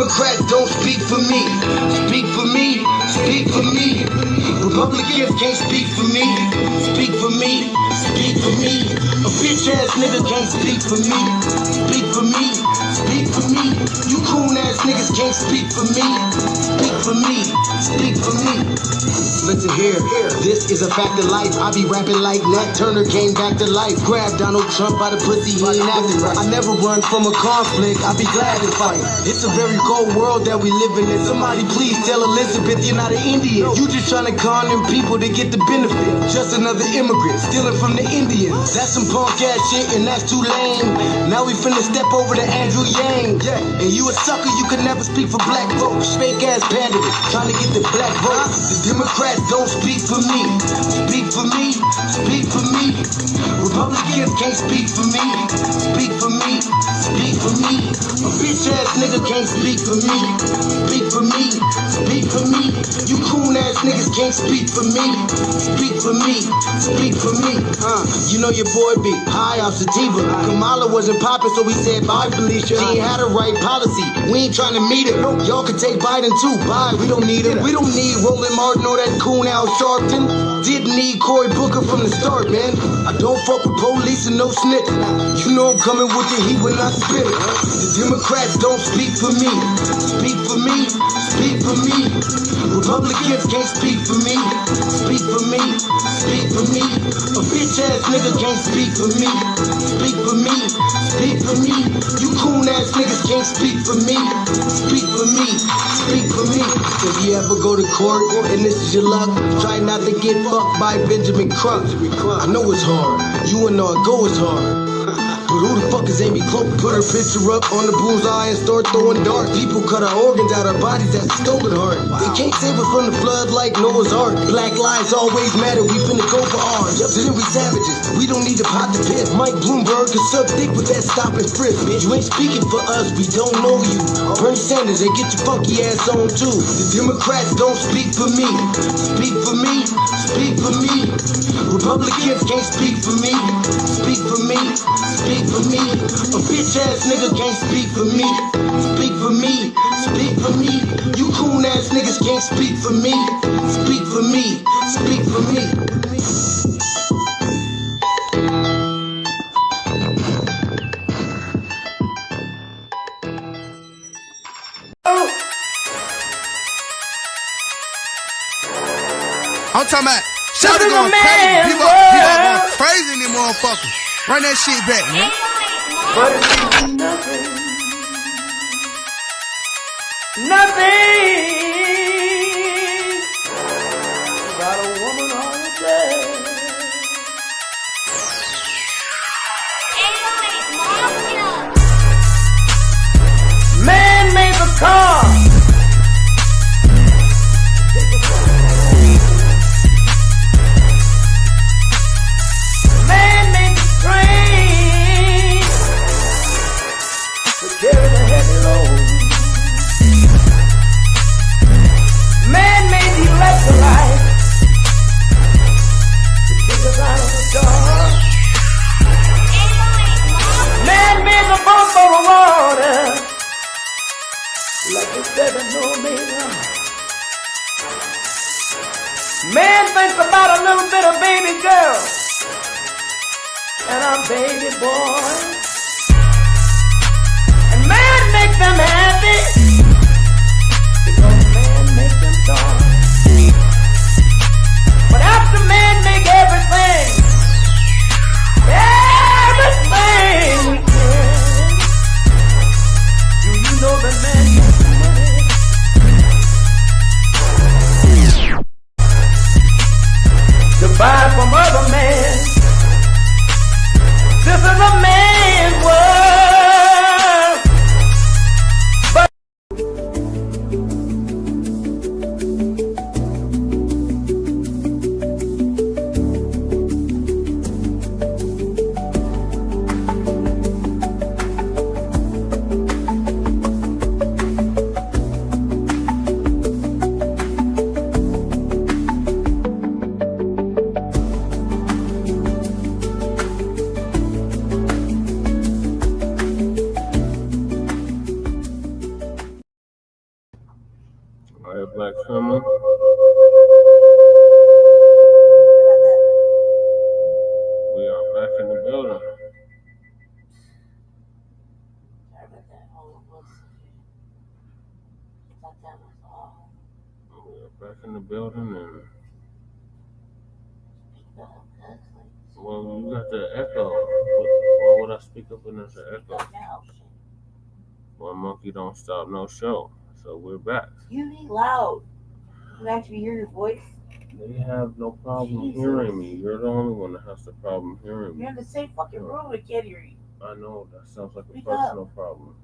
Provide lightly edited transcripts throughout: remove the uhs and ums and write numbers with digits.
Democrats don't speak for me. Speak for me, speak for me. Republicans can't speak for me. Speak for me, speak for me. A bitch ass nigga can't speak for me. Speak for me, speak for me. You coon ass niggas can't speak for me. Speak for me, speak for me. Listen here, this is a fact of life. I be rapping like Nat Turner came back to life. Grab Donald Trump by the pussy, he ain't acting right. I never run from a conflict, I be glad to fight. It's a very cold world that we live in. Somebody please tell Elizabeth you're not an Indian. You just trying to con them people to get the benefit. Just another immigrant stealing from the Indians. That's some punk ass shit and that's too lame. Now we finna step over to Andrew Yang. And you a sucker, you could never speak for black folks. Fake ass pandering, trying to get the black vote. The Democrats don't speak for me. Speak for me, speak for me. Republicans can't speak for me. Speak for me, speak for me. A bitch ass nigga can't speak for me. Speak for me, speak for me. You coon ass niggas can't speak for me. Speak for me, speak for me. You know your boy be high off sativa. Kamala wasn't popping, so we said bye Felicia. She ain't had a right policy. We ain't trying to meet her. Y'all can take Biden too. Bye, we don't need him. We don't need Roland Martin or that coon Al Sharpton. Didn't need Cory Booker from the start, man. I don't fuck with police and no snitching. You know I'm coming with the heat when I spit it. The Democrats don't speak for me. Speak for me, speak for me. Republicans can't speak for me. Speak for me, speak for me. A bitch ass nigga can't speak for me. Speak for me, speak for me. You coon ass niggas can't speak for me. Speak for me, speak for me. If you ever go to court and this is your luck, try not to get fucked by Benjamin Crump. I know it's hard. You and all go is hard. But who the fuck is Amy Cloak? Put her picture up on the bullseye and start throwing darts. People cut our organs out our bodies, that's a stolen heart. They can't save us from the flood like Noah's Ark. Black lives always matter, we finna go for ours. So then we savages, we don't need to pot the piss. Mike Bloomberg is suck dick with that stop and frisk. Bitch, you ain't speaking for us, we don't know you. Bernie Sanders, they get your funky ass on too. The Democrats don't speak for me. Speak for me, speak for me. Republicans can't speak for me. Speak for me, speak for me. A bitch ass nigga can't speak for me. Speak for me, speak for me. You coon ass niggas can't speak for me. Speak for me, speak for me. I'm talking about Shouting going crazy. People going crazy in them motherfuckers. Run that shit back, man. But it's nothing. Nothing. Got a woman on the bed. Man made the car. Man made the train to carry the heavy load. Man made the electrolyte to kick us out of the dark. Man made the boat for the water like the 7-millimeter. Man thinks about a little bit of baby girl and a baby boy. And man makes them happy because man makes them sorry. But after man make everything we can, do you know that man makes money? To buy from other men. This is a man Black family. We are back in the building. We are back in the building, and well, you got the echo. Why would I speak up when there's an echo? One monkey don't stop no show. So we're back. You need loud. You actually hear your voice. They have no problem hearing me. You're the only one that has the problem hearing me. You're in the same fucking room. I can't hear you. I know, that sounds like a Speak personal problem.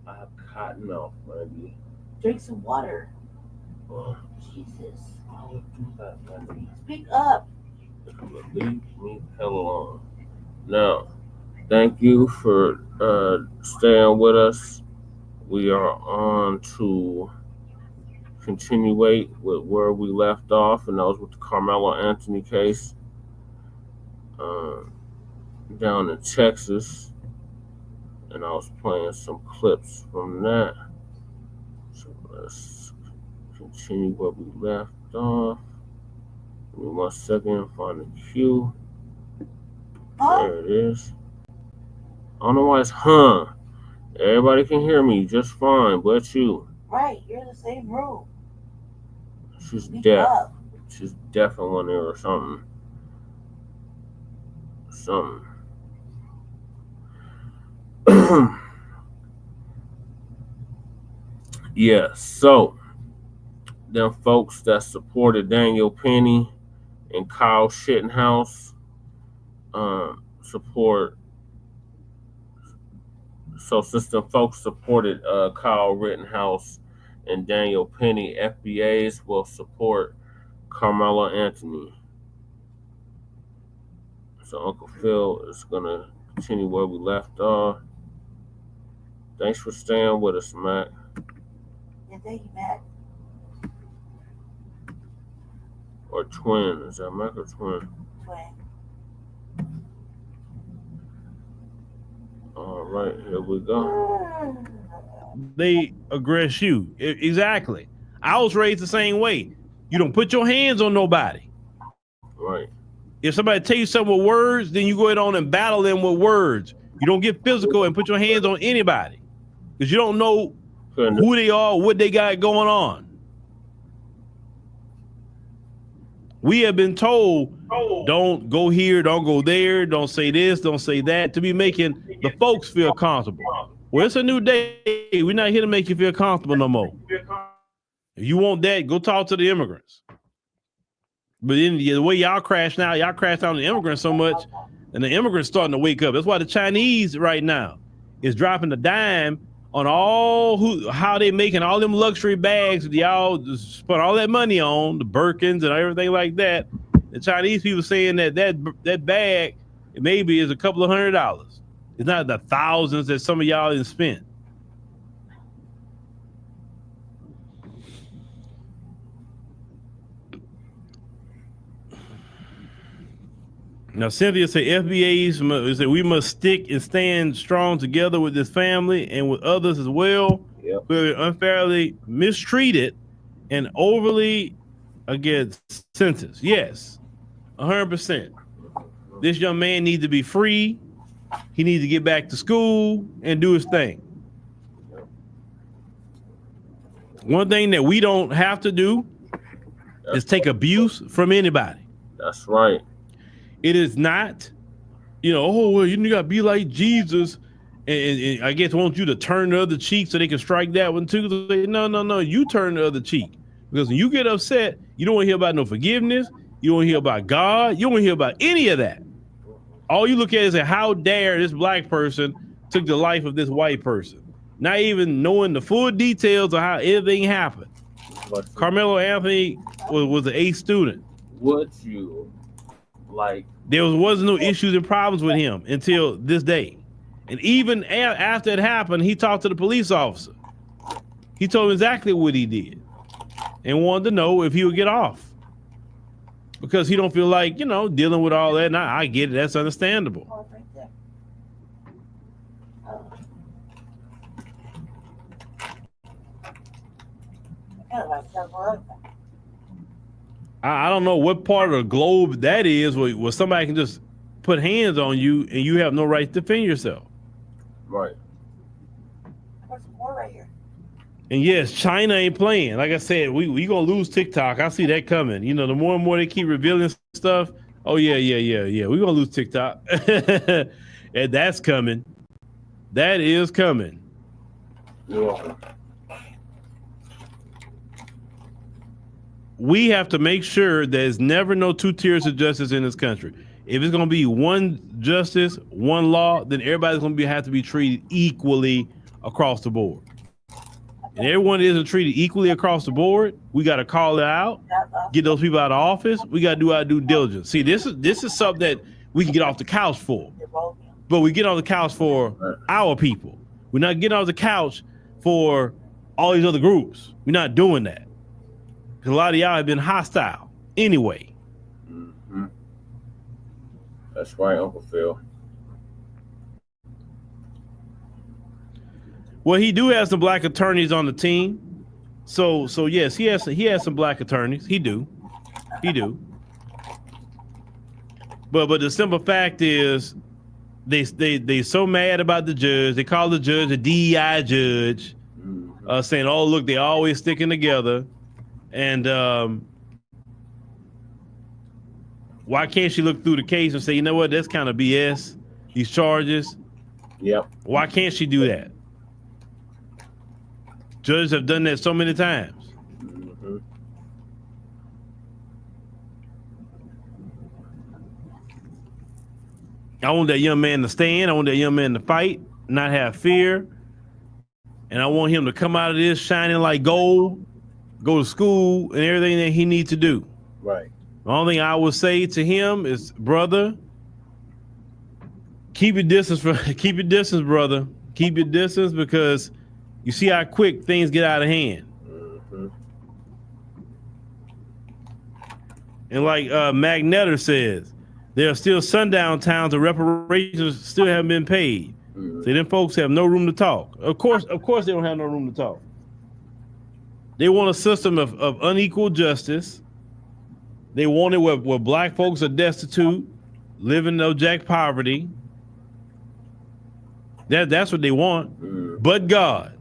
I have cotton mouth, maybe. Drink some water. Oh, Jesus. I would do that, maybe. Speak up. Leave me hell alone. Now, thank you for staying with us. We are on to continuate with where we left off, and that was with the Karmelo Anthony case down in Texas. And I was playing some clips from that. So let's continue where we left off. Give me 1 second, find the cue. There it is. I don't know why it's Everybody can hear me just fine, but you. Right, you're in the same room. She's Speak deaf. up. She's deaf in one ear or something. Yeah, so them folks that supported Daniel Penny and Kyle Rittenhouse support. So since the folks supported Kyle Rittenhouse and Daniel Penny, FBAs will support Karmelo Anthony. So Uncle Phil is gonna continue where we left off. Thanks for staying with us, Mac. Yeah, thank you, Mac. Or Twin. Is that Mac or Twin? Twin. All right, here we go. They aggress you. Exactly. I was raised the same way. You don't put your hands on nobody. Right. If somebody tell you something with words, then you go ahead on and battle them with words. You don't get physical and put your hands on anybody because you don't know who they are, what they got going on. We have been told, don't go here, don't go there, don't say this, don't say that, to be making the folks feel comfortable. Well, it's a new day. We're not here to make you feel comfortable no more. If you want that, go talk to the immigrants. But then the way y'all crash out on the immigrants so much, and the immigrants starting to wake up. That's why the Chinese right now is dropping a dime on how they making all them luxury bags that y'all spent all that money on, the Birkins and everything like that. The Chinese people saying that bag maybe is a couple of $100. It's not the thousands that some of y'all didn't spend. Now, Cynthia said FBAs said we must stick and stand strong together with this family and with others as well. Yep. Who are unfairly mistreated and overly sentenced. Yes, 100%. This young man needs to be free. He needs to get back to school and do his thing. One thing that we don't have to do is take abuse from anybody. That's right. It is not, oh, well, you got to be like Jesus. And I guess want you to turn the other cheek so they can strike that one too. No. You turn the other cheek. Because when you get upset, you don't want to hear about no forgiveness. You don't want to hear about God. You don't want to hear about any of that. All you look at is how dare this black person took the life of this white person. Not even knowing the full details of how everything happened. Karmelo Anthony was an A student. Would you like? There wasn't no issues and problems with him until this day. And even after it happened, he talked to the police officer. He told him exactly what he did and wanted to know if he would get off. Because he don't feel like, dealing with all that. And I get it. That's understandable. Yeah, like several other things. I don't know what part of the globe that is where somebody can just put hands on you and you have no right to defend yourself. Right. What's more right here? And yes, China ain't playing. Like I said, we gonna lose TikTok. I see that coming. You know, the more and more they keep revealing stuff. Oh yeah. We gonna lose TikTok, and that's coming. That is coming. Yeah. We have to make sure there's never no two tiers of justice in this country. If it's gonna be one justice, one law, then everybody's gonna have to be treated equally across the board. And everyone isn't treated equally across the board. We got to call it out, get those people out of office. We got to do our due diligence. See, this is something that we can get off the couch for, but we get on the couch for our people. We're not getting off the couch for all these other groups. We're not doing that because a lot of y'all have been hostile anyway. Mm-hmm. That's right, Uncle Phil. Well, he do have some black attorneys on the team, so yes, he has some black attorneys. He do. But the simple fact is, they so mad about the judge. They call the judge a DEI judge, saying, "Oh, look, they always sticking together," and why can't she look through the case and say, you know what, that's kind of BS. These charges. Yep. Why can't she do that? Judges have done that so many times. Mm-hmm. I want that young man to stand. I want that young man to fight, not have fear. And I want him to come out of this shining like gold, go to school and everything that he needs to do. Right. The only thing I would say to him is, brother, keep your distance, brother. Keep your distance, because you see how quick things get out of hand. Mm-hmm. And like Magnetter says, there are still sundown towns and reparations still haven't been paid. Mm-hmm. So them folks have no room to talk. Of course they don't have no room to talk. They want a system of unequal justice. They want it where black folks are destitute, living in abject poverty. That's what they want. Mm-hmm. But God.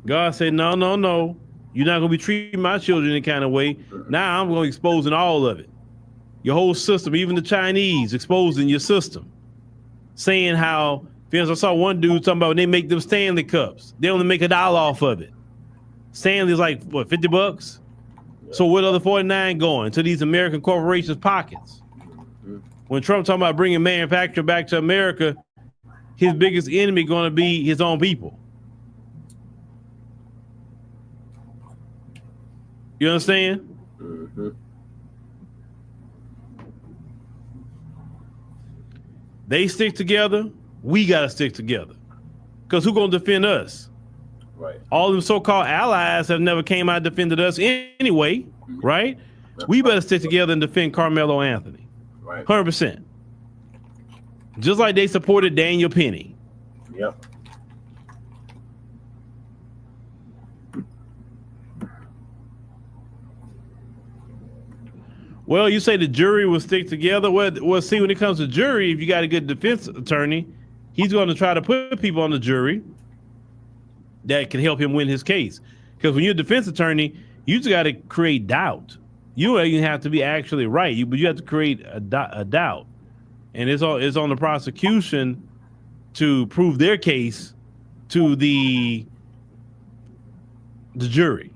God said, no. You're not going to be treating my children any kind of way. Now I'm going to expose all of it. Your whole system, even the Chinese, exposing your system. Saying how, for instance, I saw one dude talking about when they make them Stanley cups, they only make $1 off of it. Stanley's like, what, $50? So what other 49 going? To these American corporations' pockets. When Trump talking about bringing manufacturing back to America, his biggest enemy going to be his own people. You understand? Mm-hmm. They stick together. We got to stick together. Because who going to defend us? Right. All them so-called allies have never came out and defended us anyway, right? We better stick together and defend Karmelo Anthony. Right. 100%. Just like they supported Daniel Penny. Yep. Well, you say the jury will stick together. Well, see, when it comes to jury, if you got a good defense attorney, he's going to try to put people on the jury that can help him win his case. Because when you're a defense attorney, you just got to create doubt. You don't even have to be actually right, but you have to create a doubt. And it's on the prosecution to prove their case to the jury.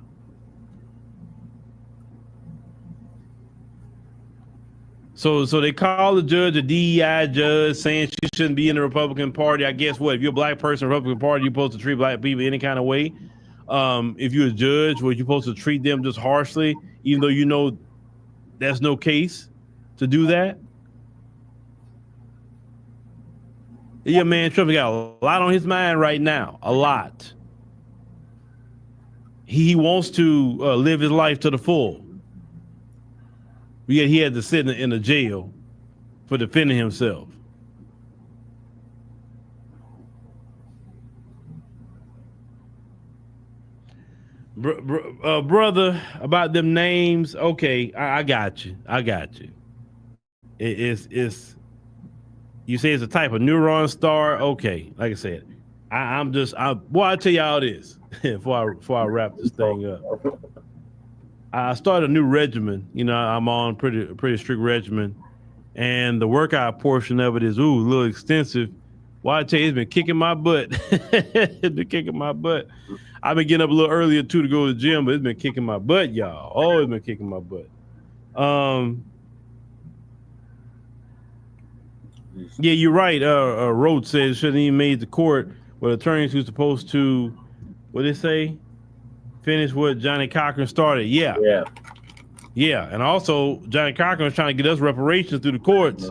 So they call the judge a DEI judge, saying she shouldn't be in the Republican Party. I guess what, if you're a black person in the Republican Party, you're supposed to treat black people any kind of way. If you're a judge, you're supposed to treat them just harshly, even though you know there's no case to do that. Yeah, man, Trump got a lot on his mind right now. A lot. He wants to live his life to the full. Yet he had to sit in a jail for defending himself. Brother, about them names. Okay, I got you. It's you say it's a type of neuron star. Okay, like I said, I'll tell y'all this before I wrap this thing up. I started a new regimen. You know, I'm on pretty strict regimen, and the workout portion of it is a little extensive. Well, I tell you, it's been kicking my butt. It's been kicking my butt. I've been getting up a little earlier too to go to the gym, but it's been kicking my butt, y'all. Oh, it's been kicking my butt. Yeah, you're right. Rhodes says shouldn't even made the court with attorneys who's supposed to, what they say, finish what Johnny Cochran started. Yeah. And also Johnny Cochran was trying to get us reparations through the courts,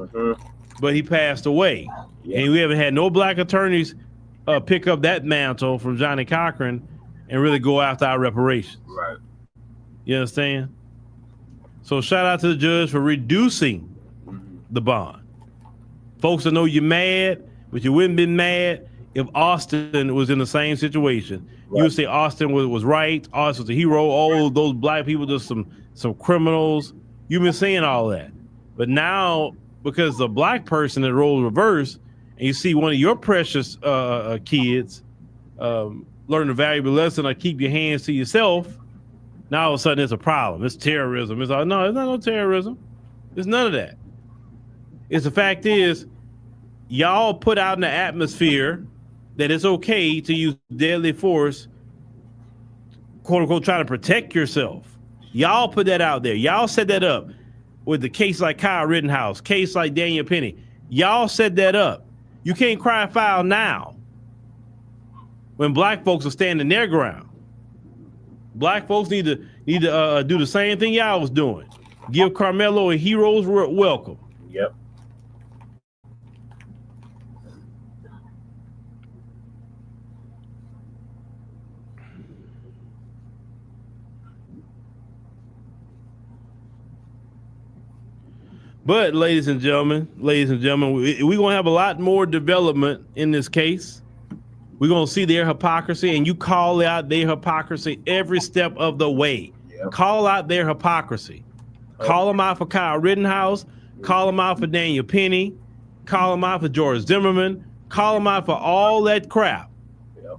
but he passed away. And we haven't had no black attorneys pick up that mantle from Johnny Cochran and really go after our reparations. Right. You understand? So shout out to the judge for reducing the bond. Folks, I know you're mad, but you wouldn't been mad if Austin was in the same situation. Right. You would say Austin was right. Austin was a hero. All those black people just some criminals. You've been saying all that. But now, because the black person that rolled reverse, and you see one of your precious kids learn a valuable lesson like keep your hands to yourself, now all of a sudden it's a problem. It's terrorism. It's all, no, it's not no terrorism. It's none of that. It's the fact is, y'all put out in the atmosphere that it's okay to use deadly force, quote unquote, trying to protect yourself. Y'all put that out there. Y'all set that up with the case like Kyle Rittenhouse, case like Daniel Penny. Y'all set that up. You can't cry foul now when black folks are standing their ground. Black folks need to do the same thing y'all was doing. Give Karmelo a hero's welcome. Yep. But ladies and gentlemen, we're gonna have a lot more development in this case. We're gonna see their hypocrisy, and you call out their hypocrisy every step of the way. Yep. Call out their hypocrisy. Call them out for Kyle Rittenhouse. Call them out for Daniel Penny. Call them out for George Zimmerman. Call them out for all that crap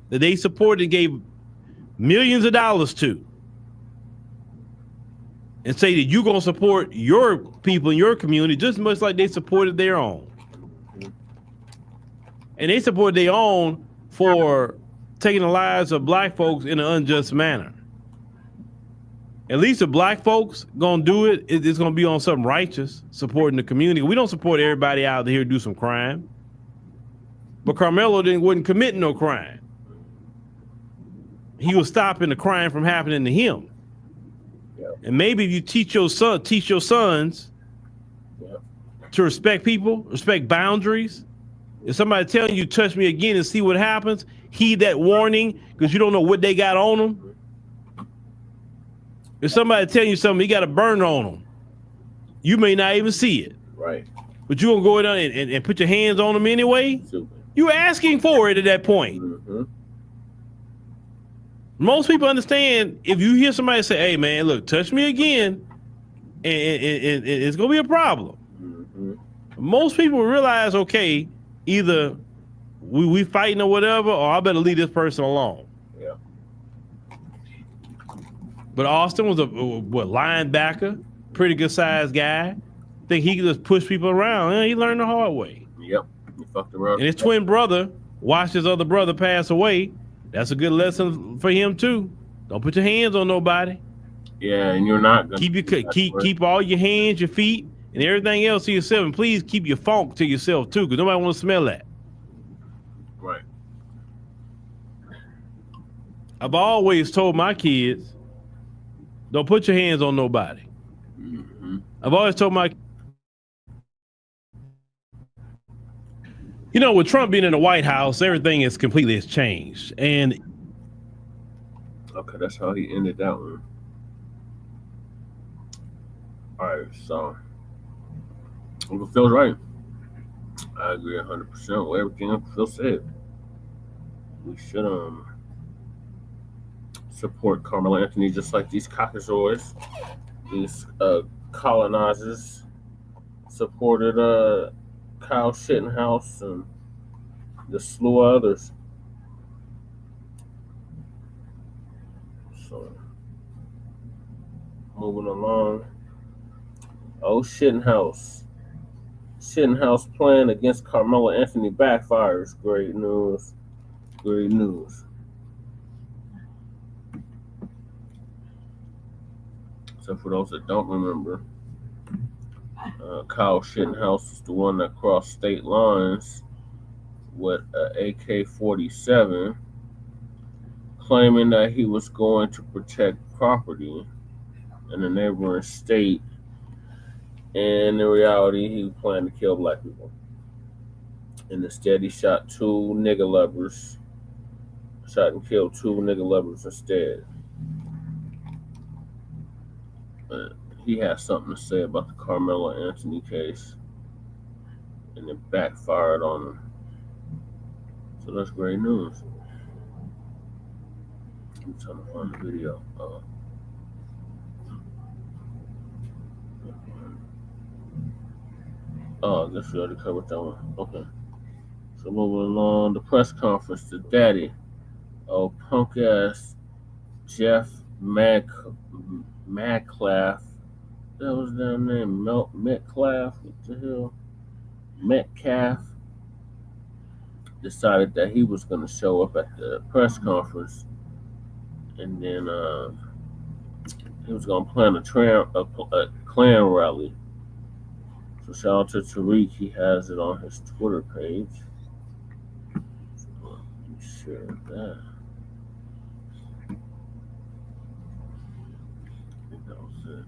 that they supported and gave millions of dollars to. And say that you're going to support your people in your community just as much like they supported their own. And they supported their own for taking the lives of black folks in an unjust manner. At least if black folks going to do it, it's going to be on something righteous, supporting the community. We don't support everybody out here to do some crime. But Karmelo wasn't committing no crime. He was stopping the crime from happening to him. And maybe if you teach your sons to respect people, respect boundaries. If somebody telling you touch me again and see what happens, heed that warning because you don't know what they got on them. If somebody telling you something, you got a burn on them, you may not even see it. Right. But you gonna go down and put your hands on them anyway? Super. You're asking for it at that point. Mm-hmm. Most people understand if you hear somebody say, hey man, look, touch me again, and it's gonna be a problem. Mm-hmm. Most people realize, okay, either we fighting or whatever, or I better leave this person alone. Yeah. But Austin was a linebacker, pretty good sized guy. Think he could just push people around. He learned the hard way. Yep. He fucked around. And his twin brother watched his other brother pass away. That's a good lesson for him too. Don't put your hands on nobody. Yeah, and you're not gonna keep all your hands, your feet, and everything else to yourself. And please keep your funk to yourself too, because nobody wants to smell that. Right. I've always told my kids, don't put your hands on nobody. Mm-hmm. I've always told my with Trump being in the White House, everything has completely changed. And okay, that's how he ended that one. All right, so Uncle Phil's right. I agree 100% with everything Uncle Phil said. We should support Karmelo Anthony just like these cockazoids, these colonizers supported Kyle Rittenhouse and the slew of others. So, moving along. Oh, Rittenhouse plan against Karmelo Anthony backfires. Great news. Great news. So for those that don't remember, Kyle Rittenhouse is the one that crossed state lines with an AK-47, claiming that he was going to protect property in a neighboring state, and in reality, he planned to kill black people. And instead, he shot two nigga lovers, shot and killed two nigga lovers instead. But he has something to say about the Karmelo Anthony case, and it backfired on him. So that's great news. I'm trying to find the video. I guess we already covered that one. Okay. So moving along, the press conference, the daddy, punk ass Jeff Metcalf. That was their name, Metcalf. What the hell? Metcalf decided that he was going to show up at the press conference, and then he was going to plan a Klan rally. So shout out to Tariq. He has it on his Twitter page. So let me share that. I think that was it.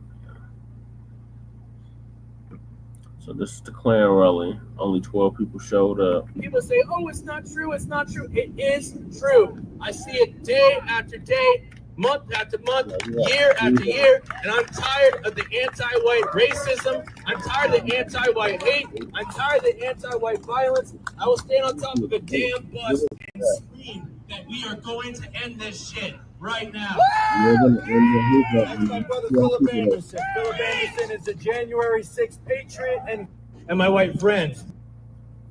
So this is the Klan rally. Only 12 people showed up. People say, oh, it's not true, it's not true. It is true. I see it day after day, month after month, year after year, and I'm tired of the anti-white racism. I'm tired of the anti-white hate. I'm tired of the anti-white violence. I will stand on top of a damn bus and scream that we are going to end this shit right now. That's my brother Philip Anderson. Philip Anderson is a January 6th patriot and my white friends.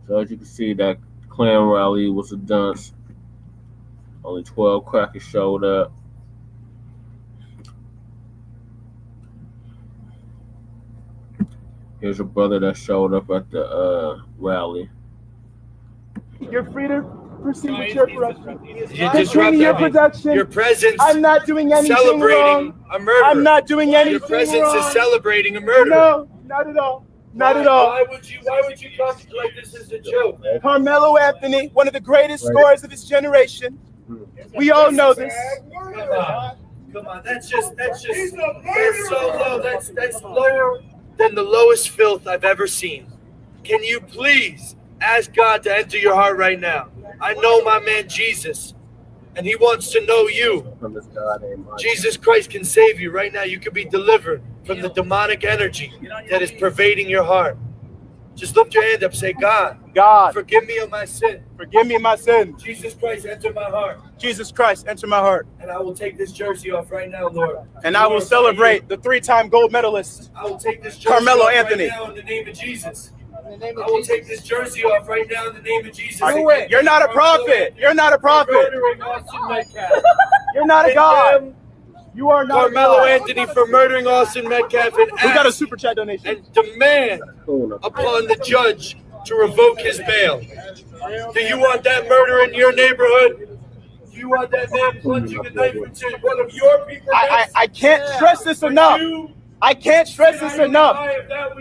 So as you can see, that Klan rally was a dunce. Only 12 crackers showed up. Here's a brother that showed up at the rally. You're free to proceed with your production. Your production. Your presence. I'm not doing anything celebrating wrong. a murder. I'm not doing anything Your presence wrong. is celebrating a murder. No, not at all. Not at all. Why would you come like this is a joke? Carmelo Anthony, one of the greatest scorers of his generation. We all know this. Come on. That's so low. That's lower than the lowest filth I've ever seen. Can you please ask God to enter your heart right now? I know my man Jesus, and he wants to know you. Jesus Christ can save you right now. You can be delivered from the demonic energy that is pervading your heart. Just lift your hand up, say, God, forgive me of my sin. Forgive me of my sin. Jesus Christ, enter my heart. Jesus Christ, enter my heart. And I will take this jersey off right now, Lord. And I will celebrate the 3-time gold medalist, I will take this jersey Carmelo off Anthony. right now in the name of Jesus. I will take this jersey off right now in the name of Jesus. You're not a prophet. You're not a prophet. You're not a God. You are not Carmelo Anthony for murdering Austin Metcalf and we got a super chat donation. And demand upon the judge to revoke his bail. Do you want that murder in your neighborhood? Do you want that man plunging a knife into one of your people? I can't stress this enough. I can't stress this enough.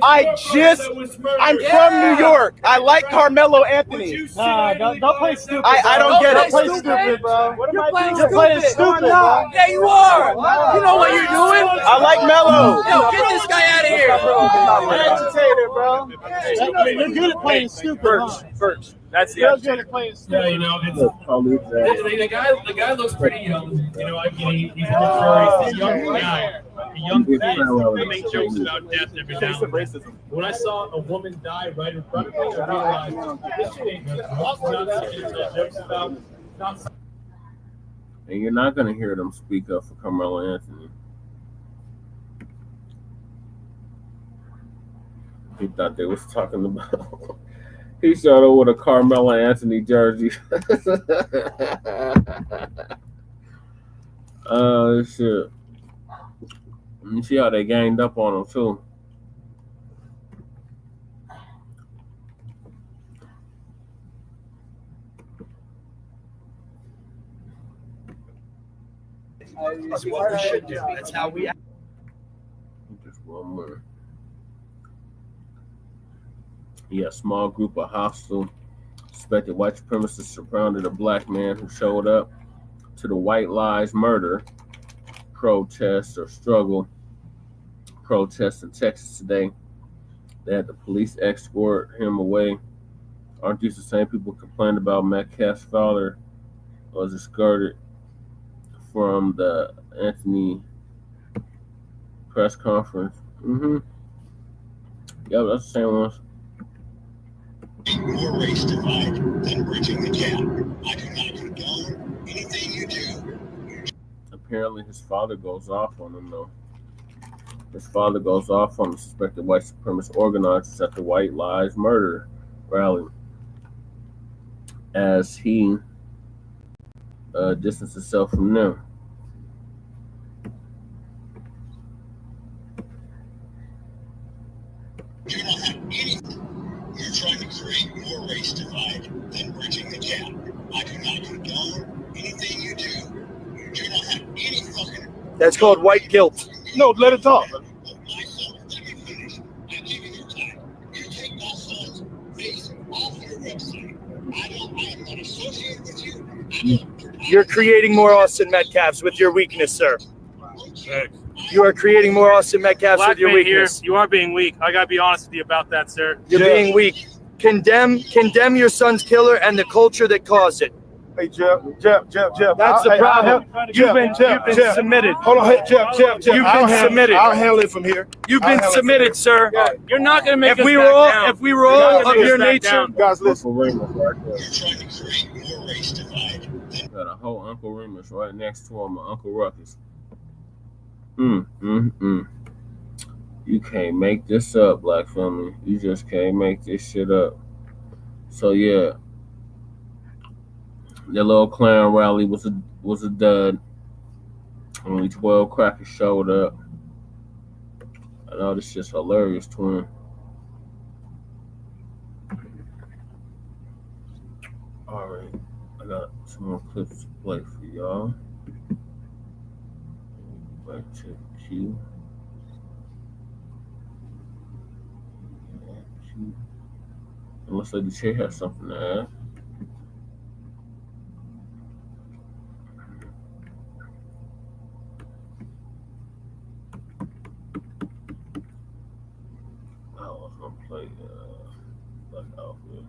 I'm from New York. I like Carmelo Anthony. Nah, don't play stupid. I don't get it. Play stupid, bro. What am You're I playing doing? You're playing stupid, bro. Yeah, you are. You know what you're doing. I like Melo. Yo, get this guy out of here. Agitator, bro. You're good at playing stupid. Birch. That's the You're good at playing stupid. Yeah, you know, the guy looks pretty young. You know, he's a young guy. A young kid who makes jokes about death every now and then. When I saw a woman die right in front of me, I realized this shit ain't good. Not jokes about. And you're not going to hear them speak up for Karmelo Anthony. He thought they was talking about. He showed up with a Karmelo Anthony jersey. Oh shit! You see how they ganged up on him too. That's what we should do. That's how we act. Just one more. Yeah, a small group of hostile suspected white supremacists surrounded a black man who showed up to the White Lives Murder protest in Texas today. They had the police escort him away. Aren't these the same people who complained about Metcalf's father was escorted from the Anthony press conference? Yeah, that's the same ones. More race divide than bridging the gap. I do not condone anything you do. Apparently his father goes off on him though. His father goes off on the suspected white supremacist organizers at the White Lives Murder rally as he distanced himself from them. Do not have anything. You're trying to create more race divide than bridging the gap. I do not condone anything you do. You do not have any fucking. That's called white guilt. No, let it talk. My son, let me finish. I'm giving you time. You take my son's face off your website. I am not associated with you. You're creating more Austin Metcalfs with your weakness, sir. You are creating more Austin Metcalfs with your weakness. You are being weak. I gotta be honest with you about that, sir. You're being weak. Condemn your son's killer and the culture that caused it. Hey, Jeff. That's the problem. You've been submitted. Hold on, hey, Jeff. You've been submitted. I'll handle it from here. You've been submitted, sir. You're not gonna make If we were all of your nature, Guys, listen. Uncle Remus right there. You're trying to create more race divide. Got a whole Uncle Remus right next to him, Uncle Ruckus. You can't make this up, black family. You just can't make this shit up. So yeah, the little clown rally was a dud. Only 12 crackers showed up. I know this shit's hilarious, twin. All right, I got some more clips to play for y'all. Back to the queue. Unless Lady Shay has something to add. I was gonna play Black Outfit.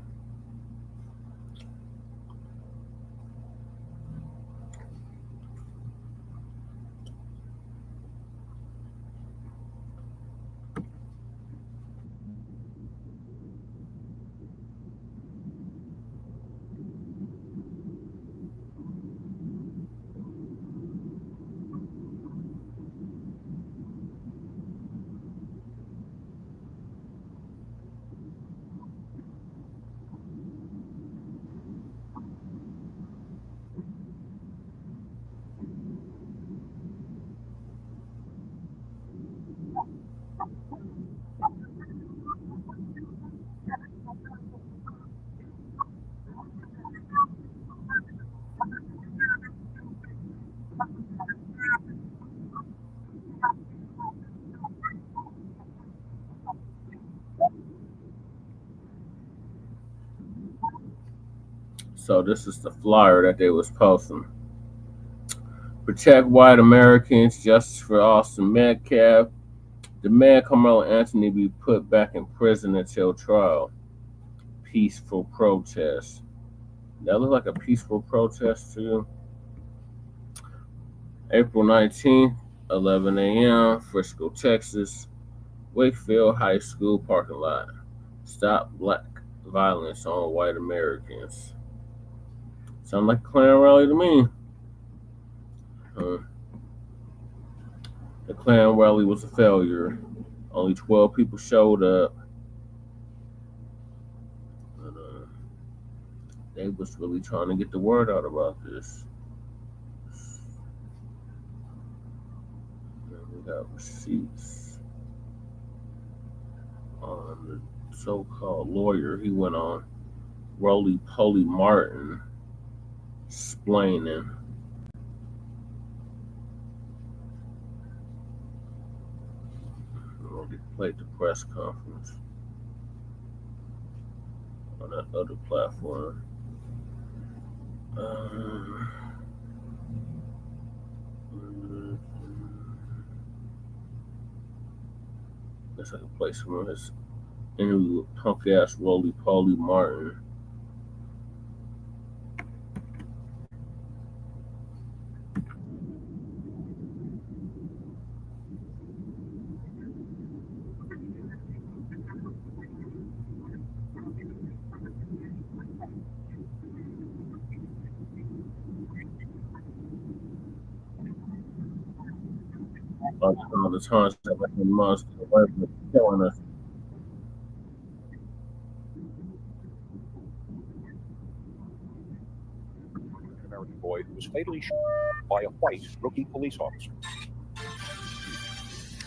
So this is the flyer that they was posting. Protect white Americans, justice for Austin Metcalf. Demand Karmelo Anthony be put back in prison until trial. Peaceful protest. That look like a peaceful protest to you. April 19th, 11 a.m., Frisco, Texas. Wakefield High School parking lot. Stop black violence on white Americans. Sound like a Klan rally to me. The Klan rally was a failure. Only 12 people showed up. But, they was really trying to get the word out about this. And we got receipts on the so-called lawyer. He went on Roly Poly Martin explaining. They played the press conference on that other platform. Guess I can play some of his interview with punk ass Roly Poly Martin. On the times that months killing us. An American boy who was fatally shot by a white rookie police officer.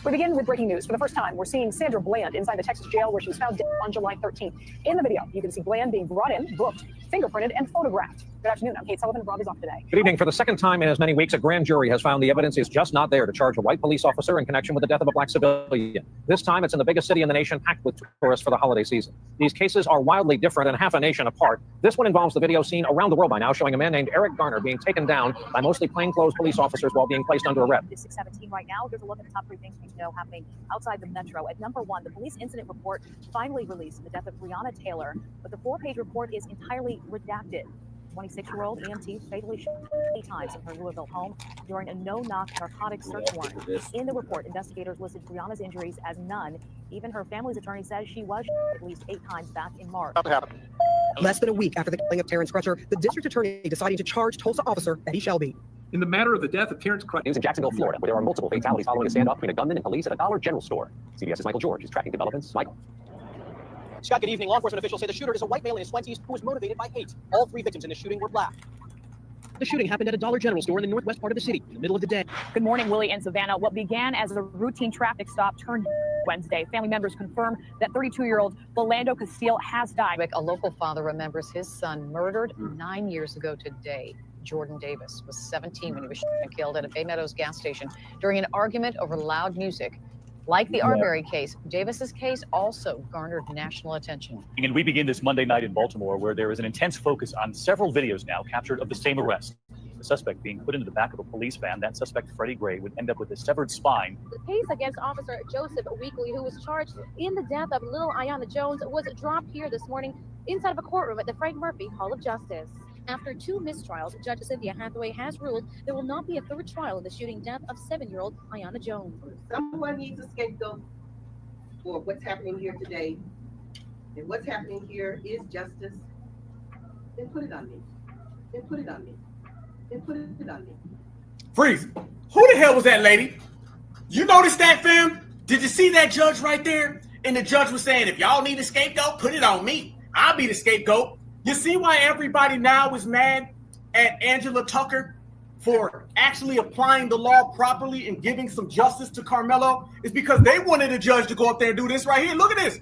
We begin with breaking news. For the first time, we're seeing Sandra Bland inside the Texas jail where she was found dead on July 13th. In the video, you can see Bland being brought in, booked, fingerprinted, and photographed. Good afternoon. I'm Kate Sullivan. Rob is off today. Good evening. For the second time in as many weeks, a grand jury has found the evidence is just not there to charge a white police officer in connection with the death of a black civilian. This time, it's in the biggest city in the nation, packed with tourists for the holiday season. These cases are wildly different and half a nation apart. This one involves the video seen around the world by now, showing a man named Eric Garner being taken down by mostly plainclothes police officers while being placed under arrest. It's 6:17 right now. Here's a look at the top 3 things we know happening outside the metro. At number 1, the police incident report finally released in the death of Breonna Taylor, but the 4-page report is entirely redacted. 26-year-old EMT fatally shot 8 times in her Louisville home during a no-knock narcotics search warrant. In the report, investigators listed Breonna's injuries as none. Even her family's attorney says she was shot at least 8 times back in March. Less than a week after the killing of Terrence Crutcher, the district attorney deciding to charge Tulsa officer Eddie Shelby. In the matter of the death of Terrence Crutcher. News in Jacksonville, Florida, where there are multiple fatalities following a standoff between a gunman and police at a Dollar General store. CBS's Michael George is tracking developments. Michael. Scott, good evening. Law enforcement officials say the shooter is a white male in his 20s who was motivated by hate. All 3 victims in the shooting were black. The shooting happened at a Dollar General store in the northwest part of the city in the middle of the day. Good morning, Willie and Savannah. What began as a routine traffic stop turned Wednesday. Family members confirm that 32-year-old Philando Castile has died. A local father remembers his son murdered 9 years ago today. Jordan Davis was 17 when he was shot and killed at a Bay Meadows gas station during an argument over loud music. Like the Arbery case, Davis's case also garnered national attention. And we begin this Monday night in Baltimore, where there is an intense focus on several videos now captured of the same arrest. The suspect being put into the back of a police van. That suspect, Freddie Gray, would end up with a severed spine. The case against Officer Joseph Weekly, who was charged in the death of little Ayanna Jones, was dropped here this morning inside of a courtroom at the Frank Murphy Hall of Justice. After 2 mistrials, Judge Cynthia Hathaway has ruled there will not be a 3rd trial in the shooting death of 7-year-old Ayanna Jones. Someone needs a scapegoat for what's happening here today. And what's happening here is justice. Then put it on me. Then put it on me. Then put it on me. Freeze. Who the hell was that lady? You noticed that, fam? Did you see that judge right there? And the judge was saying, if y'all need a scapegoat, put it on me. I'll be the scapegoat. You see why everybody now is mad at Angela Tucker for actually applying the law properly and giving some justice to Karmelo? It's because they wanted a judge to go up there and do this right here. Look at this.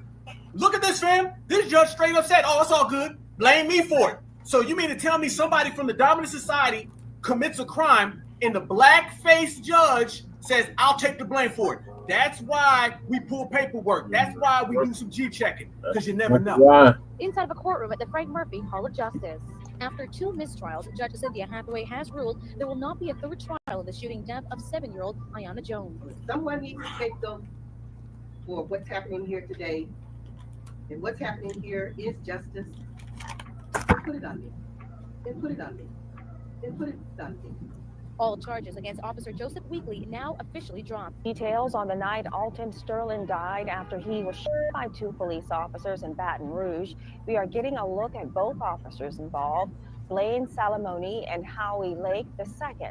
Look at this, fam. This judge straight up said, oh, it's all good. Blame me for it. So you mean to tell me somebody from the dominant society commits a crime and the black-faced judge says, I'll take the blame for it? That's why we pull paperwork. That's why we do some G-checking, because you never know. Inside of a courtroom at the Frank Murphy Hall of Justice. After 2 mistrials, Judge Cynthia Hathaway has ruled there will not be a 3rd trial in the shooting death of 7-year-old Ayanna Jones. Someone needs a scapegoat for what's happening here today. And what's happening here is justice. Put it on me. Then put it on me. Then put it on me. All charges against Officer Joseph Weekly now officially dropped. Details on the night Alton Sterling died after he was shot by 2 police officers in Baton Rouge. We are getting a look at both officers involved, Blaine Salamone and Howie Lake II.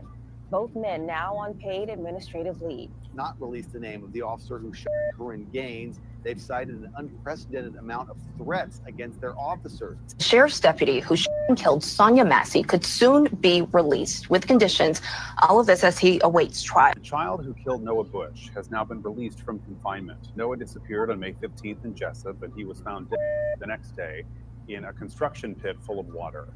Both men now on paid administrative leave. Not released the name of the officer who shot Corinne Gaines. They've cited an unprecedented amount of threats against their officers. The sheriff's deputy who shot and killed Sonia Massey could soon be released with conditions. All of this as he awaits trial. The child who killed Noah Bush has now been released from confinement. Noah disappeared on May 15th in Jessup, but he was found dead the next day in a construction pit full of water.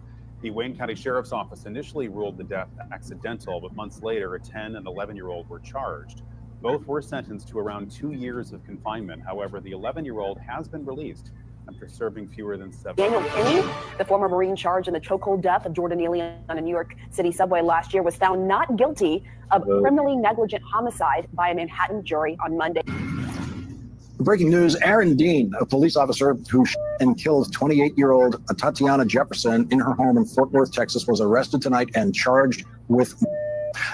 The Wayne County Sheriff's Office initially ruled the death accidental, but months later, a 10 and 11-year-old were charged. Both were sentenced to around 2 years of confinement. However, the 11-year-old has been released after serving fewer than 7 Daniel Kinney, the former Marine charged in the chokehold death of Jordan Neely on a New York City subway last year, was found not guilty of criminally negligent homicide by a Manhattan jury on Monday. Breaking news, Aaron Dean, a police officer who shot and killed 28-year-old Tatiana Jefferson in her home in Fort Worth, Texas, was arrested tonight and charged with.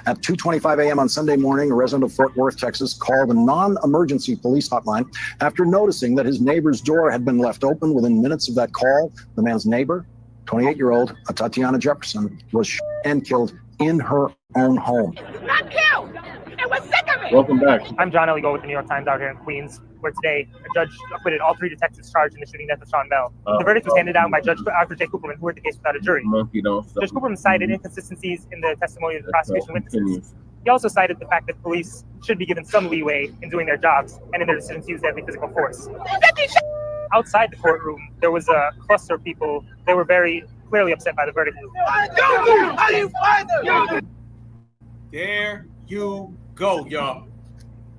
At 2:25 a.m. on Sunday morning, a resident of Fort Worth, Texas, called a non-emergency police hotline after noticing that his neighbor's door had been left open. Within minutes of that call, the man's neighbor, 28-year-old Tatiana Jefferson, was shot and killed in her own home. Not killed! And we're sick of it! Welcome back. I'm John Elligo with the New York Times out here in Queens, where today a judge acquitted all 3 detectives charged in the shooting death of Sean Bell. The verdict was handed down by Judge Arthur J. Cooperman, who heard the case without a jury. Judge Cooperman cited inconsistencies in the testimony of the prosecution witnesses. He also cited the fact that police should be given some leeway in doing their jobs and in their decision to use deadly physical force. Outside the courtroom, there was a cluster of people. They were very clearly upset by the verdict. There you go, y'all.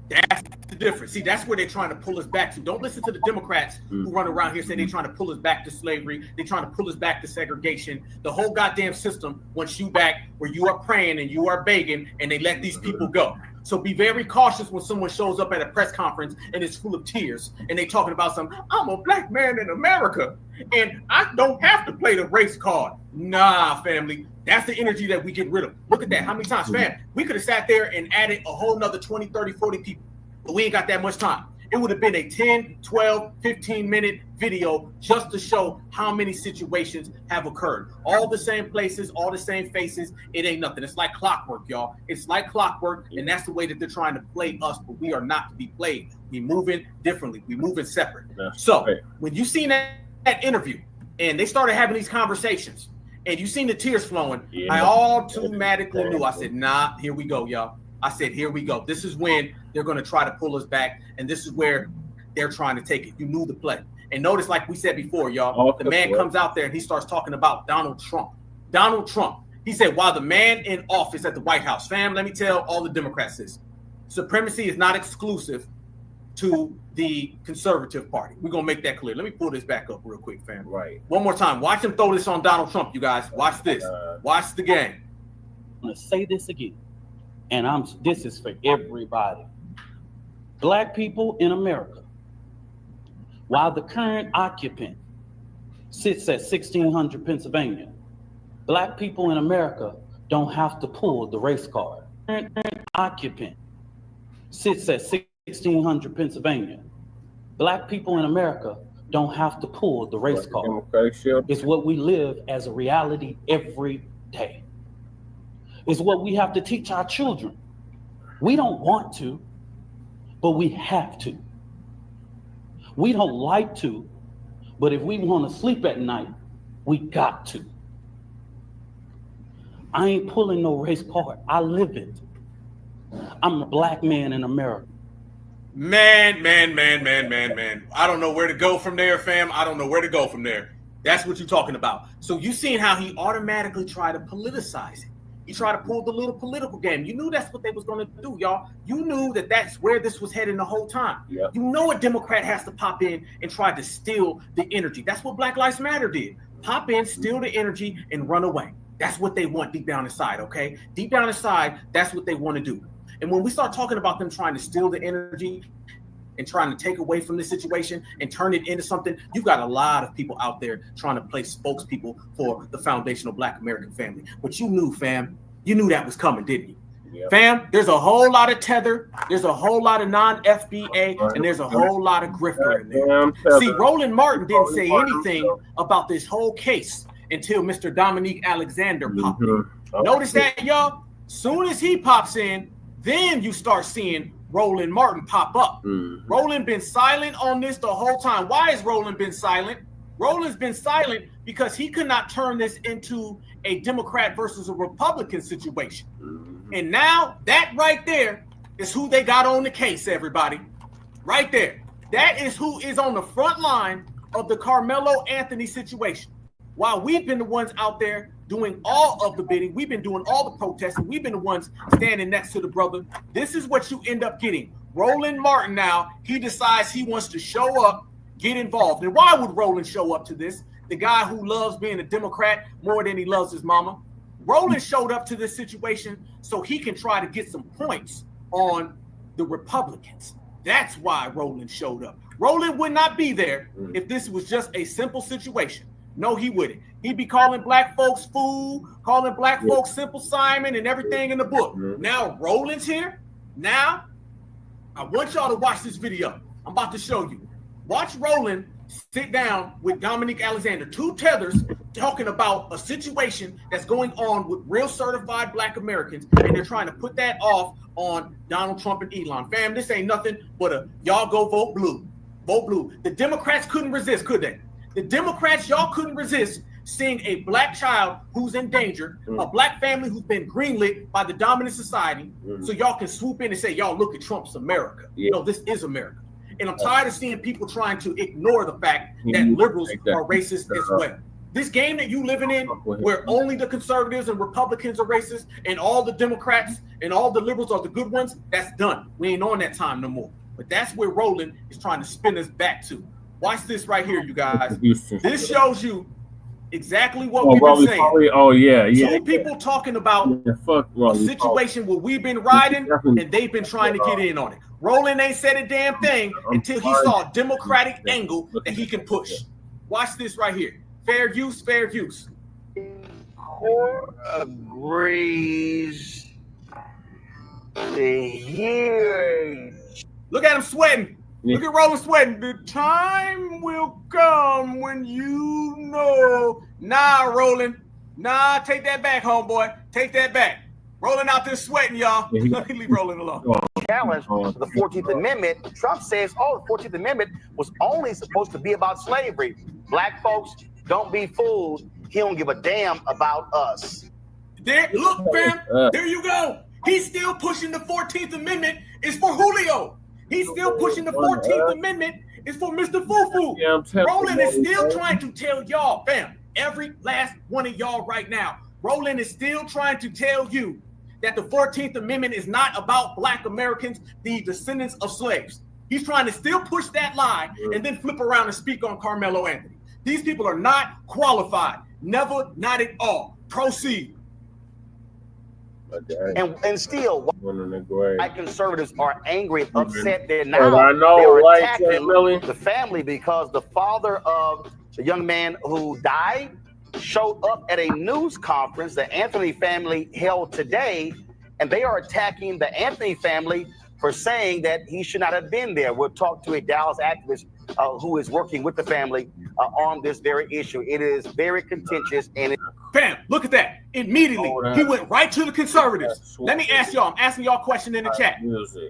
That's the difference. See, that's where they're trying to pull us back to. Don't listen to the Democrats who run around here saying they're trying to pull us back to slavery. They're trying to pull us back to segregation. The whole goddamn system wants you back where you are praying and you are begging, and they let these people go. So be very cautious when someone shows up at a press conference and it's full of tears and they talking about I'm a black man in America and I don't have to play the race card. Nah, family. That's the energy that we get rid of. Look at that. How many times, fam? We could have sat there and added a whole nother 20, 30, 40 people, but we ain't got that much time. It would have been a 10, 12, 15-minute video just to show how many situations have occurred. All the same places, all the same faces. It ain't nothing. It's like clockwork, y'all. It's like clockwork, and that's the way that they're trying to play us, but we are not to be played. We moving differently. We moving separate. So when you seen that interview and they started having these conversations and you seen the tears flowing, I automatically knew. I said, nah, here we go, y'all. I said, here we go. This is when they're going to try to pull us back, and this is where they're trying to take it. You knew the play. And notice, like we said before, y'all, the man comes out there and he starts talking about Donald Trump. Donald Trump. He said, while the man in office at the White House, fam, let me tell all the Democrats this. Supremacy is not exclusive to the conservative party. We're going to make that clear. Let me pull this back up real quick, fam. Right. One more time. Watch him throw this on Donald Trump, you guys. Watch this. Watch the game. I'm going to say this again. And this is for everybody. Black people in America, while the current occupant sits at 1600 Pennsylvania, black people in America don't have to pull the race card. Current occupant sits at 1600 Pennsylvania. Black people in America don't have to pull the race card. It's what we live as a reality every day. It's what we have to teach our children. We don't want to, but we have to. We don't like to, but if we want to sleep at night, we got to. I ain't pulling no race card. I live it. I'm a black man in America. Man. I don't know where to go from there, fam. I don't know where to go from there. That's what you're talking about. So you seen how he automatically tried to politicize it. He tried to pull the little political game. You knew that's what they was going to do, y'all. You knew that that's where this was heading the whole time. Yep. You know a Democrat has to pop in and try to steal the energy. That's what Black Lives Matter did. Pop in, steal the energy, and run away. That's what they want deep down inside, okay? Deep down inside, that's what they want to do. And when we start talking about them trying to steal the energy and trying to take away from this situation and turn it into something, you've got a lot of people out there trying to play spokespeople for the foundational Black American family. But you knew, fam, you knew that was coming, didn't you? Yep. Fam, there's a whole lot of tether, there's a whole lot of non-FBA, and there's a whole lot of grifter in there. See, Roland Martin didn't say anything about this whole case until Mr. Dominique Alexander popped in. Notice that, y'all? Soon as he pops in, then you start seeing Roland Martin pop up. Roland been silent on this the whole time. Why has Roland been silent? Roland's been silent because he could not turn this into a Democrat versus a Republican situation. And now that right there is who they got on the case, everybody. Right there. That is who is on the front line of the Karmelo Anthony situation. While we've been the ones out there doing all of the bidding, we've been doing all the protesting, we've been the ones standing next to the brother. This is what you end up getting. Roland Martin now, he decides he wants to show up, get involved. And why would Roland show up to this? The guy who loves being a Democrat more than he loves his mama. Roland showed up to this situation so he can try to get some points on the Republicans. That's why Roland showed up. Roland would not be there if this was just a simple situation. No, he wouldn't. He'd be calling black folks fool, calling black folks Simple Simon and everything in the book. Now Roland's here. Now, I want y'all to watch this video. I'm about to show you. Watch Roland sit down with Dominique Alexander, two tethers, talking about a situation that's going on with real certified black Americans, and they're trying to put that off on Donald Trump and Elon. Fam, this ain't nothing but a y'all go vote blue. Vote blue. The Democrats couldn't resist, could they? The Democrats, y'all couldn't resist seeing a black child who's in danger, a black family who's been greenlit by the dominant society, so y'all can swoop in and say, y'all, look at Trump's America. No, this is America. And I'm tired of seeing people trying to ignore the fact that liberals are racist as well. This game that you living in, where only the conservatives and Republicans are racist and all the Democrats and all the liberals are the good ones, that's done. We ain't on that time no more. But that's where Roland is trying to spin us back to. Watch this right here, you guys. This shows you exactly what we've been saying. Two people talking about a situation where we've been riding and they've been trying to get in on it. Roland ain't said a damn thing until he saw a Democratic angle that he can push. Watch this right here. Fair use, fair use. Court agrees to hear. Look at him sweating. Look at Roland sweating. The time will come when you know. Nah, Roland. Nah, take that back, homeboy. Take that back. Roland out there sweating, y'all. Let me leave Roland alone. Challenge the 14th Amendment. Trump says, oh, the 14th Amendment was only supposed to be about slavery. Black folks, don't be fooled. He don't give a damn about us. There, look, fam. There you go. He's still pushing the 14th Amendment. It's for Julio. He's still pushing the 14th Amendment. It's for Mr. Fufu. Roland is still trying to tell y'all, fam, every last one of y'all right now, Roland is still trying to tell you that the 14th Amendment is not about black Americans, the descendants of slaves. He's trying to still push that lie and then flip around and speak on Karmelo Anthony. These people are not qualified. Never, not at all. Proceed. And still, white conservatives are angry, upset. They're attacking the family because the father of the young man who died showed up at a news conference the Anthony family held today, and they are attacking the Anthony family for saying that he should not have been there. We'll talk to a Dallas activist who is working with the family on this very issue. It is very contentious. And bam, look at that. Immediately, he went right to the conservatives. Let me ask y'all, I'm asking y'all a question in the chat.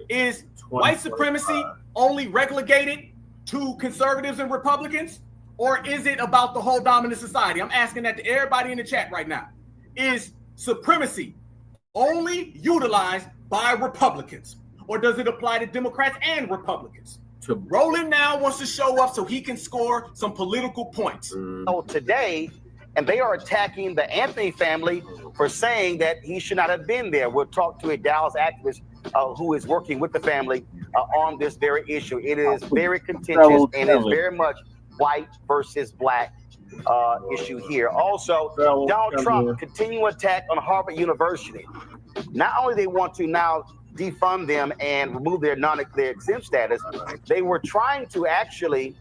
Is white supremacy only relegated to conservatives and Republicans? Or is it about the whole dominant society? I'm asking that to everybody in the chat right now. Is supremacy only utilized by Republicans? Or does it apply to Democrats and Republicans? Roland now wants to show up so he can score some political points. So today, and they are attacking the Anthony family for saying that he should not have been there. We'll talk to a Dallas activist who is working with the family on this very issue. It is very contentious and it's very much white versus black issue here. Also, Donald Trump continuing attack on Harvard University. Not only they want to now defund them and remove their exempt status, they were trying to actually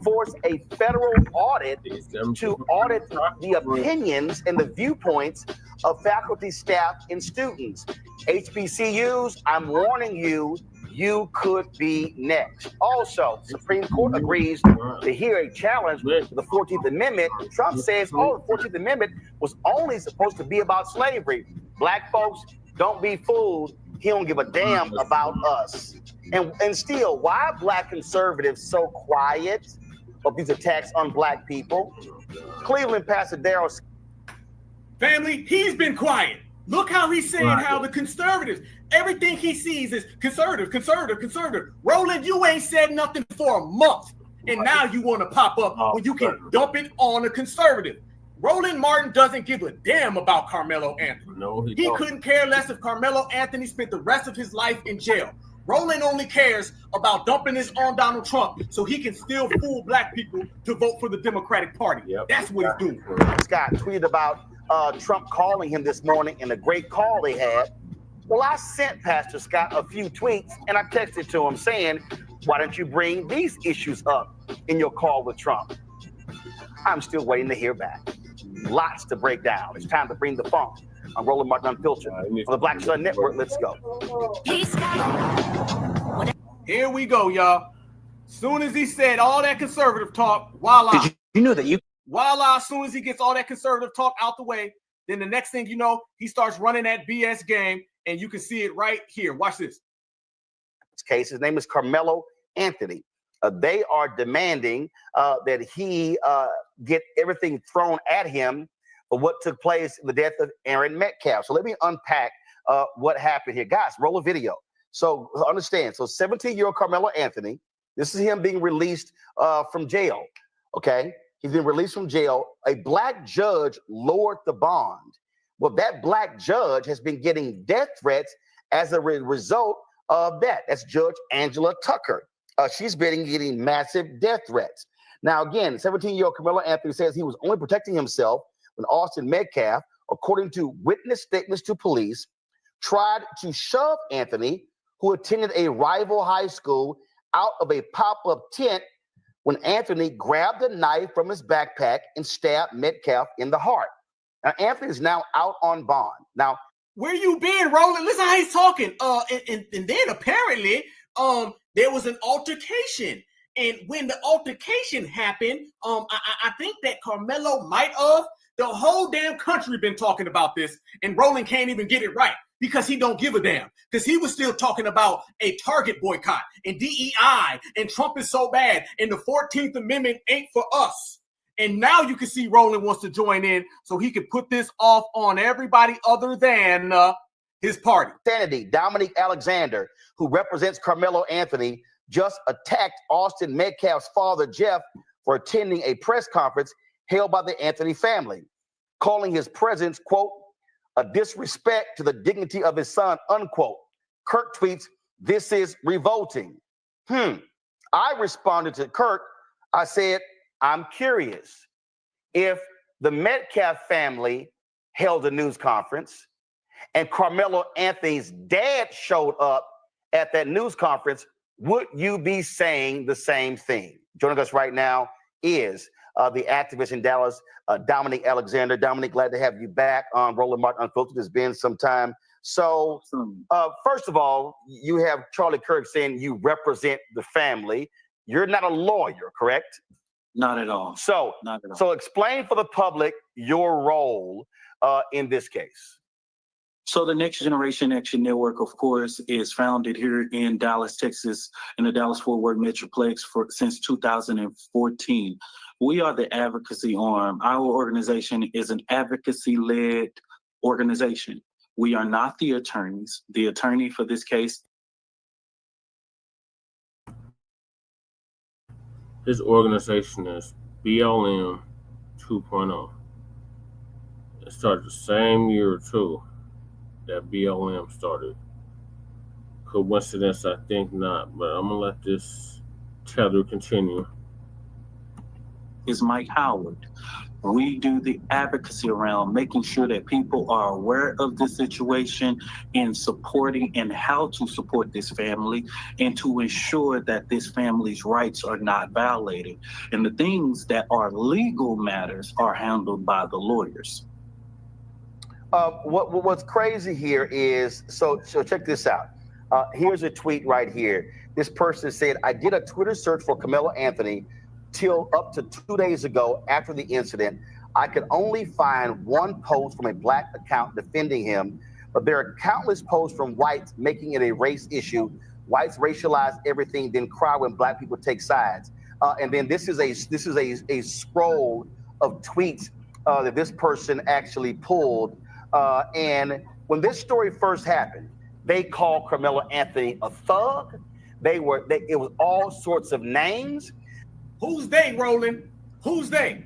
force a federal audit to audit the opinions and the viewpoints of faculty, staff, and students. HBCUs, I'm warning you, you could be next. Also, Supreme Court agrees to hear a challenge to the 14th Amendment. Trump says, oh, the 14th Amendment was only supposed to be about slavery. Black folks, don't be fooled. He don't give a damn about us. And still, why are Black conservatives so quiet of these attacks on Black people? Cleveland Pastor Darrell. Family, he's been quiet. Look how he's saying how the conservatives, everything he sees is conservative, conservative, conservative. Roland, you ain't said nothing for a month. And now you want to pop up when you can dump it on a conservative. Roland Martin doesn't give a damn about Karmelo Anthony. No, he couldn't care less if Karmelo Anthony spent the rest of his life in jail. Roland only cares about dumping this on Donald Trump so he can still fool Black people to vote for the Democratic Party. That's what he's doing. Scott tweeted about Trump calling him this morning and the great call they had. Well, I sent Pastor Scott a few tweets and I texted to him saying, why don't you bring these issues up in your call with Trump? I'm still waiting to hear back. Lots to break down. It's time to bring the funk. I'm Roland Martin Unfiltered. On the Black Sun Network, let's go. Here we go, y'all. Soon as he said all that conservative talk, voila. You know that you voila, as soon as he gets all that conservative talk out the way, then the next thing you know, he starts running that BS game, and you can see it right here. Watch this. This case, his name is Karmelo Anthony. They are demanding that he get everything thrown at him for what took place in the death of Aaron Metcalf. So let me unpack what happened here. Guys, roll a video. So understand, so 17-year-old Karmelo Anthony, this is him being released from jail, okay? He's been released from jail. A Black judge lowered the bond. Well, that Black judge has been getting death threats as a result of that. That's Judge Angela Tucker. She's been getting massive death threats. Now, again, 17-year-old Karmelo Anthony says he was only protecting himself when Austin Metcalf, according to witness statements to police, tried to shove Anthony, who attended a rival high school, out of a pop-up tent when Anthony grabbed a knife from his backpack and stabbed Metcalf in the heart. Now, Anthony is now out on bond. Now, where you been, Roland? Listen how he's talking. And then apparently, there was an altercation. And when the altercation happened, I think that Karmelo might have, the whole damn country been talking about this, and Roland can't even get it right because he don't give a damn. Because he was still talking about a Target boycott and DEI and Trump is so bad and the 14th Amendment ain't for us. And now you can see Roland wants to join in so he can put this off on everybody other than his party. Sanity, Dominic Alexander, who represents Karmelo Anthony, just attacked Austin Metcalf's father, Jeff, for attending a press conference held by the Anthony family, calling his presence, quote, a disrespect to the dignity of his son, unquote. Kirk tweets, this is revolting. I responded to Kirk. I said, I'm curious. If the Metcalf family held a news conference and Karmelo Anthony's dad showed up at that news conference, would you be saying the same thing? Joining us right now is the activist in Dallas, Dominic Alexander. Dominic, glad to have you back on Roland Martin Unfiltered. It's been some time. So, first of all, you have Charlie Kirk saying you represent the family. You're not a lawyer, correct? Not at all. So, Not at all. So explain for the public your role in this case. So the Next Generation Action Network, of course, is founded here in Dallas, Texas, in the Dallas-Fort Worth Metroplex since 2014. We are the advocacy arm. Our organization is an advocacy-led organization. We are not the attorneys. The attorney for this case. This organization is BLM 2.0. It started the same year, too, that BLM started. Coincidence, I think not, but I'm gonna let this tether continue. Is Mike Howard. We do the advocacy around making sure that people are aware of the situation and supporting and how to support this family and to ensure that this family's rights are not violated. And the things that are legal matters are handled by the lawyers. What's crazy here is, so check this out. Here's a tweet right here. This person said, I did a Twitter search for Karmelo Anthony till up to 2 days ago after the incident. I could only find one post from a Black account defending him. but there are countless posts from whites making it a race issue. Whites racialize everything, then cry when black people take sides. And then this is a scroll of tweets that this person actually pulled. And when this story first happened, they called Karmelo Anthony a thug. It was all sorts of names. Who's they, Roland? Who's they?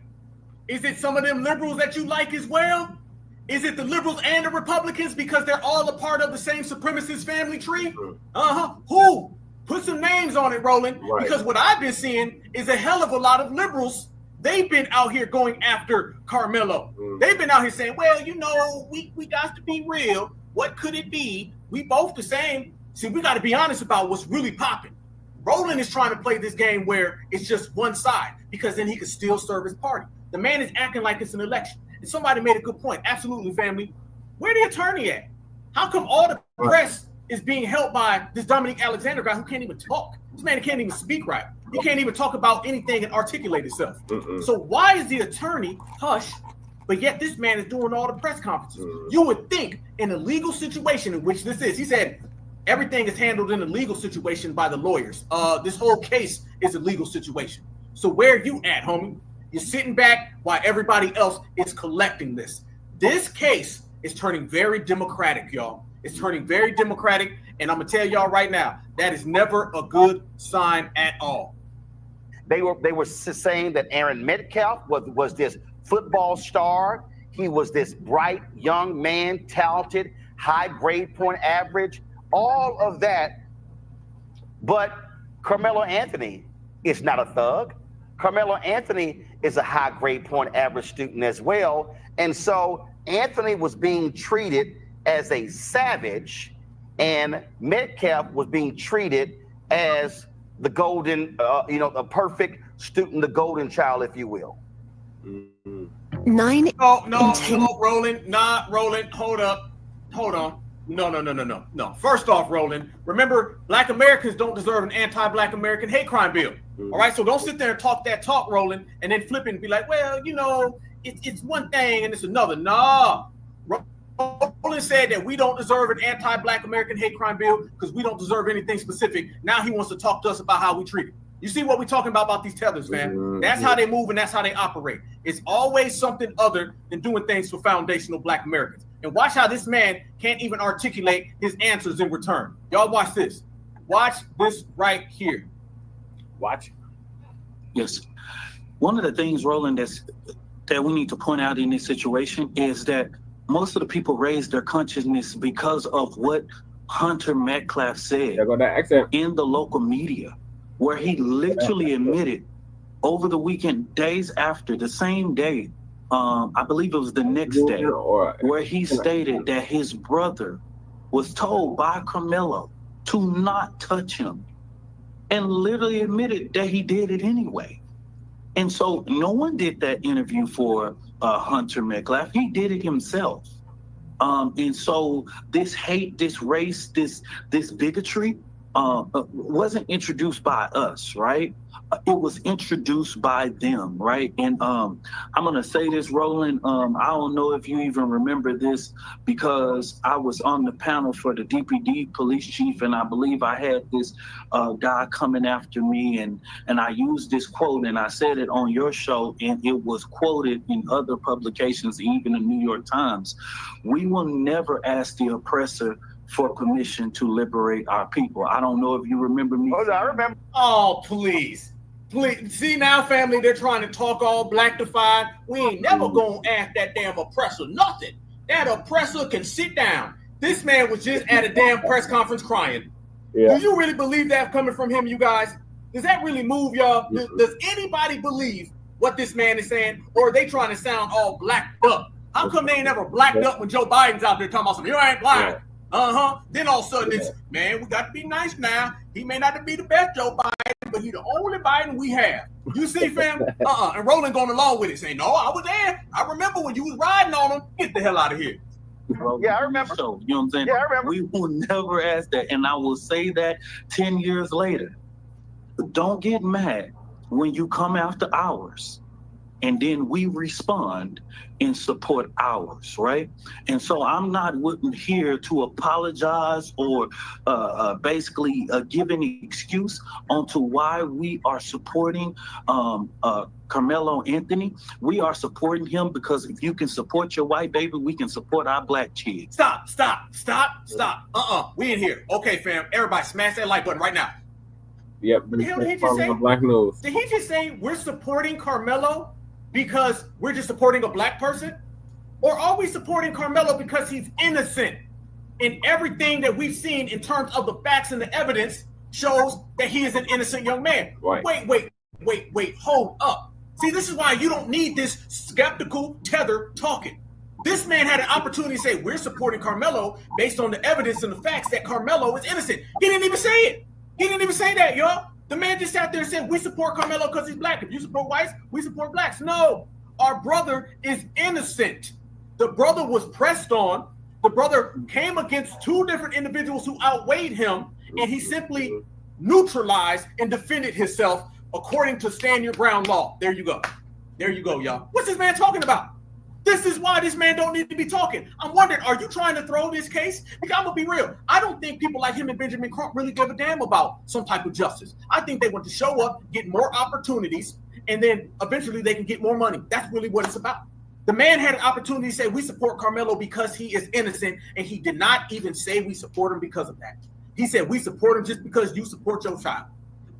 Is it some of them liberals that you like as well? Is it the liberals and the Republicans because they're all a part of the same supremacist family tree? Who? Put some names on it, Roland. Right. Because what I've been seeing is a hell of a lot of liberals. They've been out here going after Karmelo. They've been out here saying, well, you know, we got to be real. What could it be? We both the same. See, we got to be honest about what's really popping. Roland is trying to play this game where it's just one side because then he could still serve his party. The man is acting like it's an election. And somebody made a good point. Absolutely, family. Where the attorney at? How come all the press is being held by this Dominique Alexander guy who can't even talk? This man can't even speak right. He can't even talk about anything and articulate himself. So why is the attorney hush, but yet this man is doing all the press conferences? You would think in a legal situation in which this is, he said, everything is handled in a legal situation by the lawyers. This whole case is a legal situation. So where are you at, homie? You're sitting back while everybody else is collecting this. This case is turning very democratic, y'all. It's turning very democratic, and I'm gonna tell y'all right now, that is never a good sign at all. They were saying that Aaron Metcalf was this football star. He was this bright young man, talented, high grade point average, all of that. But Karmelo Anthony is not a thug. Karmelo Anthony is a high grade point average student as well. And so Anthony was being treated as a savage, and Metcalf was being treated as the golden, a perfect student, the golden child, if you will. No, Roland, not Roland. Hold on. No. First off, Roland, remember, Black Americans don't deserve an anti-Black American hate crime bill. All right, so don't sit there and talk that talk, Roland, and then flip it and be like, well, you know, it's one thing and it's another. Nah. Roland said that we don't deserve an anti-Black American hate crime bill because we don't deserve anything specific. Now he wants to talk to us about how we treat it. You see what we're talking about these tethers, man? That's how they move and that's how they operate. It's always something other than doing things for foundational Black Americans. And watch how this man can't even articulate his answers in return. Y'all watch this. Watch this right here. Watch. Yes. One of the things, Roland, that we need to point out in this situation is that most of the people raised their consciousness because of what Hunter Metcalf said in the local media, where he literally admitted over the weekend, days after, the same day, I believe it was the next day, where he stated that his brother was told by Karmelo to not touch him, and literally admitted that he did it anyway. And so no one did that interview for Hunter Metcalf. He did it himself. And so this hate, this race, this bigotry wasn't introduced by us, right? It was introduced by them, right? And I'm gonna say this, Roland, I don't know if you even remember this because I was on the panel for the DPD police chief, and I believe I had this guy coming after me, and I used this quote, and I said it on your show, and it was quoted in other publications, even the New York Times. We will never ask the oppressor for permission to liberate our people. I don't know if you remember me. I remember. Oh, please. See now, family, they're trying to talk all Blaccified. We ain't never gonna ask that damn oppressor nothing. That oppressor can sit down. This man was just at a damn press conference crying. Do you really believe that coming from him, you guys? Does that really move y'all? Does anybody believe what this man is saying? Or are they trying to sound all blacked up? How come they ain't never blacked up when Joe Biden's out there talking about something? You ain't black. Then all of a sudden it's, man, we got to be nice now. He may not be the best Joe Biden, but he the only Biden we have. You see, fam? And Roland going along with it, saying, no, I was there. I remember when you was riding on him. Get the hell out of here. Yeah, I remember. So, you know what I'm saying? Yeah, I remember. We will never ask that. And I will say that 10 years later. But don't get mad when you come after ours. and then we respond and support ours, right? And so I'm not here to apologize or basically give any excuse onto why we are supporting Karmelo Anthony. We are supporting him because if you can support your white baby, we can support our black kids. Stop. We in here. Okay, fam. Everybody smash that like button right now. Yep. What the hell did he just say? Black news. Did he just say we're supporting Karmelo because we're just supporting a black person? Or are we supporting Karmelo because he's innocent? And everything that we've seen in terms of the facts and the evidence shows that he is an innocent young man. Right. Wait, hold up. See, this is why you don't need this skeptical tether talking. This man had an opportunity to say, we're supporting Karmelo based on the evidence and the facts that Karmelo is innocent. He didn't even say it. He didn't even say that, y'all. The man just sat there and said, we support Karmelo because he's black. If you support whites, we support blacks. No, our brother is innocent. The brother was pressed on. The brother came against two different individuals who outweighed him, and he simply neutralized and defended himself according to stand your ground law. There you go. There you go, y'all. What's this man talking about? This is why this man don't need to be talking. I'm wondering, are you trying to throw this case? Because I'm gonna be real. I don't think people like him and Benjamin Crump really give a damn about some type of justice. I think they want to show up, get more opportunities, and then eventually they can get more money. That's really what it's about. The man had an opportunity to say, we support Karmelo because he is innocent, and he did not even say we support him because of that. He said, we support him just because you support your child.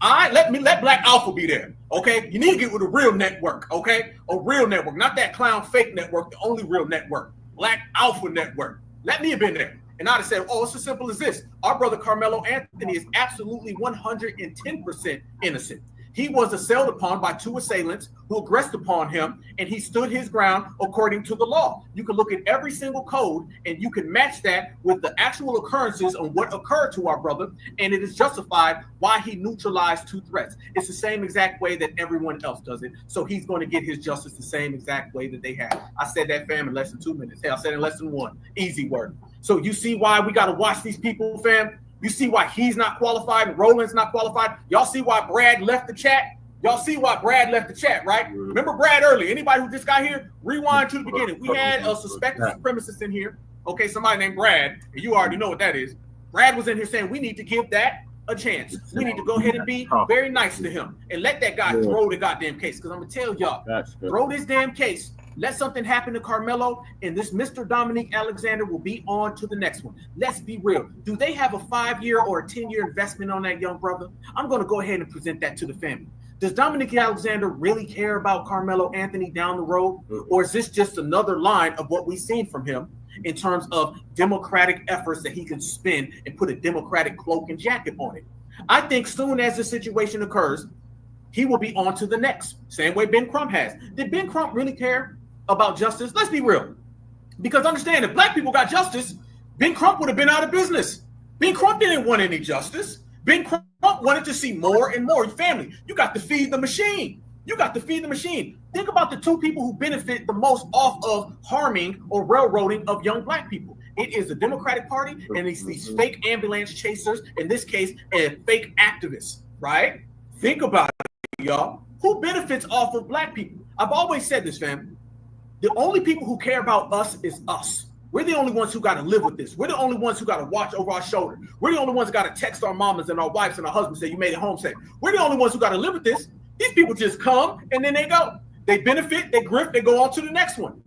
Let Black Alpha be there, okay? You need to get with a real network, okay? A real network, not that clown fake network, the only real network. Black Alpha Network. Let me have been there. And I'd have said, oh, it's as simple as this. Our brother Karmelo Anthony is absolutely 110% innocent. He was assailed upon by two assailants who aggressed upon him, and he stood his ground according to the law. You can look at every single code, and you can match that with the actual occurrences on what occurred to our brother, and it is justified why he neutralized two threats. It's the same exact way that everyone else does it, so he's going to get his justice the same exact way that they have. I said that, fam, in less than 2 minutes. Hey, I said in less than one. Easy word. So you see why we got to watch these people, fam? You see why he's not qualified and Roland's not qualified? Y'all see why Brad left the chat? Y'all see why Brad left the chat, right? Remember Brad earlier. Anybody who just got here, rewind to the beginning. We had a suspected supremacist in here. Okay, somebody named Brad, and you already know what that is. Brad was in here saying we need to give that a chance. We need to go ahead and be very nice to him and let that guy throw the goddamn case. Because I'm going to tell y'all, throw this damn case. Let something happen to Karmelo, and this Mr. Dominique Alexander will be on to the next one. Let's be real. Do they have a 5-year or a 10-year investment on that young brother? I'm going to go ahead and present that to the family. Does Dominique Alexander really care about Karmelo Anthony down the road? Or is this just another line of what we've seen from him in terms of democratic efforts that he can spin and put a democratic cloak and jacket on it? I think soon as this situation occurs, he will be on to the next. Same way Ben Crump has. Did Ben Crump really care about justice? Let's be real. Because understand, if black people got justice, Ben Crump would have been out of business. Ben Crump didn't want any justice. Ben Crump wanted to see more and more. Family, you got to feed the machine. You got to feed the machine. Think about the two people who benefit the most off of harming or railroading of young black people. It is the Democratic Party and it's these fake ambulance chasers, in this case, and fake activists, right? Think about it, y'all. Who benefits off of black people? I've always said this, fam. The only people who care about us is us. We're the only ones who got to live with this. We're the only ones who got to watch over our shoulder. We're the only ones who got to text our mamas and our wives and our husbands say, you made it home safe. We're the only ones who got to live with this. These people just come and then they go. They benefit, they grift, they go on to the next one.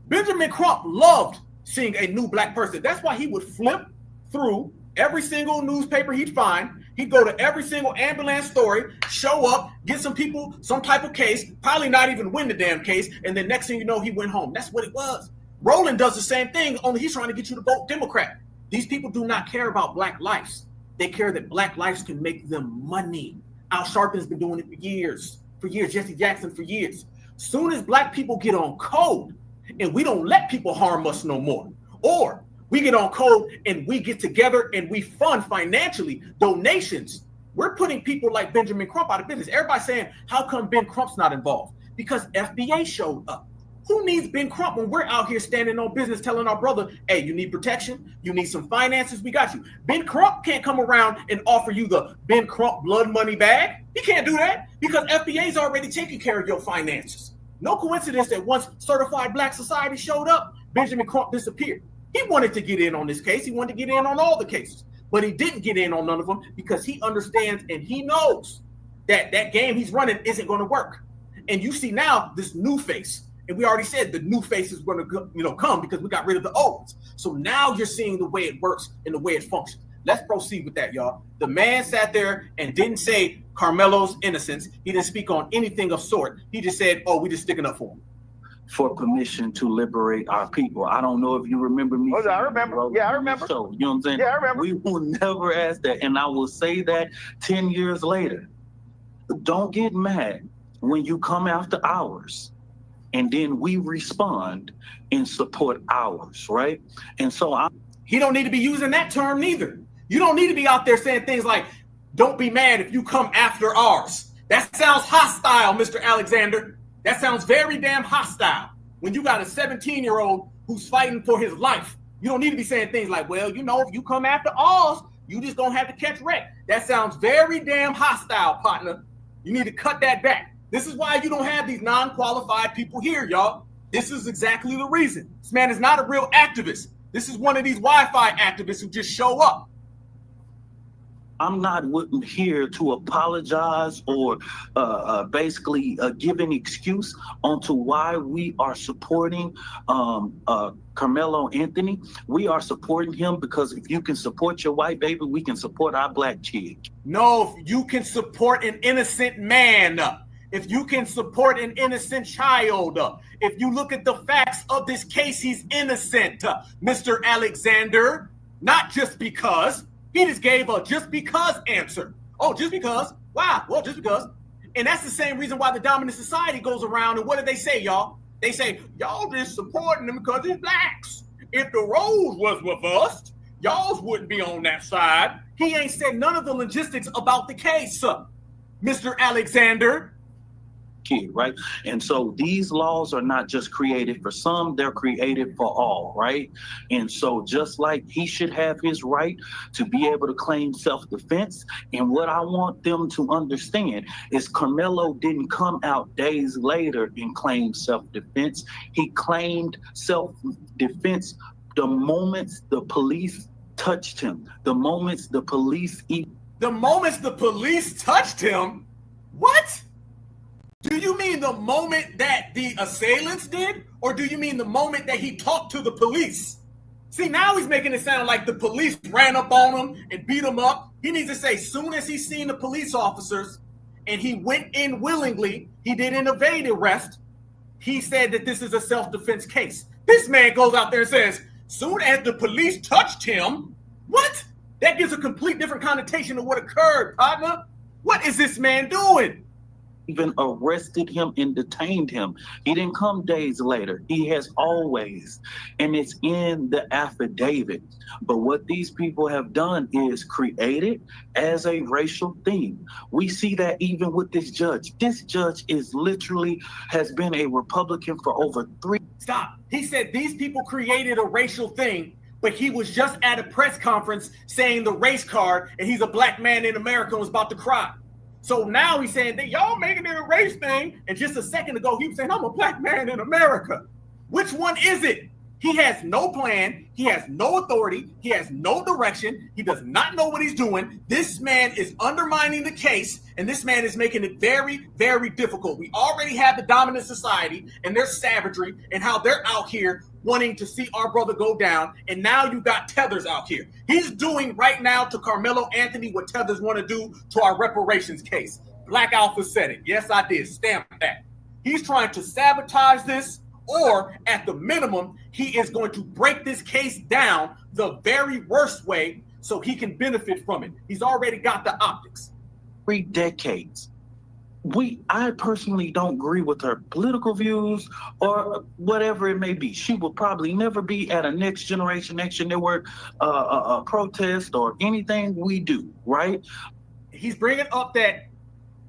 Benjamin Crump loved seeing a new black person. That's why he would flip through every single newspaper he'd find. He'd go to every single ambulance story, show up, get some people, some type of case, probably not even win the damn case, and then next thing you know, he went home. That's what it was. Roland does the same thing, only he's trying to get you to vote Democrat. These people do not care about black lives. They care that black lives can make them money. Al Sharpton's been doing it for years. Jesse Jackson for years. Soon as black people get on code and we don't let people harm us no more, or we get on code and we get together and we fund financially donations, we're putting people like Benjamin Crump out of business. Everybody's saying, how come Ben Crump's not involved? Because FBA showed up. Who needs Ben Crump when we're out here standing on business telling our brother, hey, you need protection, you need some finances, we got you. Ben Crump can't come around and offer you the Ben Crump blood money bag. He can't do that because FBA's already taking care of your finances. No coincidence that once certified Black society showed up, Benjamin Crump disappeared. He wanted to get in on this case. He wanted to get in on all the cases, but he didn't get in on none of them because he understands and he knows that that game he's running isn't going to work. And you see now this new face, and we already said the new face is going to come because we got rid of the old ones. So now you're seeing the way it works and the way it functions. Let's proceed with that, y'all. The man sat there and didn't say Karmelo's innocence. He didn't speak on anything of sort. He just said, "Oh, we just sticking up for him." For permission to liberate our people. I don't know if you remember me. Oh, I remember. Yeah, I remember. So, you know what I'm saying? Yeah, I remember. We will never ask that. And I will say that 10 years later. Don't get mad when you come after ours and then we respond and support ours, right? And so he don't need to be using that term neither. You don't need to be out there saying things like, "Don't be mad if you come after ours." That sounds hostile, Mr. Alexander. That sounds very damn hostile. When you got a 17-year-old who's fighting for his life, you don't need to be saying things like, "Well, you know, if you come after ours, you just gonna have to catch wreck." That sounds very damn hostile, partner. You need to cut that back. This is why you don't have these non-qualified people here, y'all. This is exactly the reason. This man is not a real activist. This is one of these Wi-Fi activists who just show up. I'm not here to apologize or basically give an excuse onto why we are supporting Karmelo Anthony. We are supporting him because if you can support your white baby, we can support our Black kid. No, you can support an innocent man. If you can support an innocent child, if you look at the facts of this case, he's innocent, Mr. Alexander, not just because. He just gave a just because answer. Oh, just because? Wow. Well, just because. And that's the same reason why the dominant society goes around. And what do they say, y'all? They say, y'all just supporting him because he's Blacks. If the Rose was with us, y'all wouldn't be on that side. He ain't said none of the logistics about the case, Mr. Alexander. Kid, right? And so these laws are not just created for some, they're created for all, right? And so just like he should have his right to be able to claim self-defense, and what I want them to understand is Karmelo didn't come out days later and claim self-defense. He claimed self-defense the moments the police touched him, the moments the police touched him? What? Do you mean the moment that the assailants did? Or do you mean the moment that he talked to the police? See, now he's making it sound like the police ran up on him and beat him up. He needs to say, soon as he seen the police officers and he went in willingly, he didn't evade arrest. He said that this is a self-defense case. This man goes out there and says, soon as the police touched him, what? That gives a complete different connotation of what occurred, partner. What is this man doing? Even arrested him and detained him. He didn't come days later. He has always, and it's in the affidavit. But what these people have done is create it as a racial thing. We see that even with this judge. This judge is literally has been a Republican for over 3. Stop. He said these people created a racial thing, but he was just at a press conference saying the race card, and he's a Black man in America and was about to cry. So now he's saying that y'all making it a race thing. And just a second ago, he was saying, I'm a Black man in America. Which one is it? He has no plan. He has no authority. He has no direction. He does not know what he's doing. This man is undermining the case, and this man is making it very, very difficult. We already have the dominant society and their savagery and how they're out here wanting to see our brother go down. And now you got Tethers out here. He's doing right now to Karmelo Anthony what Tethers want to do to our reparations case. Black Alpha said it. Yes, I did. Stamp that. He's trying to sabotage this, or at the minimum, he is going to break this case down the very worst way so he can benefit from it. He's already got the optics. 3 decades. I personally don't agree with her political views or whatever it may be. She will probably never be at a Next Generation Action Network protest or anything we do, right? He's bringing up that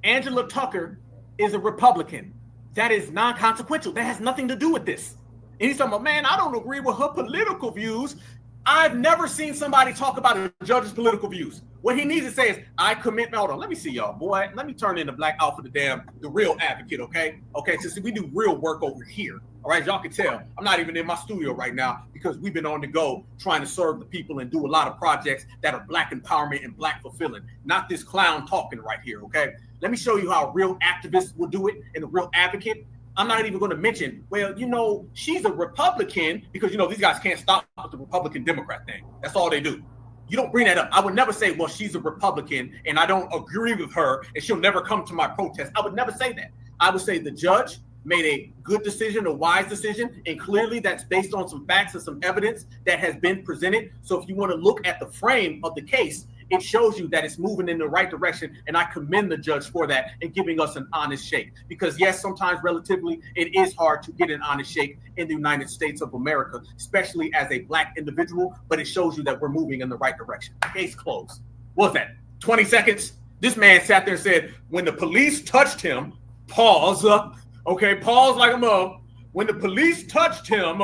Angela Tucker is a Republican. That is non-consequential. That has nothing to do with this. And he's talking about, man, I don't agree with her political views. I've never seen somebody talk about a judge's political views. What he needs to say is, I commit. Hold on, let me see y'all, boy. Let me turn into Black Alpha, the real advocate, okay? Okay, so see, we do real work over here. All right, y'all can tell I'm not even in my studio right now because we've been on the go trying to serve the people and do a lot of projects that are Black empowerment and Black fulfilling. Not this clown talking right here, okay? Let me show you how a real activist will do it and a real advocate. I'm not even going to mention, well, you know, she's a Republican because, you know, these guys can't stop with the Republican Democrat thing. That's all they do. You don't bring that up. I would never say, well, she's a Republican and I don't agree with her and she'll never come to my protest. I would never say that. I would say the judge made a good decision, a wise decision, and clearly that's based on some facts and some evidence that has been presented. So if you want to look at the frame of the case, it shows you that it's moving in the right direction, and I commend the judge for that and giving us an honest shake. Because yes, sometimes relatively, it is hard to get an honest shake in the United States of America, especially as a Black individual, but it shows you that we're moving in the right direction. Case closed. What was that, 20 seconds? This man sat there and said, when the police touched him, pause, okay, pause like a mug. When the police touched him,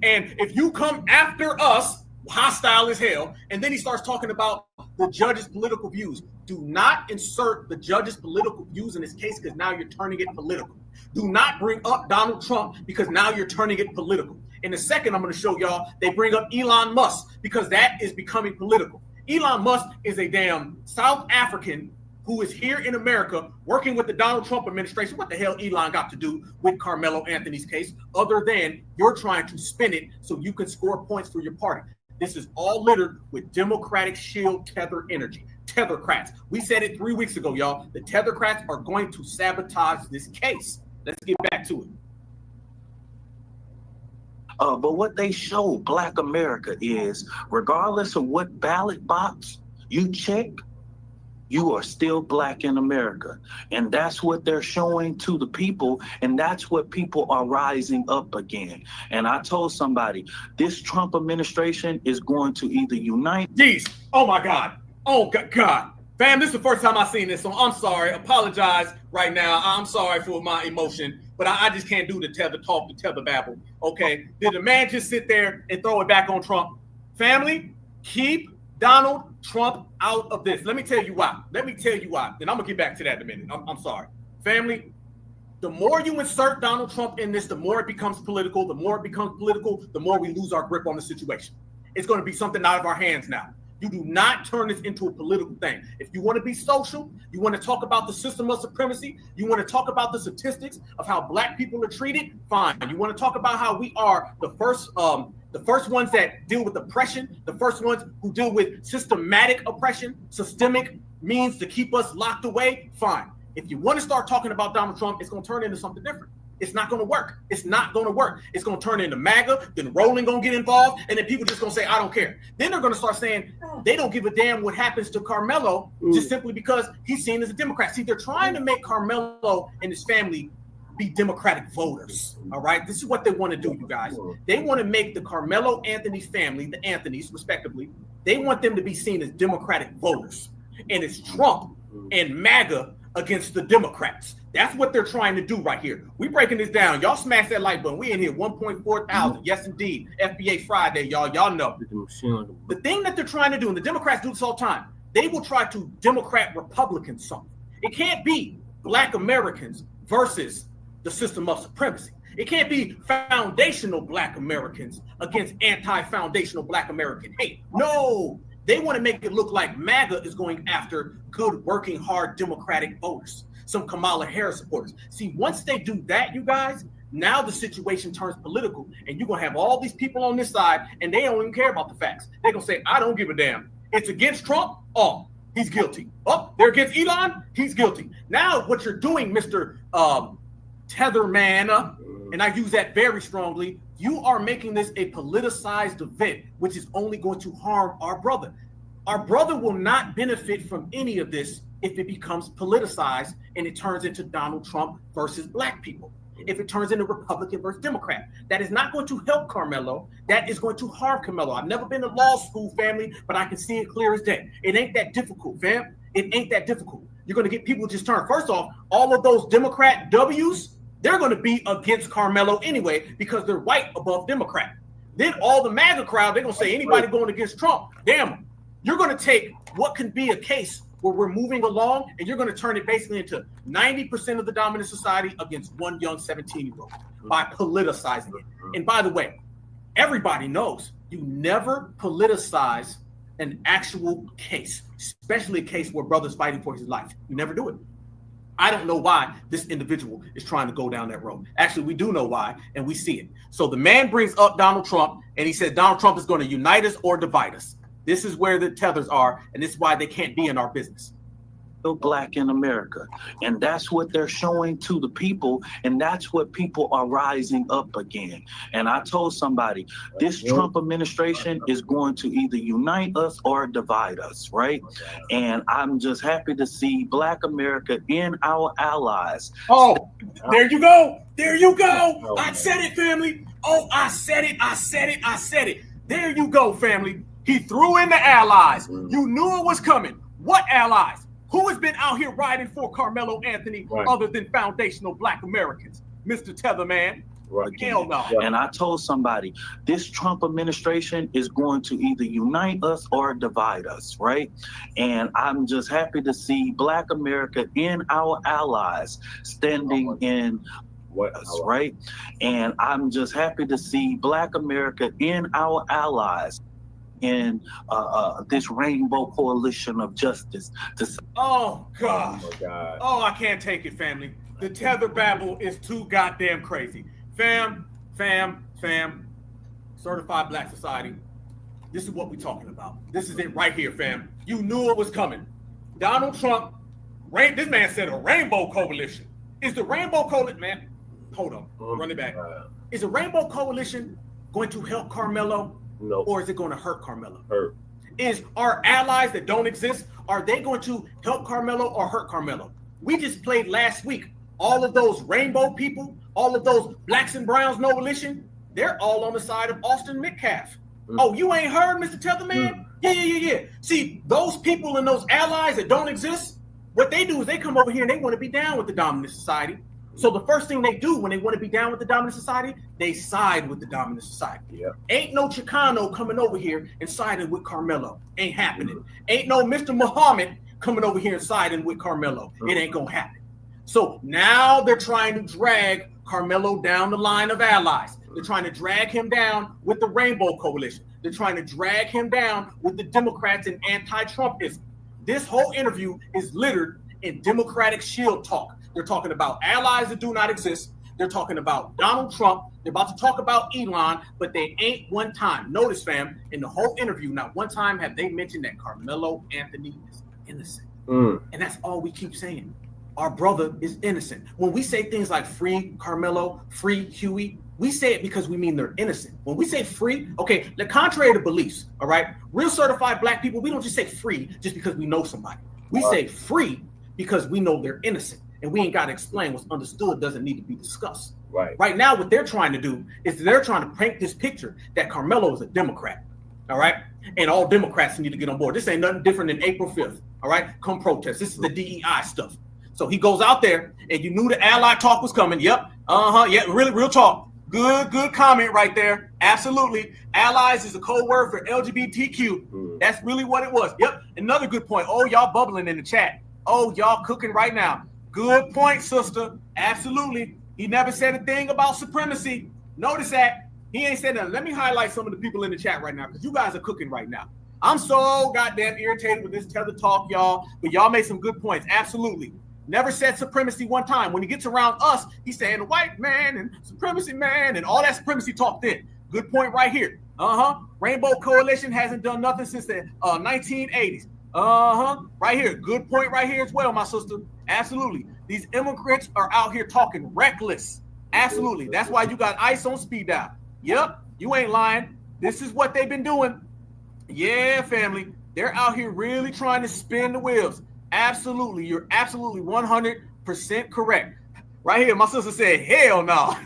and if you come after us, hostile as hell, and then he starts talking about the judge's political views. Do not insert the judge's political views in this case because now you're turning it political. Do not bring up Donald Trump because now you're turning it political. In a second, I'm going to show y'all they bring up Elon Musk because that is becoming political. Elon Musk is a damn South African who is here in America working with the Donald Trump administration. What the hell Elon got to do with Karmelo Anthony's case other than you're trying to spin it so you can score points for your party? This is all littered with Democratic shield tether energy. Tethercrats. We said it 3 weeks ago, y'all. The Tethercrats are going to sabotage this case. Let's get back to it. But what they show Black America is, regardless of what ballot box you check, you are still Black in America. And that's what they're showing to the people. And that's what people are rising up again. And I told somebody, this Trump administration is going to either unite. Jeez. Oh my God. Oh God. Fam, this is the first time I've seen this, so I'm sorry. Apologize right now. I'm sorry for my emotion, but I just can't do the tether talk, the tether babble. Okay. Did the man just sit there and throw it back on Trump? Family, keep Donald Trump out of this. Let me tell you why. Then I'm gonna get back to that in a minute. I'm sorry. Family, the more you insert Donald Trump in this, the more it becomes political. The more it becomes political, the more we lose our grip on the situation. It's going to be something out of our hands now. You do not turn this into a political thing. If you want to be social, you want to talk about the system of supremacy, you want to talk about the statistics of how Black people are treated, fine. You want to talk about how we are the first ones that deal with oppression, the first ones who deal with systematic oppression, systemic means to keep us locked away, fine. If you want to start talking about Donald Trump, it's going to turn into something different. It's not going to work. It's not going to work. It's going to turn into MAGA, then Rowling going to get involved, and then people just going to say, I don't care. Then they're going to start saying they don't give a damn what happens to Karmelo just simply because he's seen as a Democrat. See, they're trying to make Karmelo and his family be Democratic voters, all right? This is what they want to do, you guys. They want to make the Karmelo Anthony family, the Anthonys, respectively, they want them to be seen as Democratic voters. And it's Trump and MAGA against the Democrats. That's what they're trying to do right here. We breaking this down. Y'all smash that like button. We in here 1.4 thousand. Yes, indeed. FBA Friday, y'all. Y'all know. The thing that they're trying to do, and the Democrats do this all the time, they will try to Democrat Republican something. It can't be Black Americans versus the system of supremacy. It can't be foundational Black Americans against anti-foundational Black American hate. No, they want to make it look like MAGA is going after good, working, hard Democratic voters, some Kamala Harris supporters. See, once they do that, you guys, now the situation turns political, and you're going to have all these people on this side, and they don't even care about the facts. They're going to say, I don't give a damn. It's against Trump? Oh, he's guilty. Oh, they're against Elon? He's guilty. Now what you're doing, Mr. Tetherman, and I use that very strongly, you are making this a politicized event, which is only going to harm our brother. Our brother will not benefit from any of this if it becomes politicized and it turns into Donald Trump versus Black people. If it turns into Republican versus Democrat, that is not going to help Karmelo. That is going to harm Karmelo. I've never been to law school, family, but I can see it clear as day. It ain't that difficult, fam. It ain't that difficult. You're going to get people just turn. First off, all of those Democrat W's, they're going to be against Karmelo anyway because they're white above Democrat. Then all the MAGA crowd, they're going to say anybody going against Trump, damn them. You're going to take what can be a case where we're moving along, and you're going to turn it basically into 90% of the dominant society against one young 17-year-old by politicizing it. And by the way, everybody knows you never politicize an actual case, especially a case where brother's fighting for his life. You never do it. I don't know why this individual is trying to go down that road. Actually, we do know why, and we see it. So the man brings up Donald Trump, and he said Donald Trump is going to unite us or divide us. This is where the tethers are, and this is why they can't be in our business. Black in America, and that's what they're showing to the people, and that's what people are rising up again. And I told somebody, this Trump administration is going to either unite us or divide us, right? And I'm just happy to see Black America in our allies. Oh, there you go. There you go. I said it, family. Oh, I said it. I said it. I said it. There you go, family. He threw in the allies. You knew it was coming. What allies? Who has been out here riding for Karmelo Anthony other than foundational Black Americans? Mr. Tetherman. Hell no. And I told somebody, this Trump administration is going to either unite us or divide us, right? And I'm just happy to see Black America in our allies standing in us, right? And I'm just happy to see Black America in our allies in this rainbow coalition of justice. Oh, God. Oh, I can't take it, family. The tether babble is too goddamn crazy. Fam. Certified Black Society. This is what we're talking about. This is it right here, fam. You knew it was coming. Donald Trump, this man said a rainbow coalition. Is the rainbow coalition, man, hold on, run it back. Is the rainbow coalition going to help Karmelo? No. Or is it going to hurt Karmelo? Hurt. Is our allies that don't exist, are they going to help Karmelo or hurt Karmelo? We just played last week. All of those rainbow people, all of those blacks and browns, no volition, they're all on the side of Austin Metcalf. Oh, you ain't heard, Mr. Tetherman? Yeah. See, those people and those allies that don't exist, what they do is they come over here and they want to be down with the dominant society. So the first thing they do when they want to be down with the dominant society, they side with the dominant society. Yep. Ain't no Chicano coming over here and siding with Karmelo. Ain't happening. Ain't no Mr. Muhammad coming over here and siding with Karmelo. It ain't gonna happen. So now they're trying to drag Karmelo down the line of allies. They're trying to drag him down with the Rainbow Coalition. They're trying to drag him down with the Democrats and anti-Trumpism. This whole interview is littered in Democratic shield talk. They're talking about allies that do not exist. They're talking about Donald Trump. They're about to talk about Elon, but they ain't one time. Notice, fam, in the whole interview, not one time have they mentioned that Karmelo Anthony is innocent. And that's all we keep saying. Our brother is innocent. When we say things like free Karmelo, free Huey, we say it because we mean they're innocent. When we say free, okay, the contrary to beliefs, all right? Real certified Black people, we don't just say free just because we know somebody. We say free because we know they're innocent. And we ain't got to explain what's understood doesn't need to be discussed. Right now, what they're trying to do is they're trying to paint this picture that Karmelo is a Democrat, all right? And all Democrats need to get on board. This ain't nothing different than April 5th, all right? Come protest. This is the DEI stuff. So he goes out there, and you knew the ally talk was coming. Yep, yeah, really, real talk. Good comment right there. Absolutely. Allies is a code word for LGBTQ. That's really what it was. Yep, another good point. Oh, y'all bubbling in the chat. Oh, y'all cooking right now. Good point, sister. Absolutely. He never said a thing about supremacy. Notice that. He ain't said nothing. Let me highlight some of the people in the chat right now because you guys are cooking right now. I'm so goddamn irritated with this tether talk, y'all. But y'all made some good points. Absolutely. Never said supremacy one time. When he gets around us, he's saying white man and supremacy man and all that supremacy talk then. Good point right here. Rainbow Coalition hasn't done nothing since the 1980s. Right here. Good point right here as well, my sister. Absolutely. These immigrants are out here talking reckless. Absolutely. That's why you got ICE on speed dial. Yep. You ain't lying. This is what they've been doing. Yeah, family. They're out here really trying to spin the wheels. Absolutely. You're absolutely 100% correct. Right here, my sister said, hell no.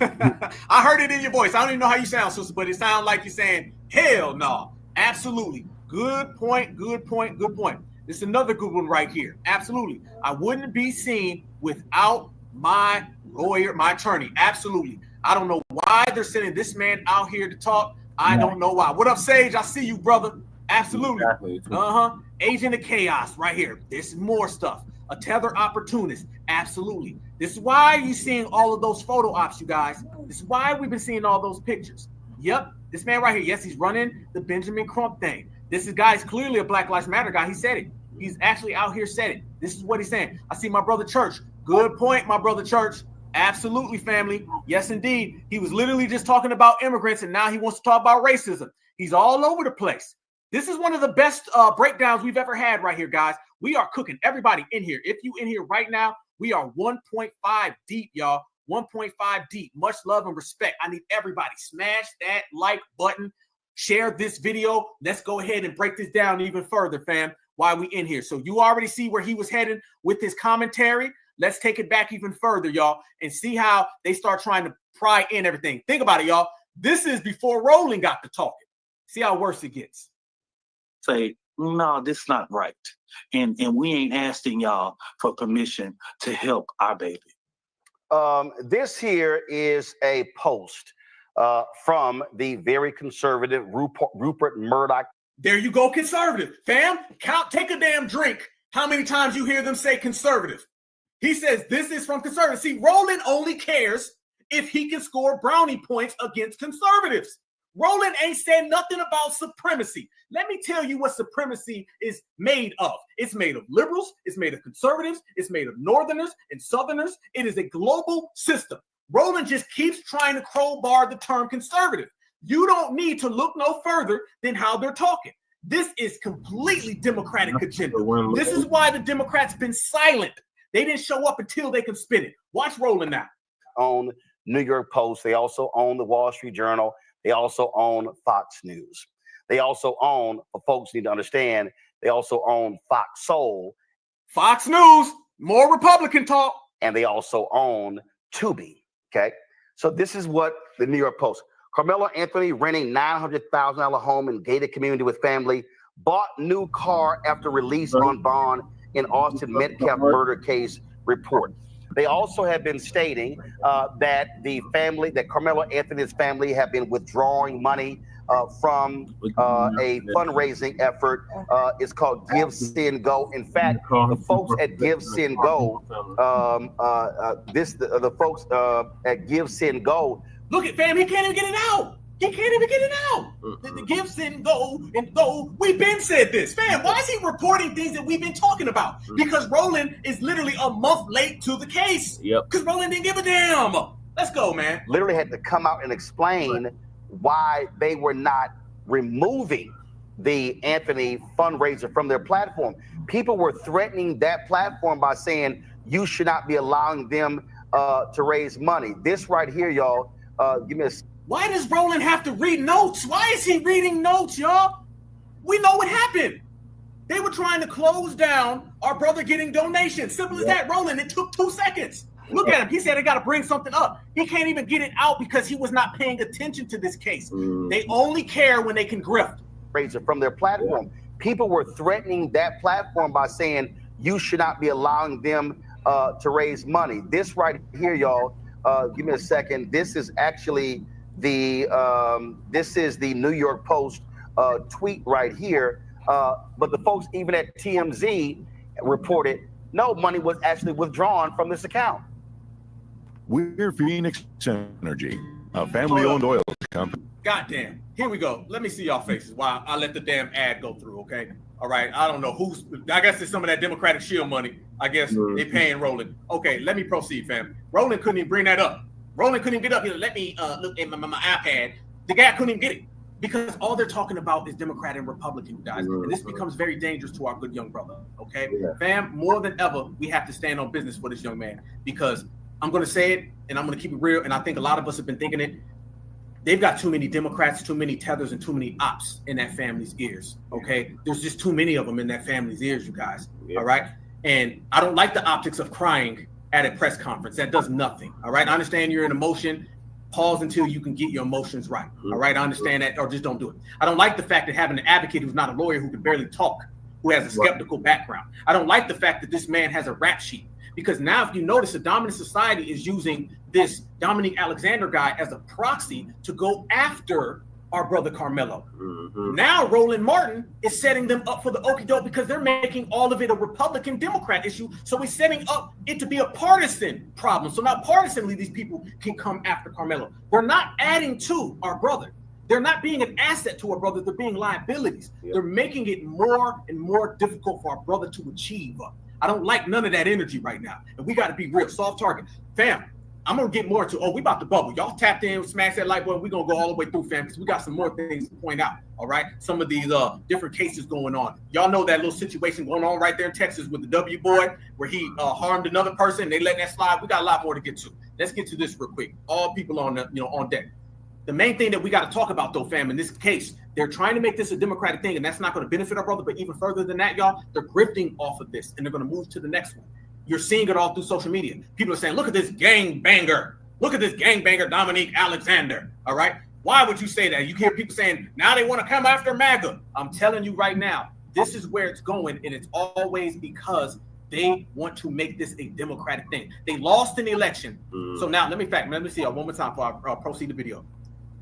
I heard it in your voice. I don't even know how you sound, sister, but it sounds like you're saying, hell no. Absolutely. Good point. This is another good one right here. Absolutely. I wouldn't be seen without my lawyer, my attorney. Absolutely. I don't know why they're sending this man out here to talk. I don't know why. What up, Sage? I see you, brother. Absolutely. Exactly. Agent of chaos right here. This is more stuff. A tether opportunist. Absolutely. This is why you're seeing all of those photo ops, you guys. This is why we've been seeing all those pictures. Yep. This man right here. Yes, he's running the Benjamin Crump thing. This guy's clearly a Black Lives Matter guy. He said it. He's actually out here said it. This is what he's saying. I see my brother Church. Good point, my brother Church. Absolutely, family. Yes, indeed. He was literally just talking about immigrants, and now he wants to talk about racism. He's all over the place. This is one of the best breakdowns we've ever had right here, guys. We are cooking. Everybody in here. If you in here right now, we are 1.5 deep, y'all. 1.5 deep. Much love and respect. I need everybody. Smash that like button. Share this video. Let's go ahead and break this down even further, fam, while we in here. So you already see where he was heading with his commentary. Let's take it back even further, y'all, and see how they start trying to pry in everything. Think about it, y'all. This is before Roland got to talking. See how worse it gets. Say, no, this is not right. And we ain't asking y'all for permission to help our baby. This here is a post from the very conservative Rupert Murdoch. There you go, conservative. Fam, take a damn drink. How many times you hear them say conservative? He says this is from conservatives. See, Roland only cares if he can score brownie points against conservatives. Roland ain't said nothing about supremacy. Let me tell you what supremacy is made of. It's made of liberals. It's made of conservatives. It's made of northerners and southerners. It is a global system. Roland just keeps trying to crowbar the term conservative. You don't need to look no further than how they're talking. This is completely Democratic agenda. This is why the Democrats been silent. They didn't show up until they can spin it. Watch Roland now. Own New York Post. They also own the Wall Street Journal. They also own Fox News. They also own, for folks need to understand, they also own Fox Soul. Fox News, more Republican talk. And they also own Tubi, okay? So this is what the New York Post. Karmelo Anthony renting $900,000 home in gated community with family, bought new car after release on bond in Austin Metcalf murder case report. They also have been stating that the family, that Karmelo Anthony's family have been withdrawing money from a fundraising effort. It's called Give, Send, Go. In fact, the folks at Give, Send, Go, the folks at Give, Send, Go. Look at fam, he can't even get it out. He can't even get it out. The Give, Send, Go, and Go. We've been said this. Fam, why is he reporting things that we've been talking about? Because Roland is literally a month late to the case. Yep. Because Roland didn't give a damn. Let's go, man. Literally had to come out and explain why they were not removing the Anthony fundraiser from their platform. People were threatening that platform by saying, you should not be allowing them to raise money. This right here, y'all, give me a... Why does Roland have to read notes? Why is he reading notes, y'all? We know what happened. They were trying to close down our brother getting donations. Simple as that, Roland. It took 2 seconds. Look at him. He said, I got to bring something up. He can't even get it out because he was not paying attention to this case. They only care when they can grift. From their platform. People were threatening that platform by saying, you should not be allowing them to raise money. This right here, y'all, give me a second. This is actually the New York Post tweet right here. But the folks even at TMZ reported no money was actually withdrawn from this account. We're Phoenix Energy, a family-owned oil company. Goddamn. Here we go. Let me see y'all faces while I let the damn ad go through, okay? All right. I don't know who's... I guess it's some of that Democratic shield money. I guess they paying Roland. Okay, let me proceed, fam. Roland couldn't even bring that up. Roland couldn't even get up here. Let me look at my iPad. The guy couldn't even get it because all they're talking about is Democrat and Republican, guys. And this becomes very dangerous to our good young brother, okay? Fam, more than ever, we have to stand on business for this young man because I'm going to say it and I'm going to keep it real. And I think a lot of us have been thinking it. They've got too many Democrats, too many tethers, and too many ops in that family's ears, okay? There's just too many of them in that family's ears, you guys, all right? And I don't like the optics of crying at a press conference. That does nothing, all right? I understand you're in emotion. Pause until you can get your emotions right, all right? I understand that, or just don't do it. I don't like the fact that having an advocate who's not a lawyer who can barely talk, who has a skeptical background. I don't like the fact that this man has a rap sheet. Because now, if you notice, the dominant society is using this Dominique Alexander guy as a proxy to go after our brother Karmelo. Mm-hmm. Now Roland Martin is setting them up for the okie doke because they're making all of it a Republican Democrat issue. So he's setting up it to be a partisan problem. So now partisanly, these people can come after Karmelo. They're not adding to our brother. They're not being an asset to our brother. They're being liabilities. Yep. They're making it more and more difficult for our brother to achieve. I don't like none of that energy right now. And we got to be real. Soft target. Fam, I'm going to get more to, we about to bubble. Y'all tapped in, smash that like button. We're going to go all the way through, fam, because we got some more things to point out, all right? Some of these different cases going on. Y'all know that little situation going on right there in Texas with the W boy where he harmed another person. They let that slide. We got a lot more to get to. Let's get to this real quick. All people on on deck. The main thing that we got to talk about, though, fam, in this case, they're trying to make this a Democratic thing, and that's not going to benefit our brother. But even further than that, y'all, they're grifting off of this, and they're going to move to the next one. You're seeing it all through social media. People are saying, look at this gangbanger. Look at this gangbanger, Dominique Alexander. All right. Why would you say that? You hear people saying, now they want to come after MAGA. I'm telling you right now, this is where it's going, and it's always because they want to make this a Democratic thing. They lost in the election. So now, let me see y'all one more time before I proceed the video.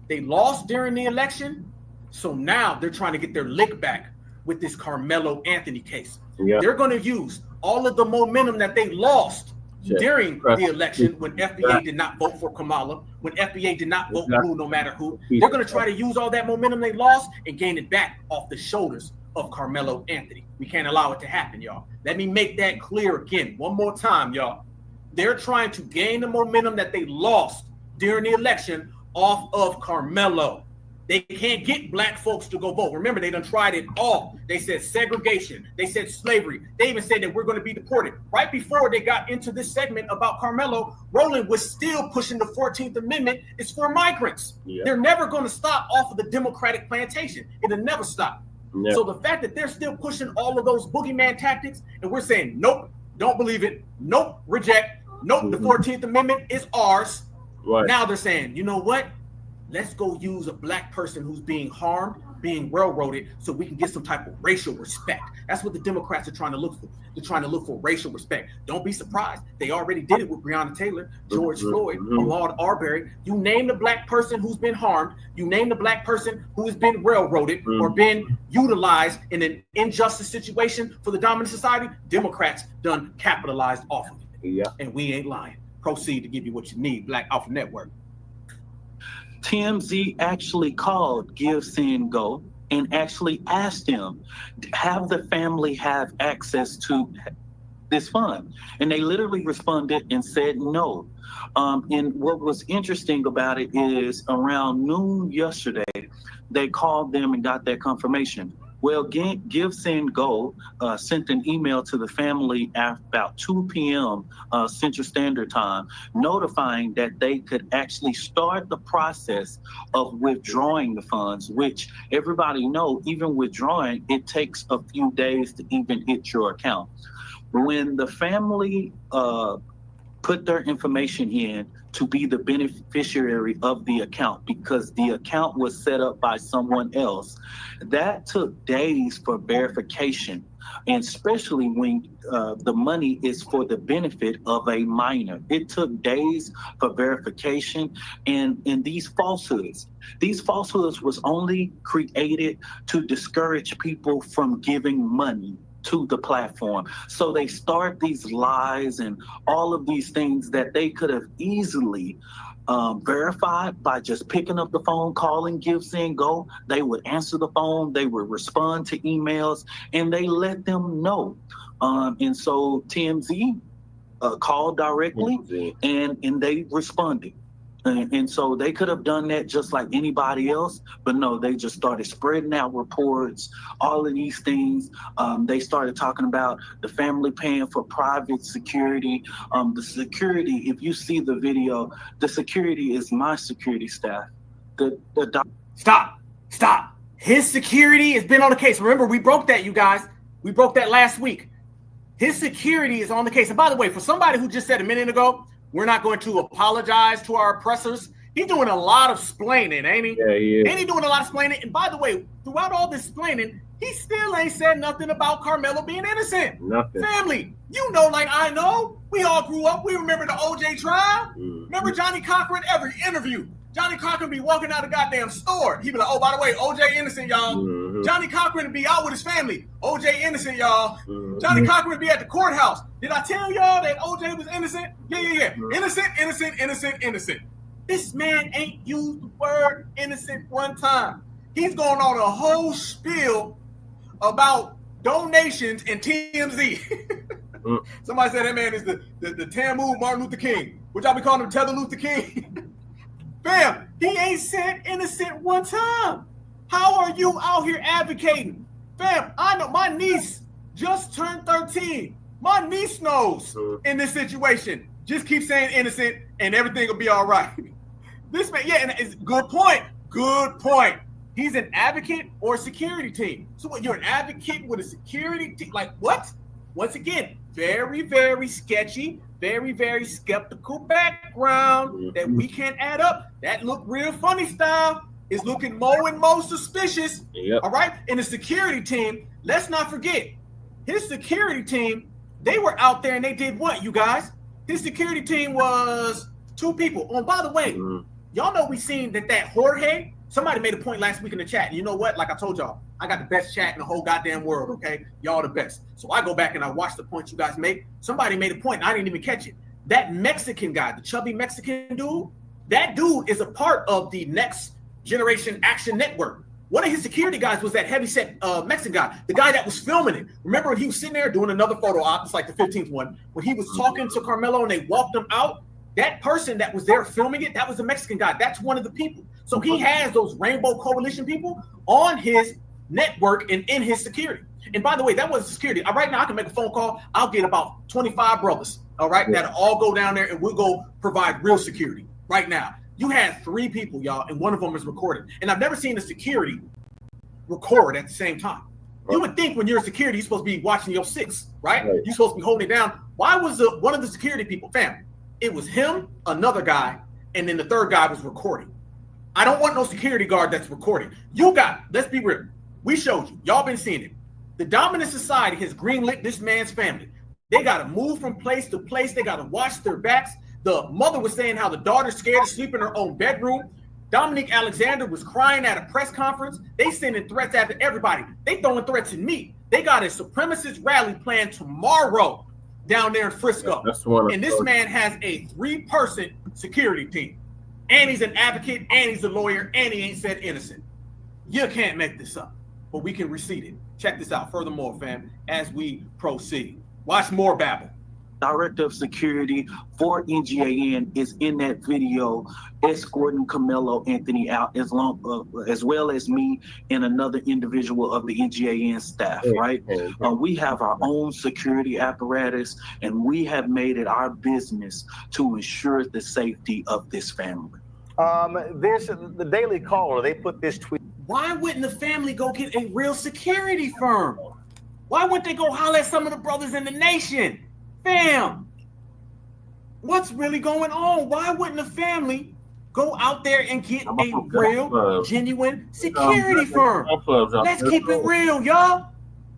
They lost during the election, so now they're trying to get their lick back with this Karmelo Anthony case. Yeah. They're going to use all of the momentum that they lost during the election when FBA did not vote for Kamala, when FBA did not vote blue no matter who. They're going to try to use all that momentum they lost and gain it back off the shoulders of Karmelo Anthony. We can't allow it to happen, y'all. Let me make that clear again one more time, y'all. They're trying to gain the momentum that they lost during the election off of Karmelo. They can't get black folks to go vote. Remember, they done tried it all. They said segregation. They said slavery. They even said that we're going to be deported. Right before they got into this segment about Karmelo, Roland was still pushing the 14th Amendment. It's for migrants. Yeah. They're never going to stop off of the Democratic plantation. It'll never stop. Yeah. So the fact that they're still pushing all of those boogeyman tactics, and we're saying, nope, don't believe it. Nope, reject. Nope, the 14th Amendment is ours. Right. Now they're saying, you know what? Let's go use a black person who's being harmed, being railroaded, so we can get some type of racial respect. That's what the Democrats are trying to look for. They're trying to look for racial respect. Don't be surprised. They already did it with Breonna Taylor, George Floyd, Ahmaud Arbery. You name the black person who's been harmed. You name the black person who has been railroaded or been utilized in an injustice situation for the dominant society. Democrats done capitalized off of it. Yeah. And we ain't lying. Proceed to give you what you need, Black Alpha Network. TMZ actually called Give, Send, Go and actually asked him, have the family have access to this fund? And they literally responded and said no. And what was interesting about it is around noon yesterday, they called them and got that confirmation. Well, Give, Send, Go sent an email to the family at about 2 p.m. Central Standard Time, notifying that they could actually start the process of withdrawing the funds, which everybody know, even withdrawing, it takes a few days to even hit your account. When the family put their information in to be the beneficiary of the account, because the account was set up by someone else, that took days for verification, and especially when the money is for the benefit of a minor. It took days for verification, and these falsehoods was only created to discourage people from giving money to the platform. So they start these lies and all of these things that they could have easily verified by just picking up the phone, calling Give, Send, Go. They would answer the phone, they would respond to emails, and they let them know. And so TMZ called directly and they responded. And so they could have done that just like anybody else, but no, they just started spreading out reports, all of these things. They started talking about the family paying for private security. The security, if you see the video, the security is my security staff. Stop. His security has been on the case. Remember, we broke that, you guys. We broke that last week. His security is on the case. And by the way, for somebody who just said a minute ago, we're not going to apologize to our oppressors, he's doing a lot of splaining, ain't he? Yeah, he is. Ain't he doing a lot of splaining? And by the way, throughout all this splaining, he still ain't said nothing about Karmelo being innocent. Nothing. Family, you know, like I know, we all grew up. We remember the OJ trial. Remember Johnny Cochran? Every interview, Johnny Cochran be walking out the goddamn store. He be like, oh, by the way, OJ innocent, y'all. Mm-hmm. Johnny Cochran be out with his family. OJ innocent, y'all. Mm-hmm. Johnny Cochran be at the courthouse. Did I tell y'all that OJ was innocent? Yeah. Innocent. This man ain't used the word innocent one time. He's going on a whole spiel about donations and TMZ. Somebody said that man is the Tamu Martin Luther King. Which I be calling him Tether Luther King. Fam, he ain't said innocent one time. How are you out here advocating? Fam, I know my niece just turned 13. My niece knows in this situation. Just keep saying innocent and everything will be all right. This man, and it's good point. Good point. He's an advocate or a security team. So what, you're an advocate with a security team? Like what? Once again, very, very sketchy, very, very skeptical background that we can't add up. That look real funny style is looking more and more suspicious. All right. And the security team, let's not forget, his security team, they were out there and they did what, you guys? His security team was 2 people. Oh, by the way, y'all know we seen that Jorge, somebody made a point last week in the chat. And you know what? Like I told y'all, I got the best chat in the whole goddamn world, okay? Y'all the best. So I go back and I watch the points you guys make. Somebody made a point and I didn't even catch it. That Mexican guy, the chubby Mexican dude, that dude is a part of the Next Generation Action Network. One of his security guys was that heavyset Mexican guy, the guy that was filming it. Remember when he was sitting there doing another photo op, it's like the 15th one, when he was talking to Karmelo and they walked him out? That person that was there filming it, that was a Mexican guy. That's one of the people. So he has those Rainbow Coalition people on his network and in his security. And by the way, that wasn't security. Right now, I can make a phone call. I'll get about 25 brothers, all right, that'll all go down there and we'll go provide real security right now. You had 3 people, y'all, and one of them is recorded. And I've never seen a security record at the same time. You would think when you're a security, you're supposed to be watching your 6, right? You're supposed to be holding it down. Why was one of the security people, fam? It was him, another guy, and then the third guy was recording. I don't want no security guard that's recording. You got it. Let's be real. We showed you. Y'all been seeing it. The dominant society has greenlit this man's family. They got to move from place to place. They got to watch their backs. The mother was saying how the daughter's scared to sleep in her own bedroom. Dominique Alexander was crying at a press conference. They sending threats after everybody. They throwing threats at me. They got a supremacist rally planned tomorrow down there in Frisco. And this man has a 3-person security team. And he's an advocate, and he's a lawyer, and he ain't said innocent. You can't make this up, but we can receipt it. Check this out. Furthermore, fam, as we proceed, watch more babble. Director of Security for NGAN is in that video escorting Karmelo Anthony out as well as me and another individual of the NGAN staff, right? We have our own security apparatus and we have made it our business to ensure the safety of this family. There's the Daily Caller, they put this tweet. Why wouldn't the family go get a real security firm? Why wouldn't they go holler at some of the brothers in the nation? Fam, what's really going on? Why wouldn't the family go out there and get a real, genuine security firm? Let's keep it real, y'all.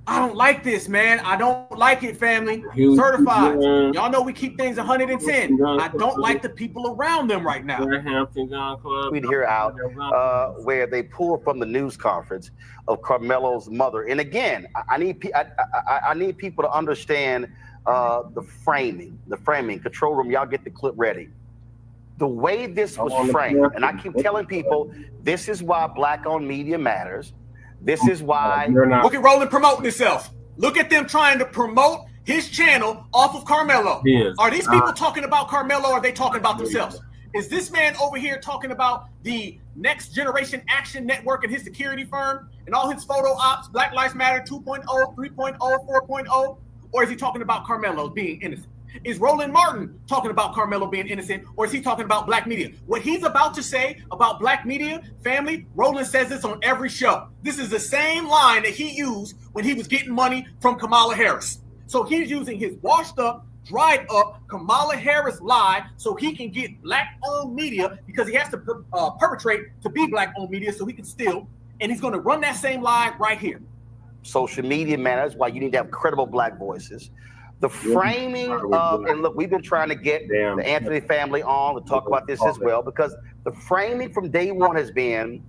I don't like this, man. I don't like it, family. Certified. Y'all know we keep things 110. I don't like the people around them right now. We'd hear out where they pull from the news conference of Karmelo's mother. And again, I need people to understand the framing. Control room, y'all get the clip ready. The way this was framed, and I keep telling people, this is why Black-owned media matters. This is why. Look at Roland promoting himself. Look at them trying to promote his channel off of Karmelo. Are these people talking about Karmelo or are they talking about themselves? Is this man over here talking about the Next Generation Action Network and his security firm and all his photo ops, Black Lives Matter 2.0, 3.0, 4.0? Or is he talking about Karmelo being innocent? Is Roland Martin talking about Karmelo being innocent, or is he talking about Black media? What he's about to say about Black media, family, Roland says this on every show. This is the same line that he used when he was getting money from Kamala Harris. So he's using his washed up, dried up Kamala Harris lie so he can get Black-owned media because he has to perpetrate to be Black-owned media so he can steal. And he's going to run that same lie right here. Social media matters, why you need to have credible Black voices. The framing of, and look, we've been trying to get the Anthony family on to talk about this as well, because the framing from day one has been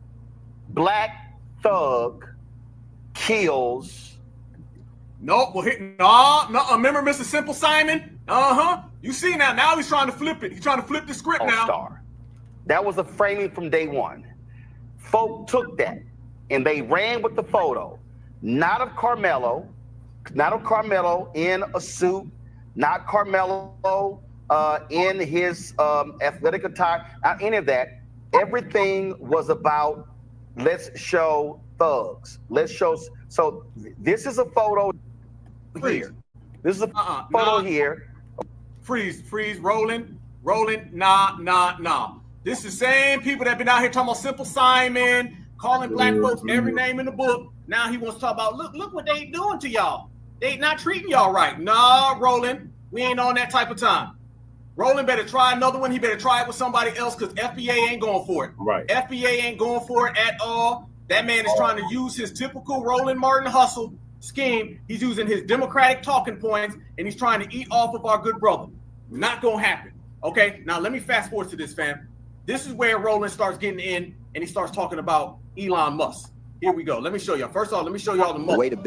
black thug kills. Nope, well, no, remember Mr. Simple Simon? You see now he's trying to flip it. He's trying to flip the script now. Star. That was the framing from day one. Folk took that and they ran with the photo, not of Karmelo in a suit, not Karmelo in his athletic attire, not any of that. Everything was about, let's show thugs. Let's show. So this is a photo here. This is a photo here. Freeze, rolling. Nah. This is the same people that been out here talking about Simple Simon, calling black folks every name in the book. Now he wants to talk about, look what they doing to y'all. They not treating y'all right. Nah, Roland, we ain't on that type of time. Roland better try another one. He better try it with somebody else, because FBA ain't going for it. Right. FBA ain't going for it at all. That man is trying to use his typical Roland Martin hustle scheme. He's using his Democratic talking points, and he's trying to eat off of our good brother. Not going to happen. Okay, now let me fast forward to this, fam. This is where Roland starts getting in, and he starts talking about Elon Musk. Here we go. Let me show y'all. First of all, let me show y'all the mother. The way to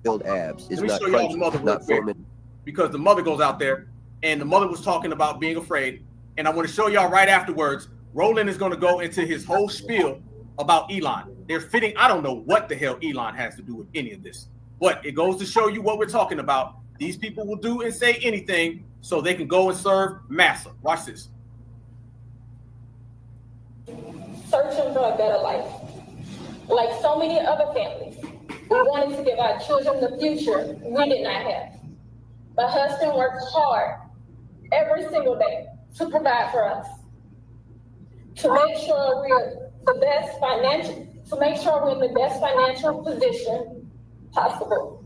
build abs is not crunching, not forming. Because the mother goes out there, and the mother was talking about being afraid. And I want to show y'all right afterwards, Roland is going to go into his whole spiel about Elon. They're fitting. I don't know what the hell Elon has to do with any of this, but it goes to show you what we're talking about. These people will do and say anything so they can go and serve massa. Watch this. Searching for a better life. Like so many other families, we wanted to give our children the future we did not have. My husband works hard every single day to provide for us, to make sure we're the best we're in the best financial position possible.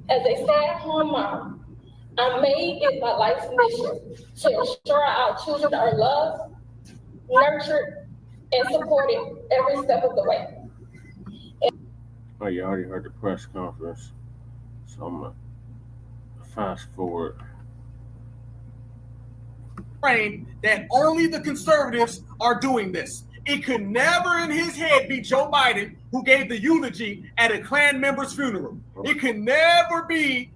As a stay-at-home mom, I made it my life's mission to ensure our children are loved, nurtured, and supported every step of the way. Oh, you already heard the press conference, so I'm gonna fast forward. That only the conservatives are doing this. It could never in his head be Joe Biden who gave the eulogy at a Klan member's funeral. It can never be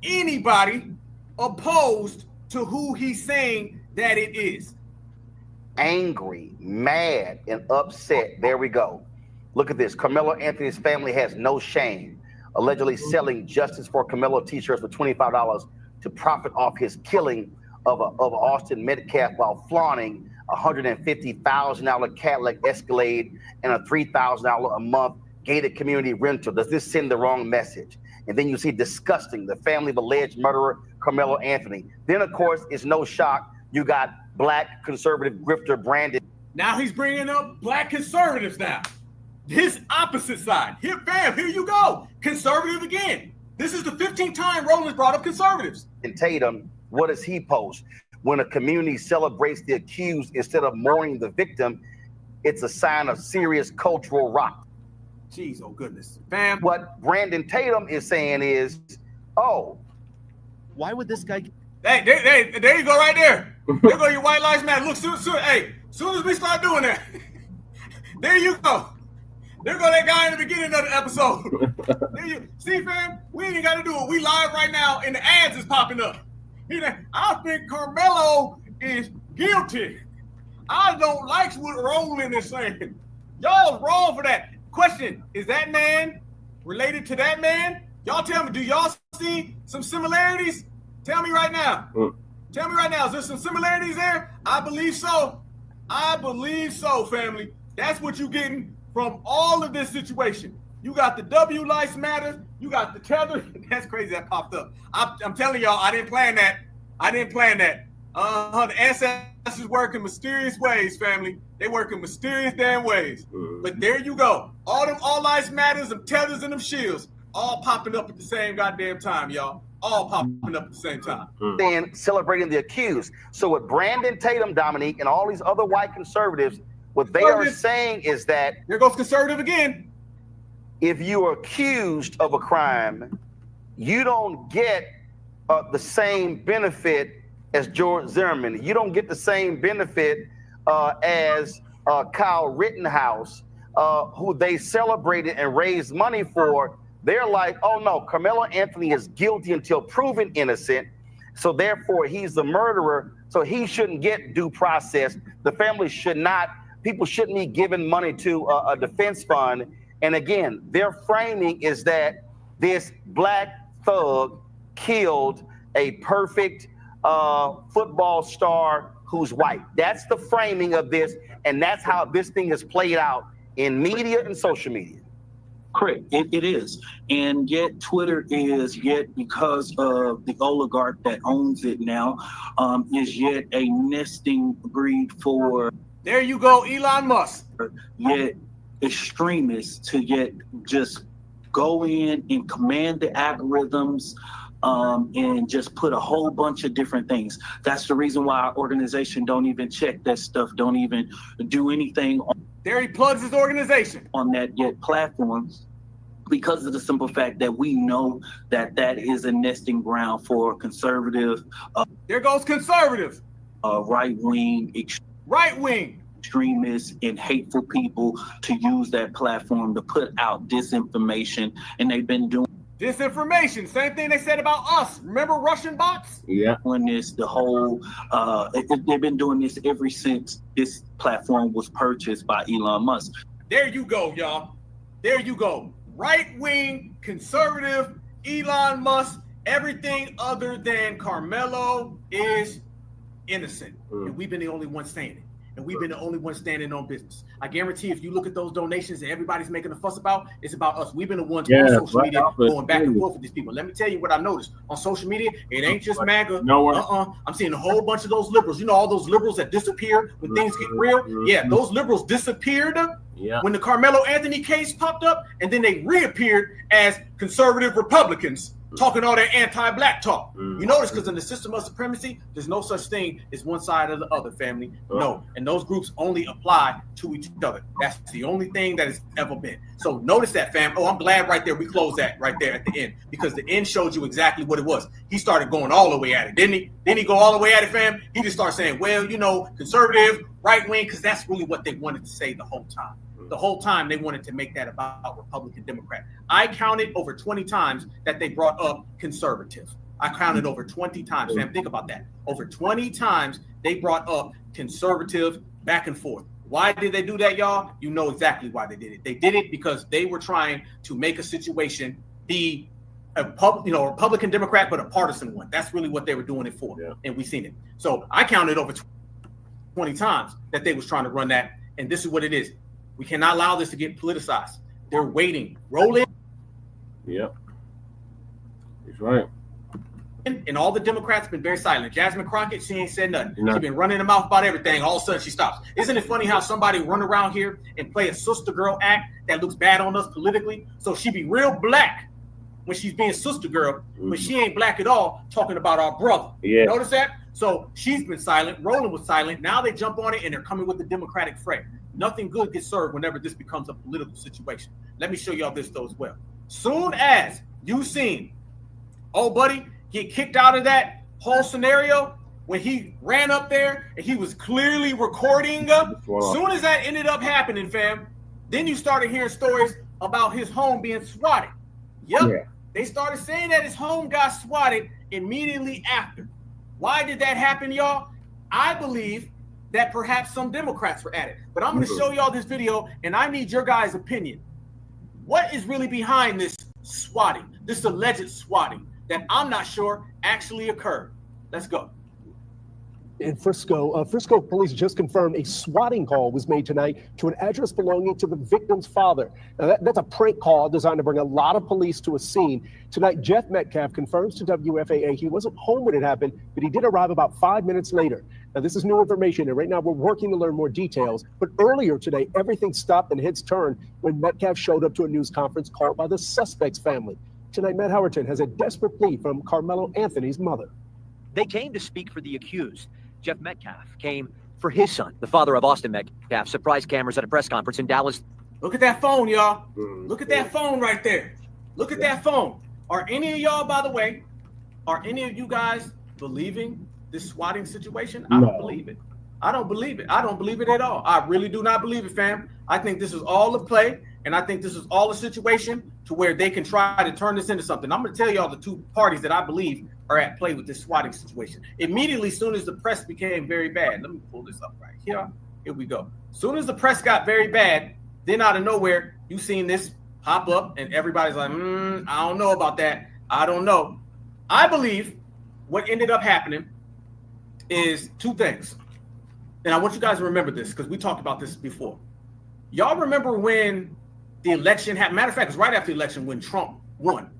anybody opposed to who he's saying that it is. Angry, mad, and upset. There we go. Look at this. Carmelo Anthony's family has no shame, allegedly selling Justice for Carmelo t-shirts for $25 to profit off his killing of Austin Metcalf while flaunting a $150,000 Cadillac Escalade and a $3,000 a month gated community rental. Does this send the wrong message? And then you see disgusting, the family of alleged murderer Carmelo Anthony. Then, of course, it's no shock you got black conservative grifter Brandon. Now he's bringing up black conservatives now. His opposite side. Here, bam, here you go. Conservative again. This is the 15th time Roland's brought up conservatives. And Tatum, what does he post? When a community celebrates the accused instead of mourning the victim, it's a sign of serious cultural rot. Jeez, oh goodness. Bam. What Brandon Tatum is saying is, oh, why would this guy... Hey, there you go right there. There go your White Lives Matter. Look, soon as we start doing that, there you go. There go that guy in the beginning of the episode. There you see, fam, we ain't got to do it. We live right now, and the ads is popping up. I think Karmelo is guilty. I don't like what Roland is saying. Y'all's wrong for that. Question, is that man related to that man? Y'all tell me, do y'all see some similarities? Tell me right now. Tell me right now, is there some similarities there? I believe so. I believe so, family. That's what you're getting from all of this situation. You got the W Lives Matter. You got the tether. That's crazy that popped up. I'm telling y'all, I didn't plan that. The ancestors work in mysterious ways, family. They work in mysterious damn ways. But there you go. All lives matters, them tethers and them shields, all popping up at the same goddamn time, y'all. All popping up at the same time. Then celebrating the accused. So with Brandon Tatum, Dominique, and all these other white conservatives, what they are saying is that... Here goes conservative again. If you are accused of a crime, you don't get the same benefit as George Zimmerman. You don't get the same benefit as Kyle Rittenhouse, who they celebrated and raised money for. They're like, oh no, Karmelo Anthony is guilty until proven innocent. So therefore he's the murderer. So he shouldn't get due process. The family should not, people shouldn't be giving money to a defense fund. And again, their framing is that this black thug killed a perfect football star who's white. That's the framing of this, and that's how this thing is played out in media and social media. Correct, it is. And yet Twitter is yet, because of the oligarch that owns it now, is yet a nesting breed for... There you go, Elon Musk. Yet extremists to yet just go in and command the algorithms, and just put a whole bunch of different things. That's the reason why our organization don't even check that stuff, don't even do anything. There he plugs his organization. On that yet platform, because of the simple fact that we know that that is a nesting ground for conservative. There goes conservative. Right-wing. Right-wing. Extremists and hateful people to use that platform to put out disinformation, and they've been doing disinformation. Same thing they said about us. Remember Russian bots? Yeah. Doing this, the whole, they've been doing this ever since this platform was purchased by Elon Musk. There you go, y'all. There you go. Right-wing, conservative, Elon Musk, everything other than Karmelo is innocent. And we've been the only ones saying it. And we've been the only ones standing on business. I guarantee if you look at those donations that everybody's making a fuss about, it's about us. We've been the ones on social media going back and forth with these people. Let me tell you what I noticed on social media. It ain't just MAGA. I'm seeing a whole bunch of those liberals. You know, all those liberals that disappear when things get real? Yeah, those liberals disappeared when the Karmelo Anthony case popped up, and then they reappeared as conservative Republicans talking all that anti-black talk. You notice, because in the system of supremacy, there's no such thing as one side or the other, family. No, and those groups only apply to each other. That's the only thing that has ever been. So notice that, fam. Oh, I'm glad right there we closed that right there at the end, because the end showed you exactly what it was. He started going all the way at it, didn't he? Didn't he go all the way at it, fam? He just started saying, well, you know, conservative, right-wing, because that's really what they wanted to say the whole time. The whole time they wanted to make that about Republican, Democrat. I counted over 20 times that they brought up conservative. I counted over 20 times. Fam, think about that. Over 20 times they brought up conservative back and forth. Why did they do that, y'all? You know exactly why they did it. They did it because they were trying to make a situation be a Republican, Democrat, but a partisan one. That's really what they were doing it for. And we've seen it. So I counted over 20 times that they was trying to run that. And this is what it is. We cannot allow this to get politicized. They're waiting. Roll in. Yep. He's right. And all the Democrats have been very silent. Jasmine Crockett, she ain't said nothing. She's been running her mouth about everything. All of a sudden, she stops. Isn't it funny how somebody run around here and play a sister girl act that looks bad on us politically? So she be real black when she's being sister girl, but she ain't black at all, talking about our brother. Yeah. Notice that? So she's been silent. Roland was silent. Now they jump on it, and they're coming with the Democratic fray. Nothing good gets served whenever this becomes a political situation. Let me show y'all this, though, as well. Soon as you seen old buddy get kicked out of that whole scenario, when he ran up there and he was clearly recording, soon as that ended up happening, fam, then you started hearing stories about his home being swatted. Yep. They started saying that his home got swatted immediately after. Why did that happen, y'all? I believe that perhaps some Democrats were at it. But I'm going to show y'all this video, and I need your guys' opinion. What is really behind this swatting, this alleged swatting that I'm not sure actually occurred? Let's go. In Frisco, Frisco police just confirmed a swatting call was made tonight to an address belonging to the victim's father. Now that's a prank call designed to bring a lot of police to a scene. Tonight, Jeff Metcalf confirms to WFAA he wasn't home when it happened, but he did arrive about 5 minutes later. Now, this is new information, and right now we're working to learn more details. But earlier today, everything stopped and heads turned when Metcalf showed up to a news conference called by the suspect's family. Tonight, Matt Howerton has a desperate plea from Karmelo Anthony's mother. They came to speak for the accused. Jeff Metcalf came for his son, the father of Austin Metcalf. Surprise cameras at a press conference in Dallas. Look at that phone, y'all. Look at that phone right there. Look at that phone. Are any of y'all, by the way, Are any of you guys believing this swatting situation? I don't believe it. I don't believe it. I don't believe it at all. I really do not believe it, fam. I think this is all a play, and I think this is all a situation to where they can try to turn this into something. I'm going to tell y'all the two parties that I believe are at play with this swatting situation. Immediately, as soon as the press became very bad, let me pull this up right here. Here we go. As soon as the press got very bad, then out of nowhere, you seen this pop up, and everybody's like, I don't know about that. I don't know. I believe what ended up happening is two things. And I want you guys to remember this because we talked about this before. Y'all remember when the election happened? Matter of fact, it was right after the election when Trump won.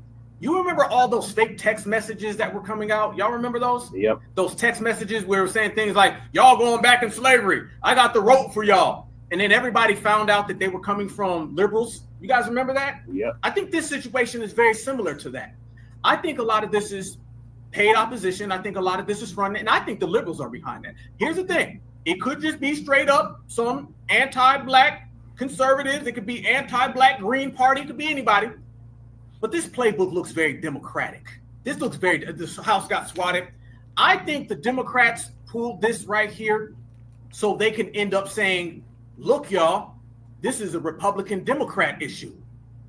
You remember all those fake text messages that were coming out? Y'all remember those? Yep. Those text messages where we were saying things like, y'all going back in slavery. I got the rope for y'all. And then everybody found out that they were coming from liberals. You guys remember that? Yep. I think this situation is very similar to that. I think a lot of this is paid opposition. I think a lot of this is fronted, and I think the liberals are behind that. Here's the thing. It could just be straight up some anti-black conservatives. It could be anti-black Green Party. It could be anybody. But this playbook looks very democratic. This house got swatted. I think the Democrats pulled this right here so they can end up saying, look, y'all, this is a Republican-Democrat issue.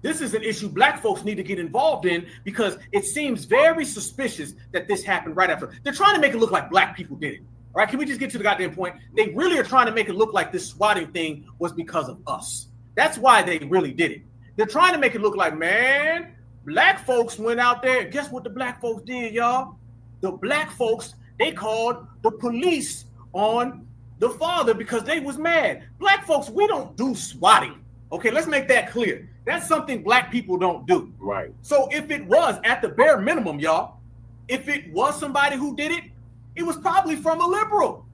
This is an issue black folks need to get involved in because it seems very suspicious that this happened right after. They're trying to make it look like black people did it. All right, can we just get to the goddamn point? They really are trying to make it look like this swatting thing was because of us. That's why they really did it. They're trying to make it look like, man, black folks went out there. Guess what the black folks did, y'all? The black folks, they called the police on the father because they was mad. Black folks, we don't do swatting. Okay, let's make that clear. That's something black people don't do. Right. So if it was at the bare minimum, y'all, if it was somebody who did it, it was probably from a liberal.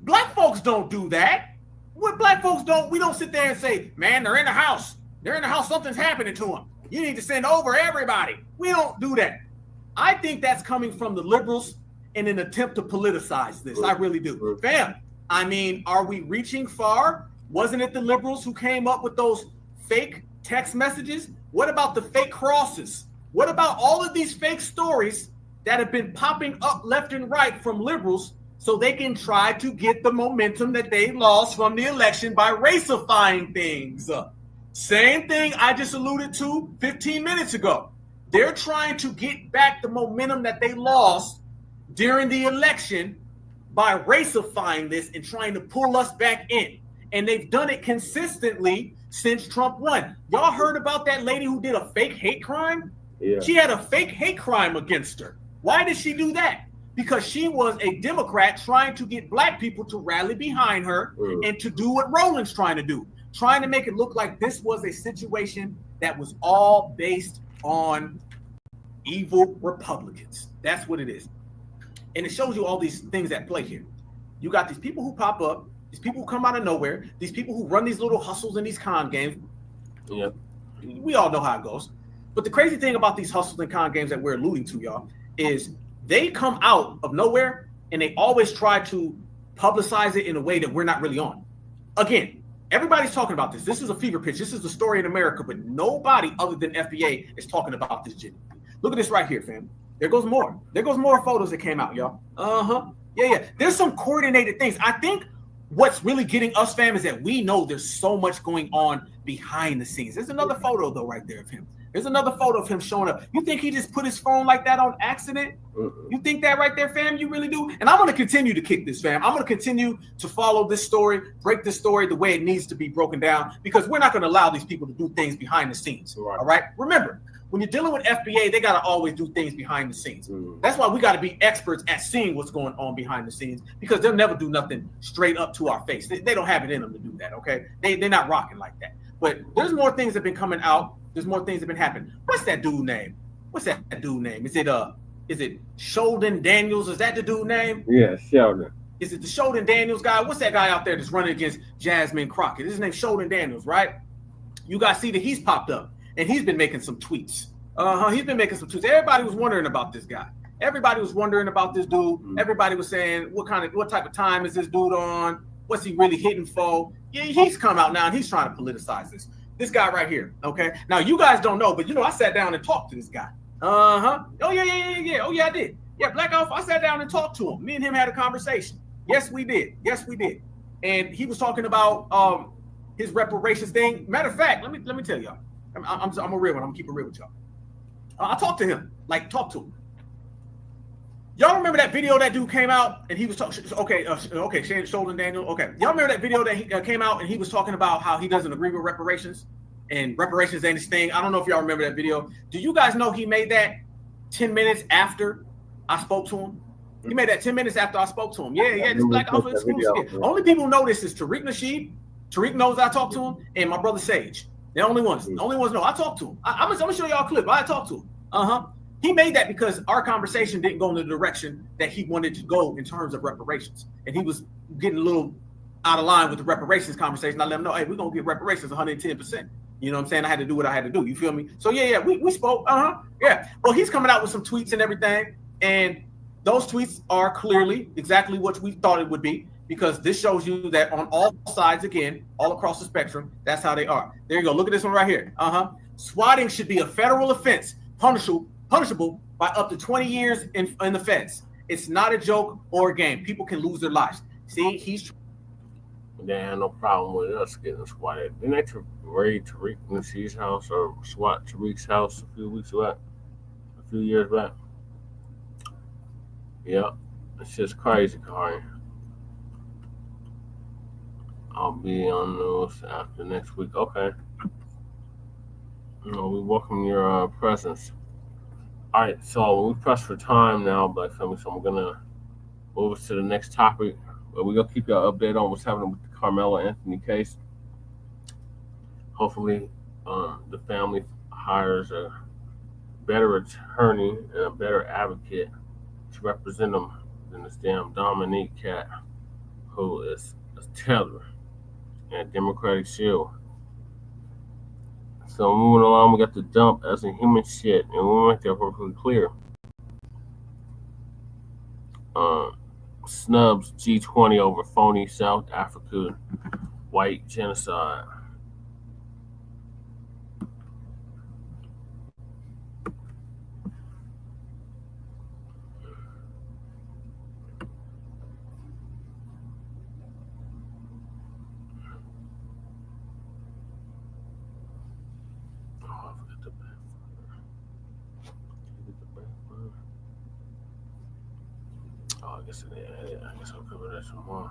Black folks don't do that. What black folks don't, we don't sit there and say, man, they're in the house. They're in the house. Something's happening to them. You need to send over everybody. We don't do that. I think that's coming from the liberals in an attempt to politicize this. I really do. Fam, I mean, are we reaching far? Wasn't it the liberals who came up with those fake text messages? What about the fake crosses? What about all of these fake stories that have been popping up left and right from liberals so they can try to get the momentum that they lost from the election by racifying things? Same thing I just alluded to 15 minutes ago. They're trying to get back the momentum that they lost during the election by racifying this and trying to pull us back in. And they've done it consistently since Trump won. Y'all heard about that lady who did a fake hate crime? Yeah. She had a fake hate crime against her. Why did she do that? Because she was a Democrat trying to get black people to rally behind her and to do what Roland's trying to do, trying to make it look like this was a situation that was all based on evil Republicans. That's what it is. And it shows you all these things at play here. You got these people who pop up, these people who come out of nowhere, these people who run these little hustles in these con games. Yep. We all know how it goes. But the crazy thing about these hustles and con games that we're alluding to, y'all, is they come out of nowhere and they always try to publicize it in a way that we're not really on. Again, everybody's talking about this. This is a fever pitch. This is the story in America, but nobody other than FBA is talking about this shit. Look at this right here, fam. There goes more. There goes more photos that came out, y'all. Yeah. There's some coordinated things. I think what's really getting us, fam, is that we know there's so much going on behind the scenes. There's another photo, though, right there of him. There's another photo of him showing up. You think he just put his phone like that on accident? You think that right there, fam? You really do? And I'm going to continue to kick this, fam. I'm going to continue to follow this story, break this story the way it needs to be broken down, because we're not going to allow these people to do things behind the scenes. All right? Remember, when you're dealing with FBA, they got to always do things behind the scenes. That's why we got to be experts at seeing what's going on behind the scenes, because they'll never do nothing straight up to our face. They don't have it in them to do that, okay? They're not rocking like that. But there's more things that have been coming out. There's more things that have been happening. What's that dude name? Is it Sheldon Daniels? Is that the dude name? Yeah, Sheldon. Is it the Sheldon Daniels guy? What's that guy out there that's running against Jasmine Crockett? His name's Sheldon Daniels, right? You guys see that he's popped up and he's been making some tweets. He's been making some tweets. Everybody was wondering about this guy. Everybody was wondering about this dude. Everybody was saying, what type of time is this dude on? What's he really hitting for? Yeah, he's come out now and he's trying to politicize this. This guy right here, okay? Now, you guys don't know, but, I sat down and talked to this guy. Oh yeah. Oh yeah, I did. Yeah, Blacc, I sat down and talked to him. Me and him had a conversation. Yes, we did. And he was talking about his reparations thing. Matter of fact, let me tell y'all. I'm a real one. I'm gonna keep it real with y'all. I talked to him. Y'all remember that video that dude came out and he was talking? Okay, Sheldon Daniel. Okay, y'all remember that video that he came out and he was talking about how he doesn't agree with reparations and reparations ain't his thing. I don't know if y'all remember that video. Do you guys know he made that 10 minutes after I spoke to him? He made that 10 minutes after I spoke to him. Yeah, this Black Alpha exclusive. Only people who know this is Tariq Nasheed. Tariq knows I talked to him, and my brother Sage. The only ones know. I talked to him. I'm gonna show y'all a clip. I talked to him. He made that because our conversation didn't go in the direction that he wanted to go in terms of reparations. And he was getting a little out of line with the reparations conversation. I let him know, hey, we're going to get reparations 110%. You know what I'm saying? I had to do what I had to do. You feel me? So, we spoke. Yeah. Well, he's coming out with some tweets and everything. And those tweets are clearly exactly what we thought it would be, because this shows you that on all sides, again, all across the spectrum, that's how they are. There you go. Look at this one right here. Swatting should be a federal offense, punishable by up to 20 years in the feds. It's not a joke or a game. People can lose their lives. See, he's... They had no problem with us getting swatted. Didn't they raid Tariq Nasheed's house or swat Tariq's house a few years back? Yeah, it's just crazy, Kari. I'll be on news after next week. Okay. We welcome your presence. All right, so we press for time now, Black family. So I'm gonna move us to the next topic. But we're gonna keep y'all updated on what's happening with the Karmelo Anthony case. Hopefully, the family hires a better attorney and a better advocate to represent them than this damn Dominique cat, who is a tether and a Democratic shield. So moving along, we got the dump as a human shit, and we'll make that perfectly clear. Snubs G20 over Phony South Africa white genocide. I guess I'll cover that some more.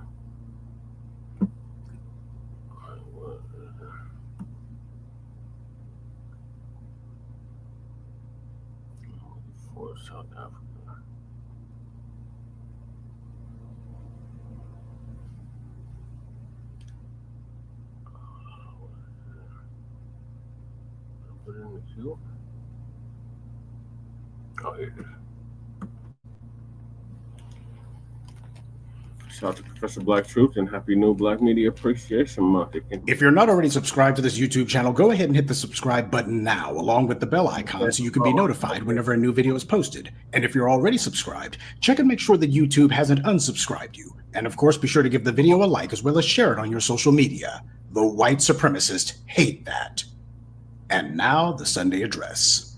For South Africa. Put it in the queue. Oh, here it is. Shout out to Professor Black Truth and Happy New Black Media Appreciation Month. If you're not already subscribed to this YouTube channel, go ahead and hit the subscribe button now, along with the bell icon, so you can be notified whenever a new video is posted. And if you're already subscribed, check and make sure that YouTube hasn't unsubscribed you. And of course, be sure to give the video a like as well as share it on your social media. The white supremacists hate that. And now, the Sunday address.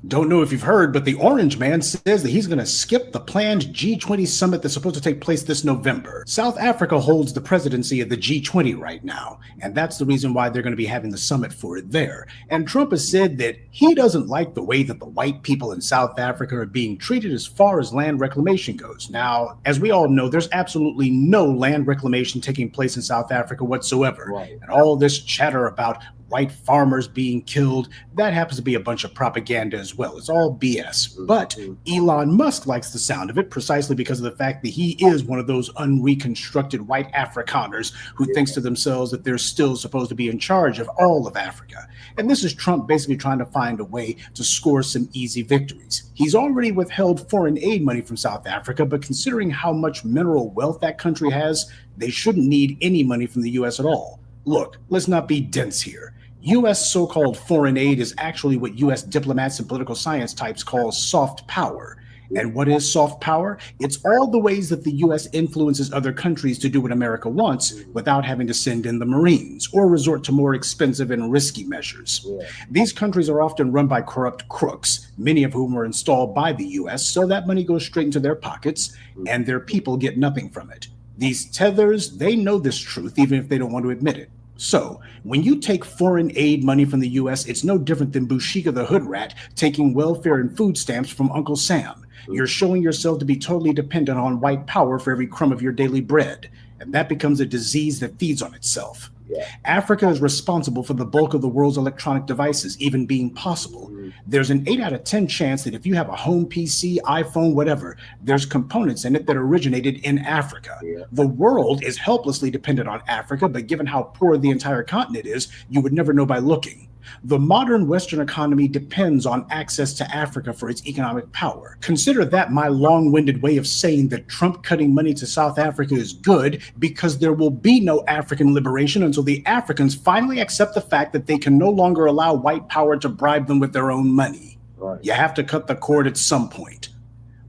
Don't know if you've heard, but the Orange Man says that he's going to skip the planned G20 summit that's supposed to take place this November. South Africa holds the presidency of the G20 right now, and that's the reason why they're going to be having the summit for it there. And Trump has said that he doesn't like the way that the white people in South Africa are being treated as far as land reclamation goes. Now, as we all know, there's absolutely no land reclamation taking place in South Africa whatsoever. Right. And all this chatter about white farmers being killed, that happens to be a bunch of propaganda as well. It's all BS. But Elon Musk likes the sound of it precisely because of the fact that he is one of those unreconstructed white Afrikaners who thinks to themselves that they're still supposed to be in charge of all of Africa. And this is Trump basically trying to find a way to score some easy victories. He's already withheld foreign aid money from South Africa, but considering how much mineral wealth that country has, they shouldn't need any money from the U.S. at all. Look, let's not be dense here. U.S. so-called foreign aid is actually what U.S. diplomats and political science types call soft power. And what is soft power? It's all the ways that the U.S. influences other countries to do what America wants without having to send in the Marines or resort to more expensive and risky measures. These countries are often run by corrupt crooks, many of whom are installed by the U.S., so that money goes straight into their pockets and their people get nothing from it. These tethers, they know this truth even if they don't want to admit it. So, when you take foreign aid money from the U.S., it's no different than Bushika the hood rat taking welfare and food stamps from Uncle Sam. You're showing yourself to be totally dependent on white power for every crumb of your daily bread, and that becomes a disease that feeds on itself. Africa is responsible for the bulk of the world's electronic devices even being possible. There's an 8 out of 10 chance that if you have a home PC, iPhone, whatever, there's components in it that originated in Africa. The world is helplessly dependent on Africa, but given how poor the entire continent is, you would never know by looking. The modern Western economy depends on access to Africa for its economic power. Consider that my long-winded way of saying that Trump cutting money to South Africa is good, because there will be no African liberation until the Africans finally accept the fact that they can no longer allow white power to bribe them with their own money. You have to cut the cord at some point.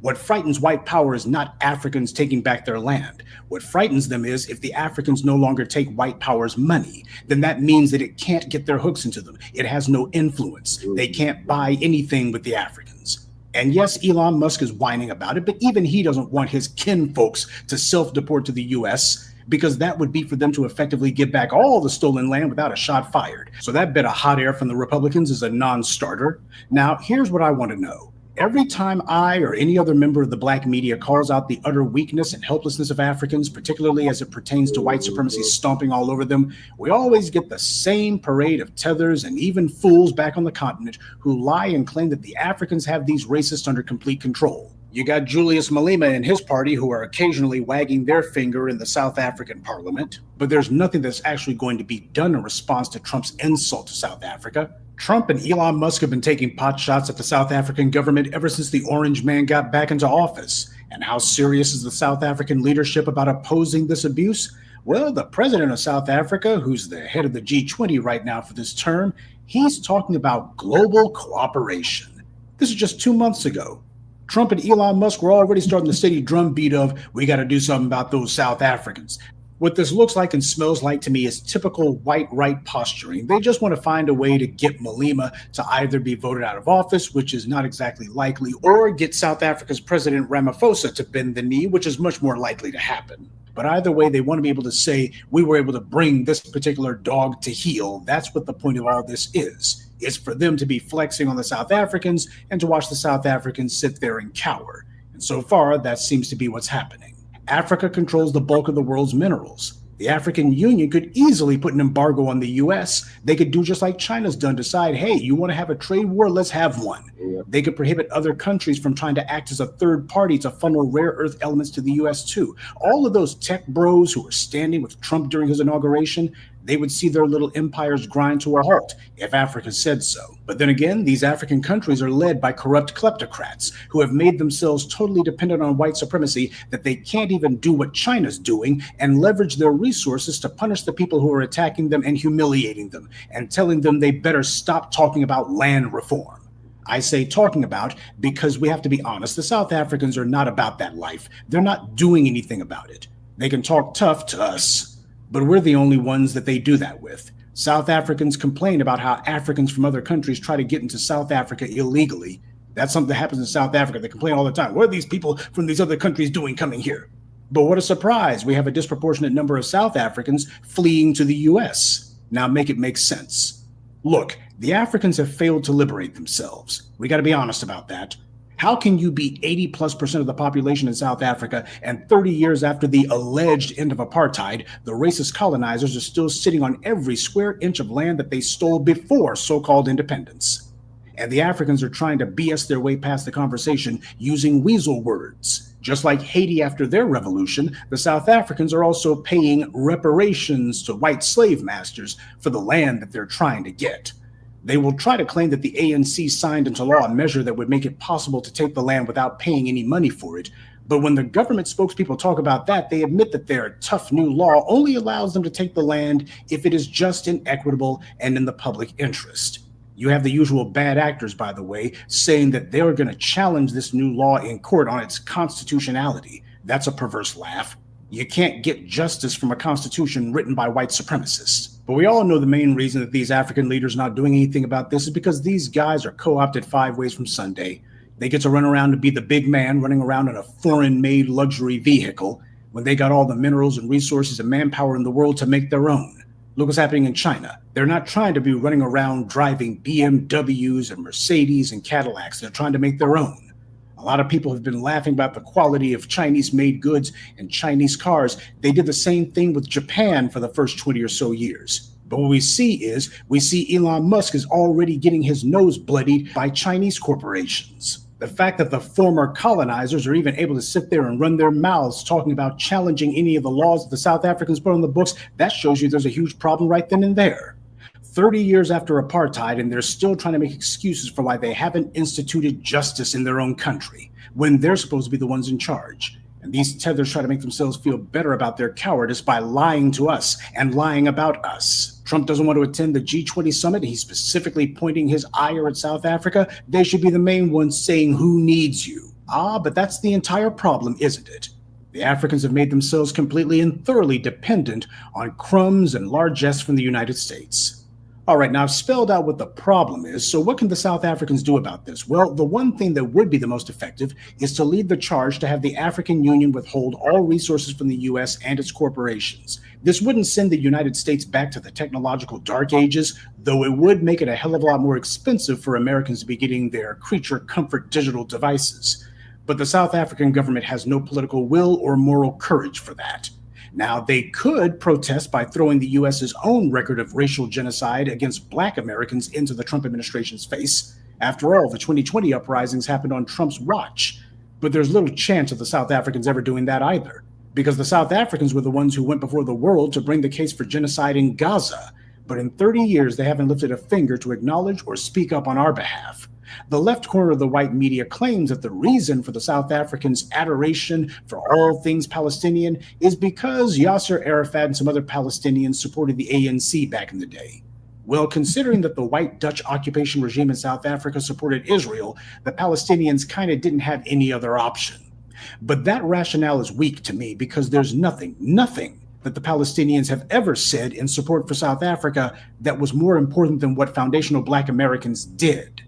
What frightens white power is not Africans taking back their land. What frightens them is if the Africans no longer take white power's money, then that means that it can't get their hooks into them. It has no influence. They can't buy anything with the Africans. And yes, Elon Musk is whining about it, but even he doesn't want his kinfolks to self-deport to the US, because that would be for them to effectively give back all the stolen land without a shot fired. So that bit of hot air from the Republicans is a non-starter. Now, here's what I want to know. Every time I or any other member of the black media calls out the utter weakness and helplessness of Africans, particularly as it pertains to white supremacy stomping all over them, we always get the same parade of tethers and even fools back on the continent who lie and claim that the Africans have these racists under complete control. You got Julius Malema and his party who are occasionally wagging their finger in the South African parliament, but there's nothing that's actually going to be done in response to Trump's insult to South Africa. Trump and Elon Musk have been taking pot shots at the South African government ever since the Orange Man got back into office. And how serious is the South African leadership about opposing this abuse? Well, the president of South Africa, who's the head of the G20 right now for this term, he's talking about global cooperation. This is just 2 months ago. Trump and Elon Musk were already starting the steady drumbeat of, we got to do something about those South Africans. What this looks like and smells like to me is typical white right posturing. They just want to find a way to get Malema to either be voted out of office, which is not exactly likely, or get South Africa's President Ramaphosa to bend the knee, which is much more likely to happen. But either way, they want to be able to say, we were able to bring this particular dog to heel. That's what the point of all this is. It's for them to be flexing on the South Africans and to watch the South Africans sit there and cower. And so far, that seems to be what's happening. Africa controls the bulk of the world's minerals. The African Union could easily put an embargo on the U.S. They could do just like China's done, decide, hey, you want to have a trade war? Let's have one. They could prohibit other countries from trying to act as a third party to funnel rare earth elements to the U.S. too. All of those tech bros who were standing with Trump during his inauguration, they would see their little empires grind to a halt if Africa said so. But then again, these African countries are led by corrupt kleptocrats who have made themselves totally dependent on white supremacy that they can't even do what China's doing and leverage their resources to punish the people who are attacking them and humiliating them and telling them they better stop talking about land reform. I say talking about because we have to be honest, the South Africans are not about that life. They're not doing anything about it. They can talk tough to us, but we're the only ones that they do that with. South Africans complain about how Africans from other countries try to get into South Africa illegally. That's something that happens in South Africa. They complain all the time. What are these people from these other countries doing coming here? But what a surprise. We have a disproportionate number of South Africans fleeing to the US. Now make it make sense. Look, the Africans have failed to liberate themselves. We got to be honest about that. How can you be 80+% of the population in South Africa, and 30 years after the alleged end of apartheid, the racist colonizers are still sitting on every square inch of land that they stole before so-called independence? And the Africans are trying to BS their way past the conversation using weasel words. Just like Haiti after their revolution, the South Africans are also paying reparations to white slave masters for the land that they're trying to get. They will try to claim that the ANC signed into law a measure that would make it possible to take the land without paying any money for it. But when the government spokespeople talk about that, they admit that their tough new law only allows them to take the land if it is just and equitable and in the public interest. You have the usual bad actors, by the way, saying that they're going to challenge this new law in court on its constitutionality. That's a perverse laugh. You can't get justice from a constitution written by white supremacists. But we all know the main reason that these African leaders are not doing anything about this is because these guys are co-opted 5 ways from Sunday. They get to run around and be the big man running around in a foreign-made luxury vehicle when they got all the minerals and resources and manpower in the world to make their own. Look what's happening in China. They're not trying to be running around driving BMWs and Mercedes and Cadillacs. They're trying to make their own. A lot of people have been laughing about the quality of Chinese-made goods and Chinese cars. They did the same thing with Japan for the first 20 or so years. But what we see Elon Musk is already getting his nose bloodied by Chinese corporations. The fact that the former colonizers are even able to sit there and run their mouths talking about challenging any of the laws that the South Africans put on the books, that shows you there's a huge problem right then and there. 30 years after apartheid, and they're still trying to make excuses for why they haven't instituted justice in their own country, when they're supposed to be the ones in charge. And these tethers try to make themselves feel better about their cowardice by lying to us and lying about us. Trump doesn't want to attend the G20 summit. He's specifically pointing his ire at South Africa. They should be the main ones saying, who needs you? But that's the entire problem, isn't it? The Africans have made themselves completely and thoroughly dependent on crumbs and largesse from the United States. All right, now I've spelled out what the problem is, so what can the South Africans do about this? Well, the one thing that would be the most effective is to lead the charge to have the African Union withhold all resources from the U.S. and its corporations. This wouldn't send the United States back to the technological dark ages, though it would make it a hell of a lot more expensive for Americans to be getting their creature comfort digital devices. But the South African government has no political will or moral courage for that. Now, they could protest by throwing the U.S.'s own record of racial genocide against Black Americans into the Trump administration's face. After all, the 2020 uprisings happened on Trump's watch. But there's little chance of the South Africans ever doing that either, because the South Africans were the ones who went before the world to bring the case for genocide in Gaza. But in 30 years, they haven't lifted a finger to acknowledge or speak up on our behalf. The left corner of the white media claims that the reason for the South Africans' adoration for all things Palestinian is because Yasser Arafat and some other Palestinians supported the ANC back in the day. Well, considering that the white Dutch occupation regime in South Africa supported Israel, the Palestinians kind of didn't have any other option. But that rationale is weak to me because there's nothing that the Palestinians have ever said in support for South Africa that was more important than what foundational Black Americans did.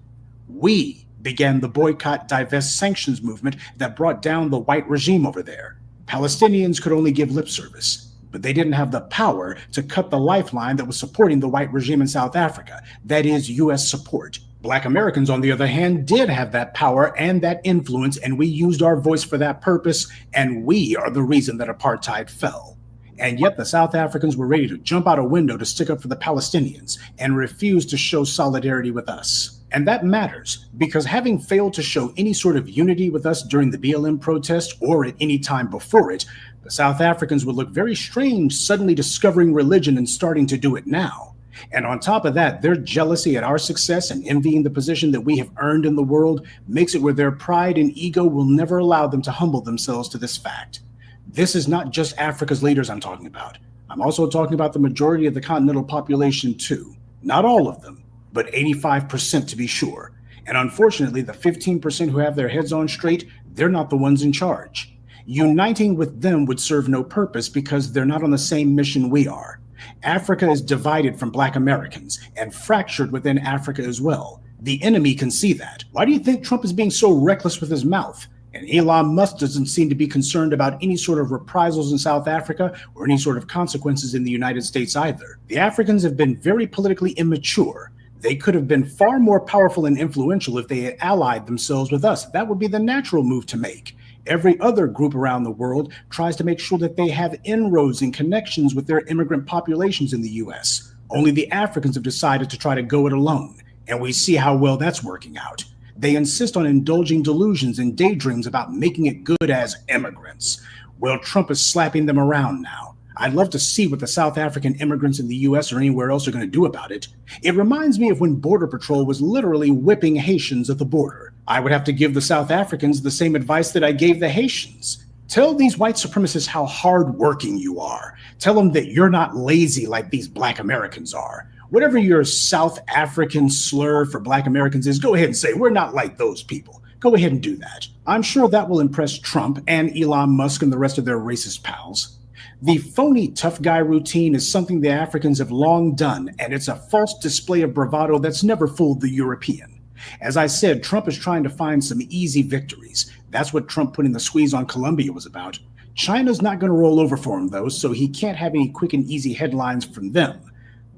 We began the boycott, divest, sanctions movement that brought down the white regime over there. Palestinians could only give lip service, but they didn't have the power to cut the lifeline that was supporting the white regime in South Africa, that is, U.S. support. Black Americans, on the other hand, did have that power and that influence, and we used our voice for that purpose, and we are the reason that apartheid fell. And yet the South Africans were ready to jump out a window to stick up for the Palestinians and refuse to show solidarity with us. And that matters, because having failed to show any sort of unity with us during the BLM protest or at any time before it, the South Africans would look very strange suddenly discovering religion and starting to do it now. And on top of that, their jealousy at our success and envying the position that we have earned in the world makes it where their pride and ego will never allow them to humble themselves to this fact. This is not just Africa's leaders I'm talking about. I'm also talking about the majority of the continental population too. Not all of them, but 85% to be sure. And unfortunately, the 15% who have their heads on straight, they're not the ones in charge. Uniting with them would serve no purpose because they're not on the same mission we are. Africa is divided from Black Americans and fractured within Africa as well. The enemy can see that. Why do you think Trump is being so reckless with his mouth? And Elon Musk doesn't seem to be concerned about any sort of reprisals in South Africa or any sort of consequences in the United States either. The Africans have been very politically immature. They could have been far more powerful and influential if they had allied themselves with us. That would be the natural move to make. Every other group around the world tries to make sure that they have inroads and connections with their immigrant populations in the U.S. Only the Africans have decided to try to go it alone, and we see how well that's working out. They insist on indulging delusions and daydreams about making it good as immigrants. Well, Trump is slapping them around now. I'd love to see what the South African immigrants in the U.S. or anywhere else are going to do about it. It reminds me of when Border Patrol was literally whipping Haitians at the border. I would have to give the South Africans the same advice that I gave the Haitians. Tell these white supremacists how hardworking you are. Tell them that you're not lazy like these Black Americans are. Whatever your South African slur for Black Americans is, go ahead and say, we're not like those people. Go ahead and do that. I'm sure that will impress Trump and Elon Musk and the rest of their racist pals. The phony tough guy routine is something the Africans have long done, and it's a false display of bravado that's never fooled the European. As I said, Trump is trying to find some easy victories. That's what Trump putting the squeeze on Colombia was about. China's not going to roll over for him, though, so he can't have any quick and easy headlines from them.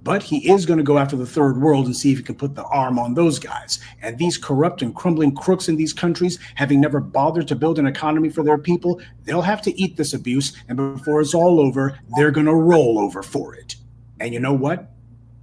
But he is going to go after the third world and see if he can put the arm on those guys. And these corrupt and crumbling crooks in these countries, having never bothered to build an economy for their people, they'll have to eat this abuse. And before it's all over, they're going to roll over for it. And you know what?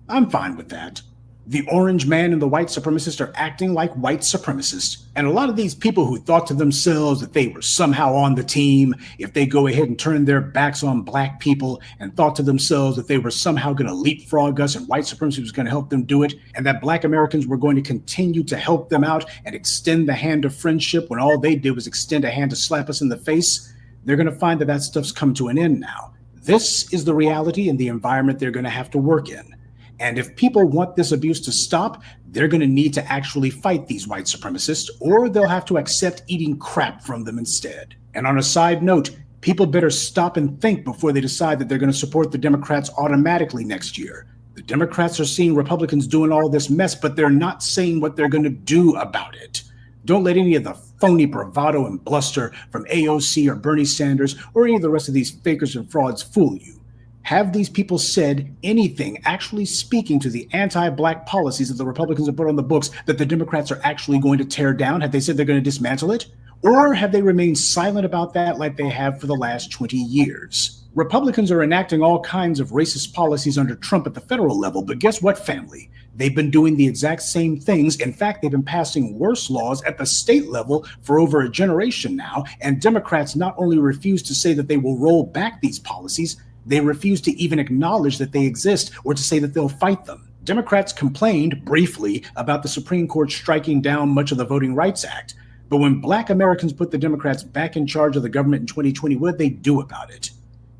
I'm fine with that. The orange man and the white supremacist are acting like white supremacists. And a lot of these people who thought to themselves that they were somehow on the team, if they go ahead and turn their backs on Black people, and thought to themselves that they were somehow going to leapfrog us and white supremacy was going to help them do it, and that Black Americans were going to continue to help them out and extend the hand of friendship when all they did was extend a hand to slap us in the face, they're going to find that that stuff's come to an end now. This is the reality and the environment they're going to have to work in. And if people want this abuse to stop, they're going to need to actually fight these white supremacists, or they'll have to accept eating crap from them instead. And on a side note, people better stop and think before they decide that they're going to support the Democrats automatically next year. The Democrats are seeing Republicans doing all this mess, but they're not saying what they're going to do about it. Don't let any of the phony bravado and bluster from AOC or Bernie Sanders or any of the rest of these fakers and frauds fool you. Have these people said anything actually speaking to the anti-Black policies that the Republicans have put on the books that the Democrats are actually going to tear down? Have they said they're going to dismantle it? Or have they remained silent about that like they have for the last 20 years? Republicans are enacting all kinds of racist policies under Trump at the federal level, but guess what, family? They've been doing the exact same things. In fact, they've been passing worse laws at the state level for over a generation now, and Democrats not only refuse to say that they will roll back these policies, they refuse to even acknowledge that they exist or to say that they'll fight them. Democrats complained briefly about the Supreme Court striking down much of the Voting Rights Act. But when Black Americans put the Democrats back in charge of the government in 2020, what did they do about it?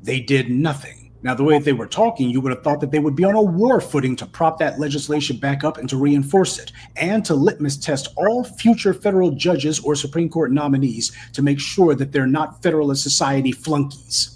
They did nothing. Now, the way that they were talking, you would have thought that they would be on a war footing to prop that legislation back up and to reinforce it, and to litmus test all future federal judges or Supreme Court nominees to make sure that they're not Federalist Society flunkies.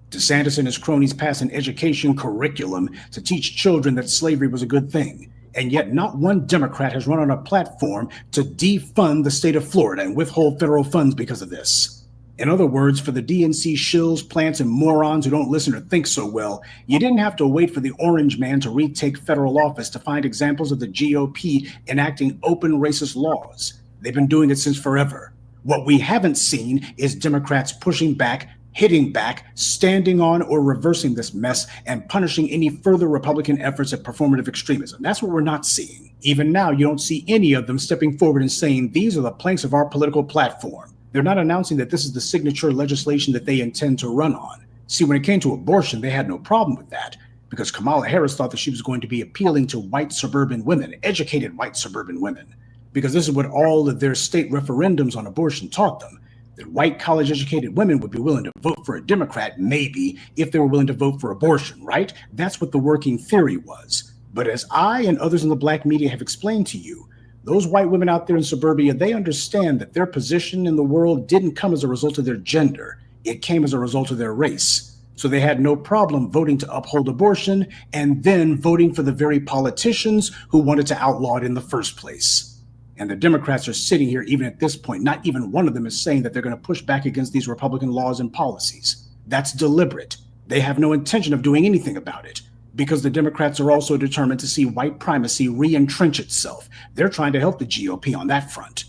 DeSantis and his cronies passed an education curriculum to teach children that slavery was a good thing. And yet not one Democrat has run on a platform to defund the state of Florida and withhold federal funds because of this. In other words, for the DNC shills, plants, and morons who don't listen or think so well, you didn't have to wait for the orange man to retake federal office to find examples of the GOP enacting open racist laws. They've been doing it since forever. What we haven't seen is Democrats pushing back, hitting back, standing on or reversing this mess, and punishing any further Republican efforts at performative extremism. That's what we're not seeing. Even now, you don't see any of them stepping forward and saying, these are the planks of our political platform. They're not announcing that this is the signature legislation that they intend to run on. See, when it came to abortion, they had no problem with that, because Kamala Harris thought that she was going to be appealing to white suburban women, educated white suburban women, because this is what all of their state referendums on abortion taught them. That white college-educated women would be willing to vote for a Democrat, maybe, if they were willing to vote for abortion, right? That's what the working theory was. But as I and others in the Black media have explained to you, those white women out there in suburbia, they understand that their position in the world didn't come as a result of their gender. It came as a result of their race. So they had no problem voting to uphold abortion and then voting for the very politicians who wanted to outlaw it in the first place. And the Democrats are sitting here, even at this point, not even one of them is saying that they're going to push back against these Republican laws and policies. That's deliberate. They have no intention of doing anything about it, because the Democrats are also determined to see white primacy re-entrench itself. They're trying to help the GOP on that front.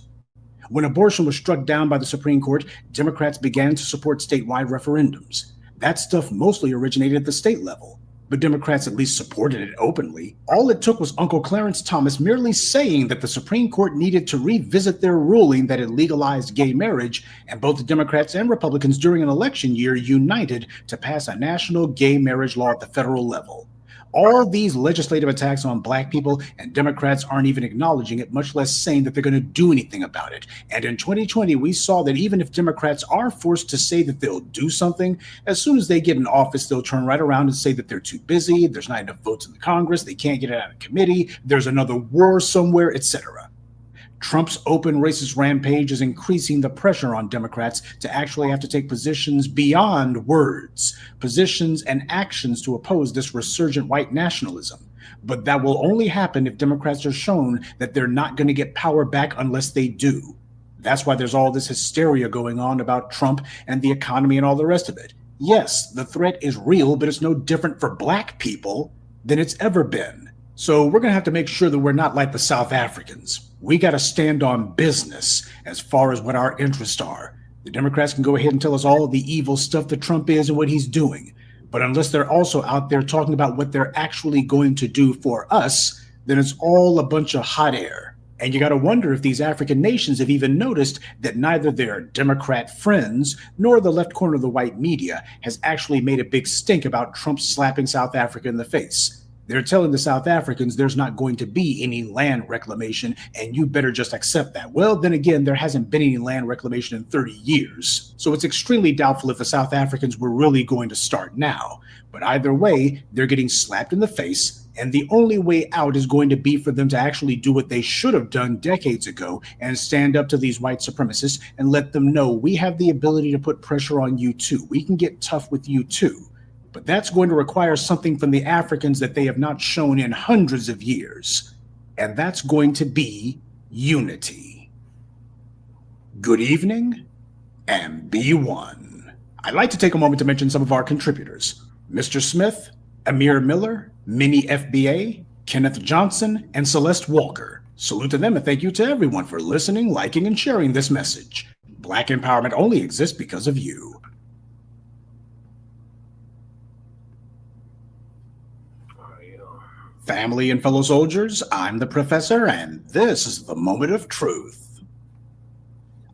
When abortion was struck down by the Supreme Court, Democrats began to support statewide referendums. That stuff mostly originated at the state level, but Democrats at least supported it openly. All it took was Uncle Clarence Thomas merely saying that the Supreme Court needed to revisit their ruling that it legalized gay marriage, and both the Democrats and Republicans during an election year united to pass a national gay marriage law at the federal level. All these legislative attacks on black people, and Democrats aren't even acknowledging it, much less saying that they're going to do anything about it. And in 2020, we saw that even if Democrats are forced to say that they'll do something, as soon as they get in office, they'll turn right around and say that they're too busy, there's not enough votes in the Congress, they can't get it out of committee, there's another war somewhere, etc. Trump's open racist rampage is increasing the pressure on Democrats to actually have to take positions beyond words, positions and actions to oppose this resurgent white nationalism. But that will only happen if Democrats are shown that they're not going to get power back unless they do. That's why there's all this hysteria going on about Trump and the economy and all the rest of it. Yes, the threat is real, but it's no different for black people than it's ever been. So we're going to have to make sure that we're not like the South Africans. We got to stand on business as far as what our interests are. The Democrats can go ahead and tell us all of the evil stuff that Trump is and what he's doing. But unless they're also out there talking about what they're actually going to do for us, then it's all a bunch of hot air. And you got to wonder if these African nations have even noticed that neither their Democrat friends nor the left corner of the white media has actually made a big stink about Trump slapping South Africa in the face. They're telling the South Africans there's not going to be any land reclamation, and you better just accept that. Well, then again, there hasn't been any land reclamation in 30 years. So it's extremely doubtful if the South Africans were really going to start now. But either way, they're getting slapped in the face, and the only way out is going to be for them to actually do what they should have done decades ago and stand up to these white supremacists and let them know we have the ability to put pressure on you too. We can get tough with you too. But that's going to require something from the Africans that they have not shown in hundreds of years. And that's going to be unity. Good evening, and be one. I'd like to take a moment to mention some of our contributors. Mr. Smith, Amir Miller, Minnie FBA, Kenneth Johnson, and Celeste Walker. Salute to them and thank you to everyone for listening, liking, and sharing this message. Black empowerment only exists because of you. Family and fellow soldiers, I'm the Professor, and this is the moment of truth.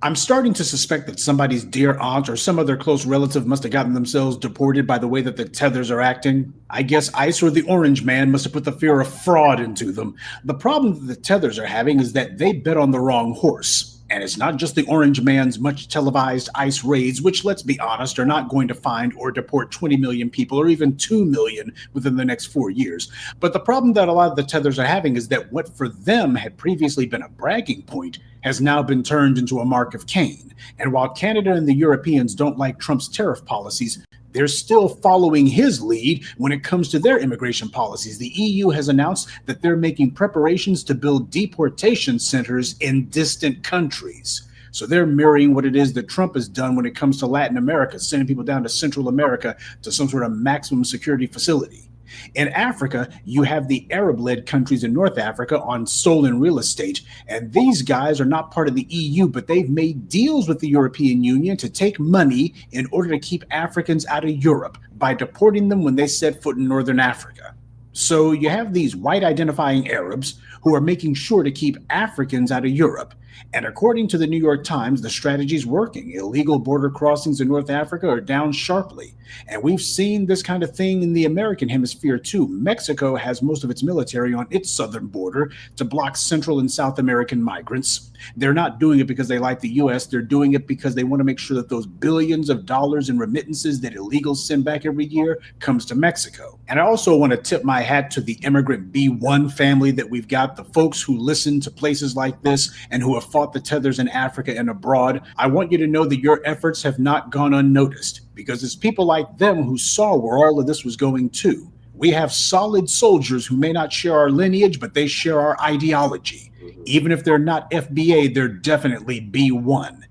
I'm starting to suspect that somebody's dear aunt or some other close relative must have gotten themselves deported by the way that the tethers are acting. I guess ICE or the Orange Man must have put the fear of fraud into them. The problem that the tethers are having is that they bet on the wrong horse. And it's not just the Orange Man's much televised ICE raids, which, let's be honest, are not going to find or deport 20 million people or even 2 million within the next 4 years. But the problem that a lot of the tethers are having is that what for them had previously been a bragging point has now been turned into a mark of Cain. And while Canada and the Europeans don't like Trump's tariff policies, they're still following his lead when it comes to their immigration policies. The EU has announced that they're making preparations to build deportation centers in distant countries. So they're mirroring what it is that Trump has done when it comes to Latin America, sending people down to Central America to some sort of maximum security facility. In Africa, you have the Arab-led countries in North Africa on stolen real estate, and these guys are not part of the EU, but they've made deals with the European Union to take money in order to keep Africans out of Europe by deporting them when they set foot in Northern Africa. So you have these white-identifying Arabs who are making sure to keep Africans out of Europe. And according to the New York Times, the strategy is working. Illegal border crossings in North Africa are down sharply. And we've seen this kind of thing in the American hemisphere too. Mexico has most of its military on its southern border to block Central and South American migrants. They're not doing it because they like the U.S. They're doing it because they want to make sure that those billions of dollars in remittances that illegals send back every year comes to Mexico. And I also want to tip my hat to the immigrant B1 family that we've got, the folks who listen to places like this and who have fought the tethers in Africa and abroad. I want you to know that your efforts have not gone unnoticed, because it's people like them who saw where all of this was going too. We have solid soldiers who may not share our lineage, but they share our ideology. Even if they're not FBA, they're definitely B1.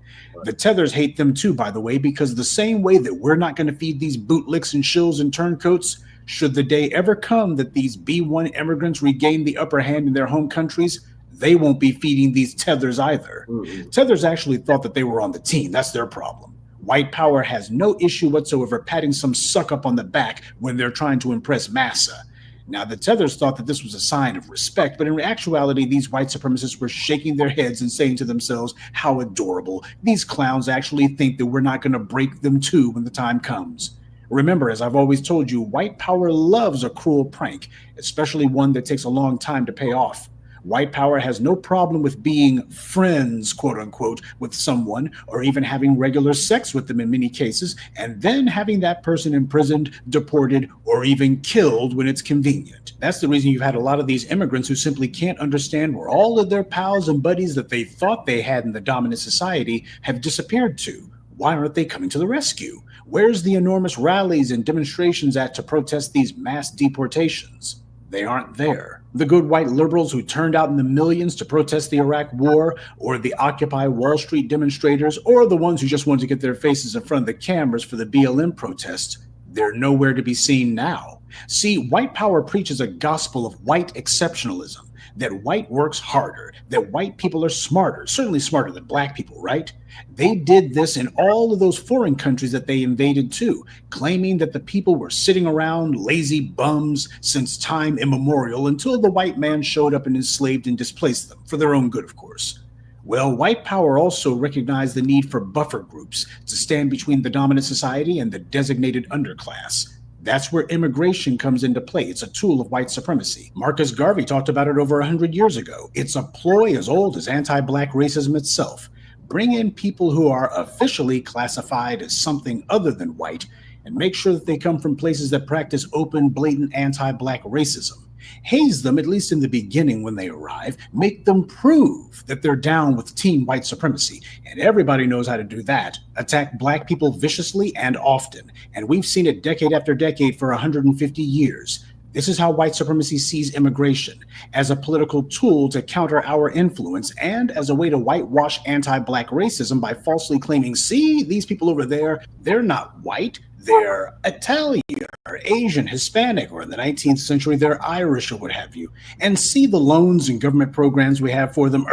The tethers hate them too, by the way, because the same way that we're not going to feed these bootlicks and shills and turncoats, should the day ever come that these B1 immigrants regain the upper hand in their home countries, they won't be feeding these tethers either. Tethers actually thought that they were on the team. That's their problem. White power has no issue whatsoever patting some suck up on the back when they're trying to impress massa. Now, the tethers thought that this was a sign of respect, but in actuality, these white supremacists were shaking their heads and saying to themselves, how adorable. These clowns actually think that we're not going to break them too when the time comes. Remember, as I've always told you, white power loves a cruel prank, especially one that takes a long time to pay off. White power has no problem with being friends, quote unquote, with someone, or even having regular sex with them in many cases, and then having that person imprisoned, deported, or even killed when it's convenient. That's the reason you've had a lot of these immigrants who simply can't understand where all of their pals and buddies that they thought they had in the dominant society have disappeared to. Why aren't they coming to the rescue? Where's the enormous rallies and demonstrations at to protest these mass deportations? They aren't there. The good white liberals who turned out in the millions to protest the Iraq War, or the Occupy Wall Street demonstrators, or the ones who just wanted to get their faces in front of the cameras for the BLM protests, they're nowhere to be seen now. See, white power preaches a gospel of white exceptionalism, that white works harder, that white people are smarter, certainly smarter than black people, right? They did this in all of those foreign countries that they invaded too, claiming that the people were sitting around lazy bums since time immemorial until the white man showed up and enslaved and displaced them, for their own good, of course. Well, white power also recognized the need for buffer groups to stand between the dominant society and the designated underclass. That's where immigration comes into play. It's a tool of white supremacy. Marcus Garvey talked about it over 100 years ago. It's a ploy as old as anti-black racism itself. Bring in people who are officially classified as something other than white, and make sure that they come from places that practice open, blatant anti-black racism. Haze them, at least in the beginning when they arrive. Make them prove that they're down with team white supremacy. And everybody knows how to do that. Attack black people viciously and often. And we've seen it decade after decade for 150 years. This is how white supremacy sees immigration, as a political tool to counter our influence and as a way to whitewash anti-black racism by falsely claiming, see, these people over there, they're not white, they're Italian or Asian, Hispanic, or in the 19th century, they're Irish or what have you. And see the loans and government programs we have for them,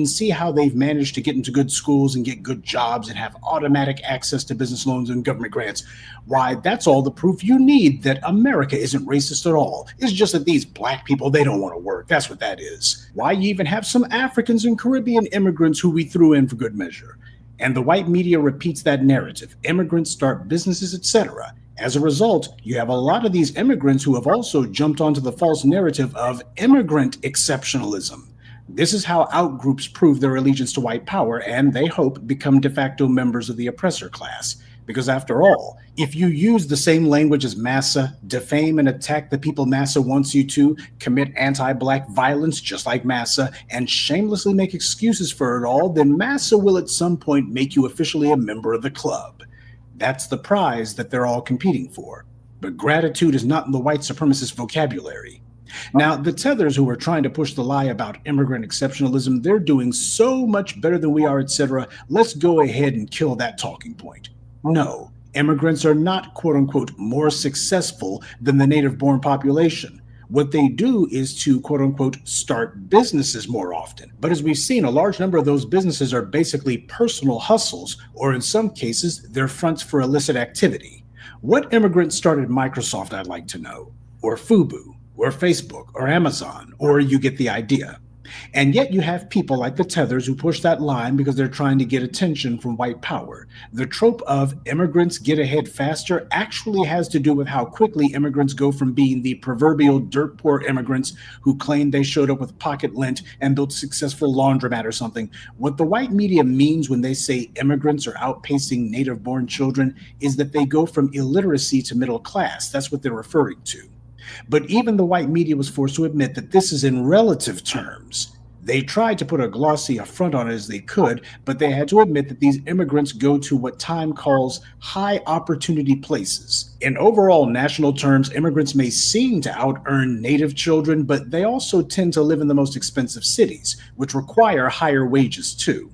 see how they've managed to get into good schools and get good jobs and have automatic access to business loans and government grants. Why, that's all the proof you need that America isn't racist at all. It's just that these black people, they don't want to work. That's what that is. Why, you even have some Africans and Caribbean immigrants who we threw in for good measure. And the white media repeats that narrative. Immigrants start businesses, etc. As a result, you have a lot of these immigrants who have also jumped onto the false narrative of immigrant exceptionalism. This is how outgroups prove their allegiance to white power and, they hope, become de facto members of the oppressor class. Because after all, if you use the same language as Massa, defame and attack the people Massa wants you to, commit anti-black violence just like Massa, and shamelessly make excuses for it all, then Massa will at some point make you officially a member of the club. That's the prize that they're all competing for. But gratitude is not in the white supremacist vocabulary. Now, the tethers who are trying to push the lie about immigrant exceptionalism, they're doing so much better than we are, etc. Let's go ahead and kill that talking point. No, immigrants are not, quote unquote, more successful than the native-born population. What they do is to, quote unquote, start businesses more often. But as we've seen, a large number of those businesses are basically personal hustles, or in some cases, they're fronts for illicit activity. What immigrant started Microsoft, I'd like to know, or Fubu, or Facebook, or Amazon, or you get the idea. And yet you have people like the tethers who push that line because they're trying to get attention from white power. The trope of immigrants get ahead faster actually has to do with how quickly immigrants go from being the proverbial dirt poor immigrants who claim they showed up with pocket lint and built a successful laundromat or something. What the white media means when they say immigrants are outpacing native-born children is that they go from illiteracy to middle class. That's what they're referring to. But even the white media was forced to admit that this is in relative terms. They tried to put a glossy affront on it as they could, but they had to admit that these immigrants go to what Time calls high opportunity places. In overall national terms, immigrants may seem to out-earn native children, but they also tend to live in the most expensive cities, which require higher wages too.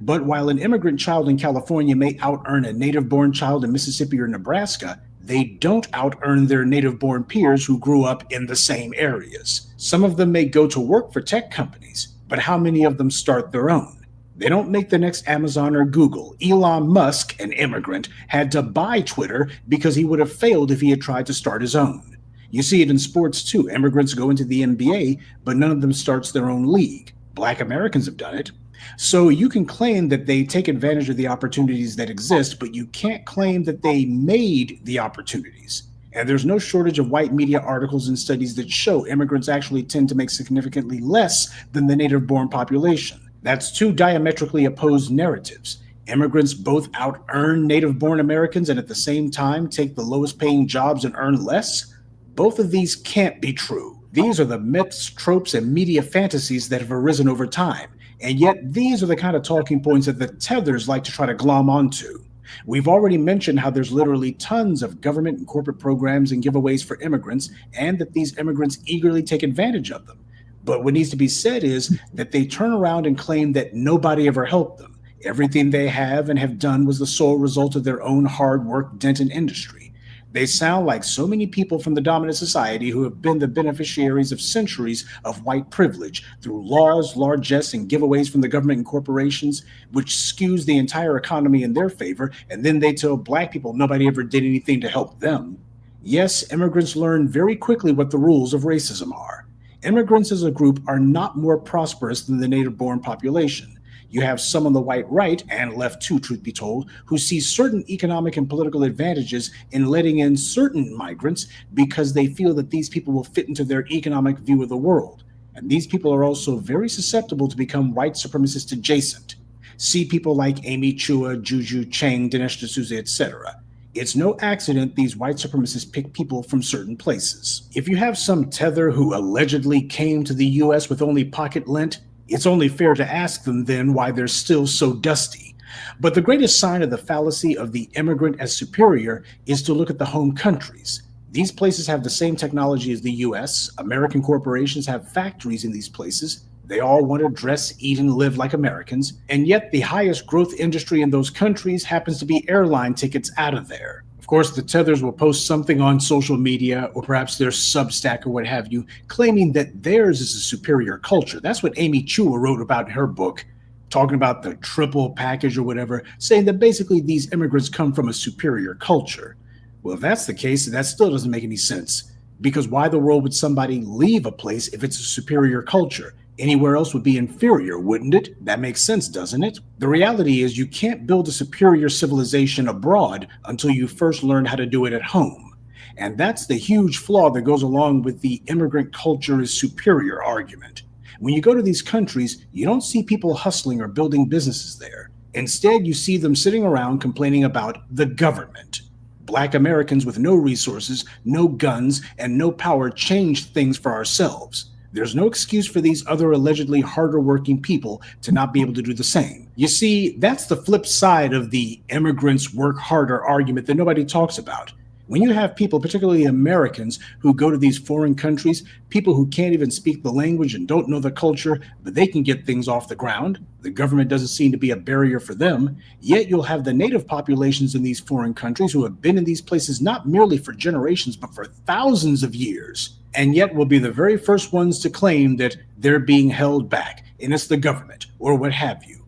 But while an immigrant child in California may out-earn a native-born child in Mississippi or Nebraska, they don't out-earn their native-born peers who grew up in the same areas. Some of them may go to work for tech companies, but how many of them start their own? They don't make the next Amazon or Google. Elon Musk, an immigrant, had to buy Twitter because he would have failed if he had tried to start his own. You see it in sports too. Immigrants go into the NBA, but none of them starts their own league. Black Americans have done it. So you can claim that they take advantage of the opportunities that exist, but you can't claim that they made the opportunities. And there's no shortage of white media articles and studies that show immigrants actually tend to make significantly less than the native-born population. That's two diametrically opposed narratives. Immigrants both out-earn native-born Americans and at the same time take the lowest-paying jobs and earn less? Both of these can't be true. These are the myths, tropes, and media fantasies that have arisen over time. And yet these are the kind of talking points that the tethers like to try to glom onto. We've already mentioned how there's literally tons of government and corporate programs and giveaways for immigrants, and that these immigrants eagerly take advantage of them. But what needs to be said is that they turn around and claim that nobody ever helped them. Everything they have and have done was the sole result of their own hard work dent in industry. They sound like so many people from the dominant society who have been the beneficiaries of centuries of white privilege through laws, largesse, and giveaways from the government and corporations, which skews the entire economy in their favor, and then they tell black people nobody ever did anything to help them. Yes, immigrants learn very quickly what the rules of racism are. Immigrants as a group are not more prosperous than the native-born population. You have some on the white right, and left too, truth be told, who see certain economic and political advantages in letting in certain migrants because they feel that these people will fit into their economic view of the world. And these people are also very susceptible to become white supremacist adjacent. See people like Amy Chua, Juju Chang, Dinesh D'Souza, etc. It's no accident these white supremacists pick people from certain places. If you have some tether who allegedly came to the US with only pocket lint, it's only fair to ask them then why they're still so dusty. But the greatest sign of the fallacy of the immigrant as superior is to look at the home countries. These places have the same technology as the US. American corporations have factories in these places. They all want to dress, eat, and live like Americans. And yet the highest growth industry in those countries happens to be airline tickets out of there. Of course, the tethers will post something on social media or perhaps their Substack or what have you, claiming that theirs is a superior culture. That's what Amy Chua wrote about in her book, talking about the triple package or whatever, saying that basically these immigrants come from a superior culture. Well, if that's the case, that still doesn't make any sense. Because why the world would somebody leave a place if it's a superior culture? Anywhere else would be inferior, wouldn't it? That makes sense, doesn't it? The reality is you can't build a superior civilization abroad until you first learn how to do it at home. And that's the huge flaw that goes along with the immigrant culture is superior argument. When you go to these countries, you don't see people hustling or building businesses there. Instead, you see them sitting around complaining about the government. Black Americans with no resources, no guns, and no power changed things for ourselves. There's no excuse for these other allegedly harder working people to not be able to do the same. You see, that's the flip side of the immigrants work harder argument that nobody talks about. When you have people, particularly Americans, who go to these foreign countries, people who can't even speak the language and don't know the culture, but they can get things off the ground. The government doesn't seem to be a barrier for them. Yet you'll have the native populations in these foreign countries who have been in these places not merely for generations, but for thousands of years, and yet will be the very first ones to claim that they're being held back, and it's the government, or what have you.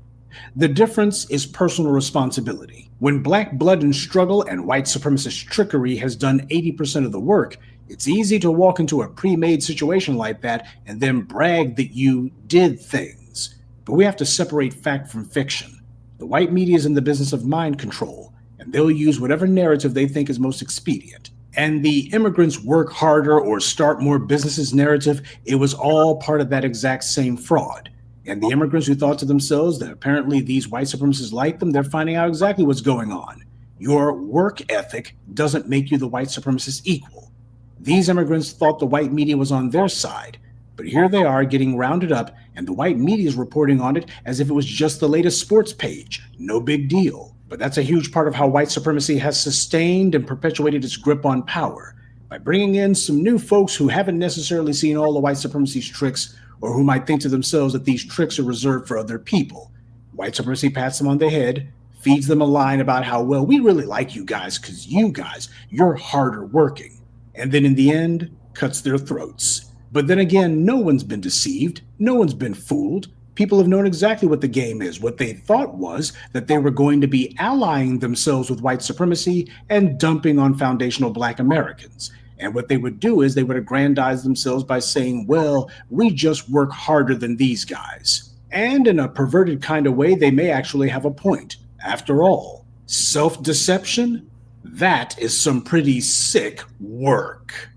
The difference is personal responsibility. When black blood and struggle and white supremacist trickery has done 80% of the work, it's easy to walk into a pre-made situation like that and then brag that you did things. But we have to separate fact from fiction. The white media is in the business of mind control, and they'll use whatever narrative they think is most expedient. And the immigrants work harder or start more businesses narrative, it was all part of that exact same fraud. And the immigrants who thought to themselves that apparently these white supremacists like them, they're finding out exactly what's going on. Your work ethic doesn't make you the white supremacist equal. These immigrants thought the white media was on their side, but here they are getting rounded up, and the white media is reporting on it as if it was just the latest sports page. No big deal. But that's a huge part of how white supremacy has sustained and perpetuated its grip on power, by bringing in some new folks who haven't necessarily seen all the white supremacy's tricks, or who might think to themselves that these tricks are reserved for other people. White supremacy pats them on the head, feeds them a line about how, well, we really like you guys because you guys, you're harder working. And then in the end, cuts their throats. But then again, no one's been deceived. No one's been fooled. People have known exactly what the game is. What they thought was that they were going to be allying themselves with white supremacy and dumping on foundational black Americans. And what they would do is they would aggrandize themselves by saying, well, we just work harder than these guys. And in a perverted kind of way, they may actually have a point. After all, self-deception, that is some pretty sick work.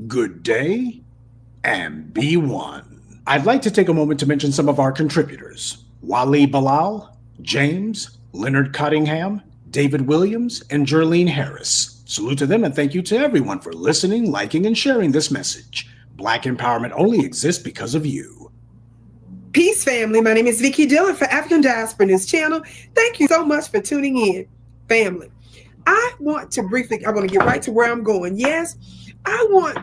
Good day, and be one. I'd like to take a moment to mention some of our contributors. Wally Bilal, James, Leonard Cottingham, David Williams, and Jerlene Harris. Salute to them and thank you to everyone for listening, liking, and sharing this message. Black empowerment only exists because of you. Peace, family. My name is Vicky Dillon for African Diaspora News Channel. Thank you so much for tuning in, family. I want to get right to where I'm going. Yes, I want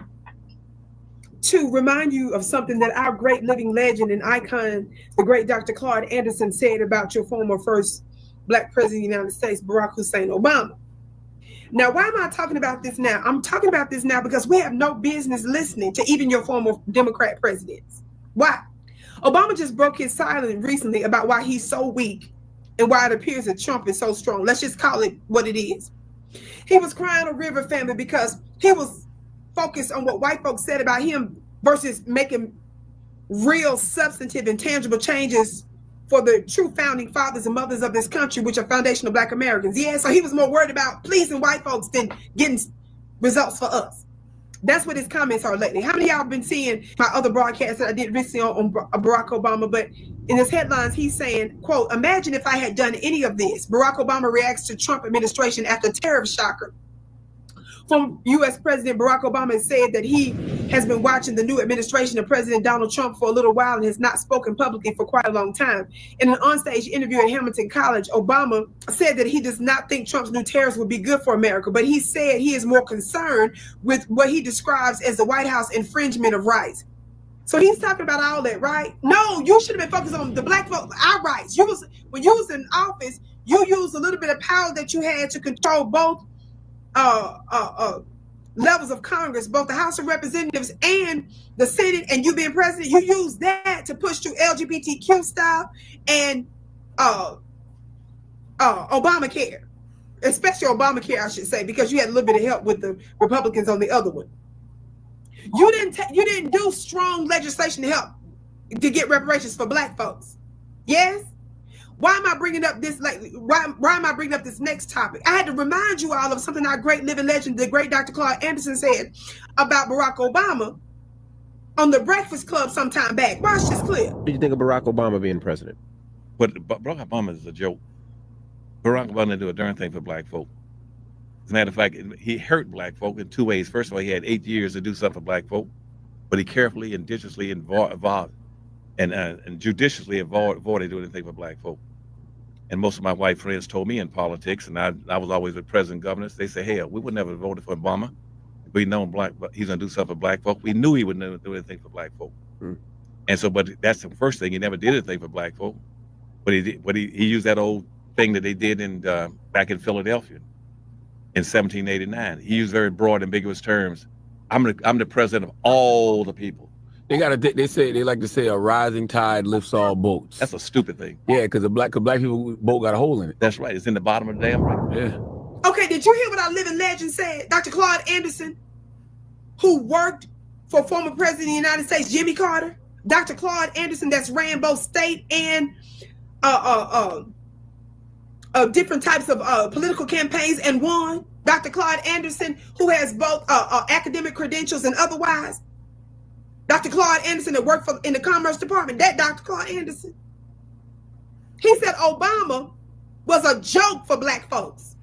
to remind you of something that our great living legend and icon, the great Dr. Claude Anderson, said about your former first Black president of the United States, Barack Hussein Obama. Now, why am I talking about this now? I'm talking about this now because we have no business listening to even your former Democrat presidents. Why? Obama just broke his silence recently about why he's so weak and why it appears that Trump is so strong. Let's just call it what it is. He was crying a river, family, because he was focused on what white folks said about him versus making real substantive and tangible changes for the true founding fathers and mothers of this country, which are foundational Black Americans. Yeah, so he was more worried about pleasing white folks than getting results for us. That's what his comments are lately. How many of y'all have been seeing my other broadcasts that I did recently on Barack Obama? But in his headlines, he's saying, quote, imagine if I had done any of this. Barack Obama reacts to Trump administration after tariff shocker. From U.S. President Barack Obama has said that he has been watching the new administration of President Donald Trump for a little while and has not spoken publicly for quite a long time. In an onstage interview at Hamilton College, Obama said that he does not think Trump's new tariffs would be good for America, but he said he is more concerned with what he describes as the White House infringement of rights. So he's talking about all that, right? No, you should have been focused on the Black folk, our rights. When you was in office, you used a little bit of power that you had to control both levels of Congress, both the House of Representatives and the Senate, and you being president, you use that to push through LGBTQ stuff and Obamacare, especially Obamacare, I should say, because you had a little bit of help with the Republicans on the other one. You didn't do strong legislation to help to get reparations for Black folks. Yes. Why am I bringing up this? Why am I bringing up this next topic? I had to remind you all of something our great living legend, the great Dr. Claude Anderson, said about Barack Obama on the Breakfast Club some time back. Watch this clip. What do you think of Barack Obama being president? But Barack Obama is a joke. Barack Obama didn't do a darn thing for Black folk. As a matter of fact, he hurt Black folk in two ways. First of all, he had 8 years to do something for Black folk, but he carefully and judiciously avoided doing anything for Black folk. And most of my white friends told me in politics, and I was always with president governors, they say, hell, we would never have voted for Obama. If we known he's gonna do something for Black folk. We knew he would never do anything for Black folk. And so, but that's the first thing, he never did anything for Black folk. But he used that old thing that they did in back in Philadelphia in 1789. He used very broad, ambiguous terms. I'm the president of all the people. They like to say a rising tide lifts all boats. That's a stupid thing. Yeah, because black people boat got a hole in it. That's right. It's in the bottom of the damn right. Yeah. Okay, did you hear what our living legend said? Dr. Claude Anderson, who worked for former president of the United States, Jimmy Carter. Dr. Claude Anderson, that's ran both state and different types of political campaigns and won. Dr. Claude Anderson, who has both academic credentials and otherwise. Dr. Claude Anderson that worked in the Commerce Department, that Dr. Claude Anderson. He said Obama was a joke for Black folks.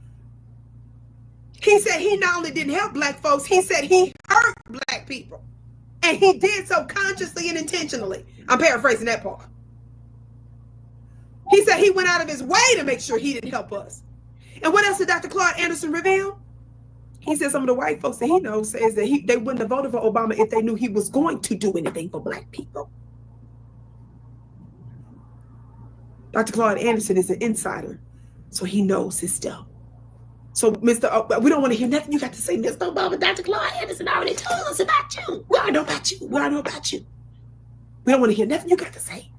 He said he not only didn't help Black folks, he said he hurt Black people. And he did so consciously and intentionally. I'm paraphrasing that part. He said he went out of his way to make sure he didn't help us. And what else did Dr. Claude Anderson reveal? He said some of the white folks that he knows says that they wouldn't have voted for Obama if they knew he was going to do anything for Black people. Dr. Claude Anderson is an insider, so he knows his stuff. So, we don't want to hear nothing you got to say, Mr. Obama. Dr. Claude Anderson already told us about you. We already know about you. We already know about you. We don't want to hear nothing you got to say.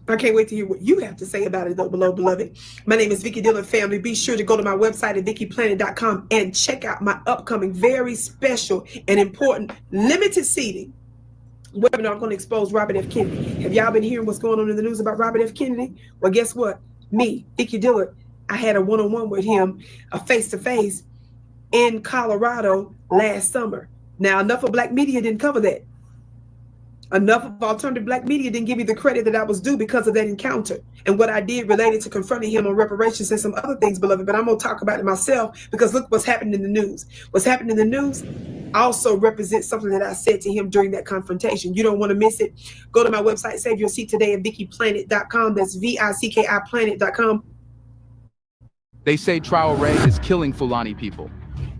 I can't wait to hear what you have to say about it, though, beloved. My name is Vicky Dillon, family. Be sure to go to my website at VickyPlanet.com and check out my upcoming very special and important limited seating webinar, I'm going to expose Robert F. Kennedy. Have y'all been hearing what's going on in the news about Robert F. Kennedy? Well, guess what? Me, Vicki Dillard, I had a one-on-one with him, a face-to-face in Colorado last summer. Now, enough of Black media didn't cover that. Enough of alternative Black media didn't give me the credit that I was due because of that encounter and what I did related to confronting him on reparations and some other things, beloved. But I'm going to talk about it myself because look what's happening in the news. What's happening in the news also represents something that I said to him during that confrontation. You don't want to miss it. Go to my website, save your seat today at VickiPlanet.com. That's VICKI Planet.com. They say Traoré is killing Fulani people.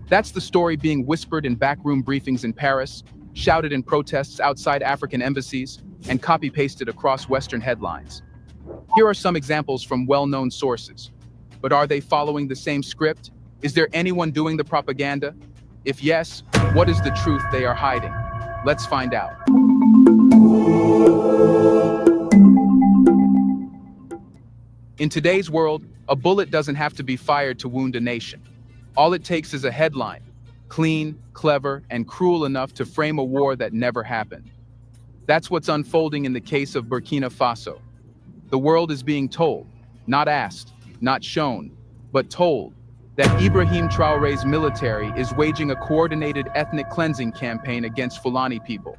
That's the story being whispered in backroom briefings in Paris, shouted in protests outside African embassies, and copy-pasted across Western headlines. Here are some examples from well-known sources. But are they following the same script? Is there anyone doing the propaganda? If yes, what is the truth they are hiding? Let's find out. In today's world, a bullet doesn't have to be fired to wound a nation. All it takes is a headline, clean, clever, and cruel enough to frame a war that never happened. That's what's unfolding in the case of Burkina Faso. The world is being told, not asked, not shown, but told, that Ibrahim Traoré's military is waging a coordinated ethnic cleansing campaign against Fulani people.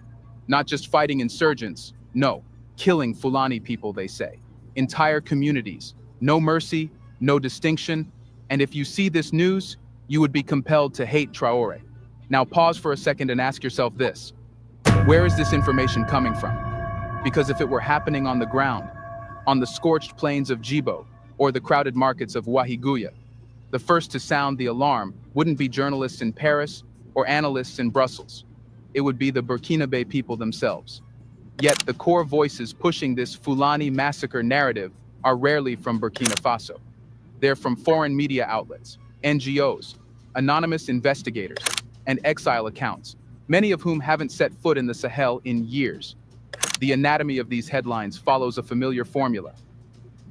Not just fighting insurgents, no, killing Fulani people, they say. Entire communities, no mercy, no distinction, and if you see this news, you would be compelled to hate Traoré. Now pause for a second and ask yourself this. Where is this information coming from? Because if it were happening on the ground, on the scorched plains of Djibo, or the crowded markets of Wahiguya, the first to sound the alarm wouldn't be journalists in Paris or analysts in Brussels. It would be the Burkinabe people themselves. Yet the core voices pushing this Fulani massacre narrative are rarely from Burkina Faso. They're from foreign media outlets, NGOs, anonymous investigators, and exile accounts, many of whom haven't set foot in the Sahel in years. The anatomy of these headlines follows a familiar formula.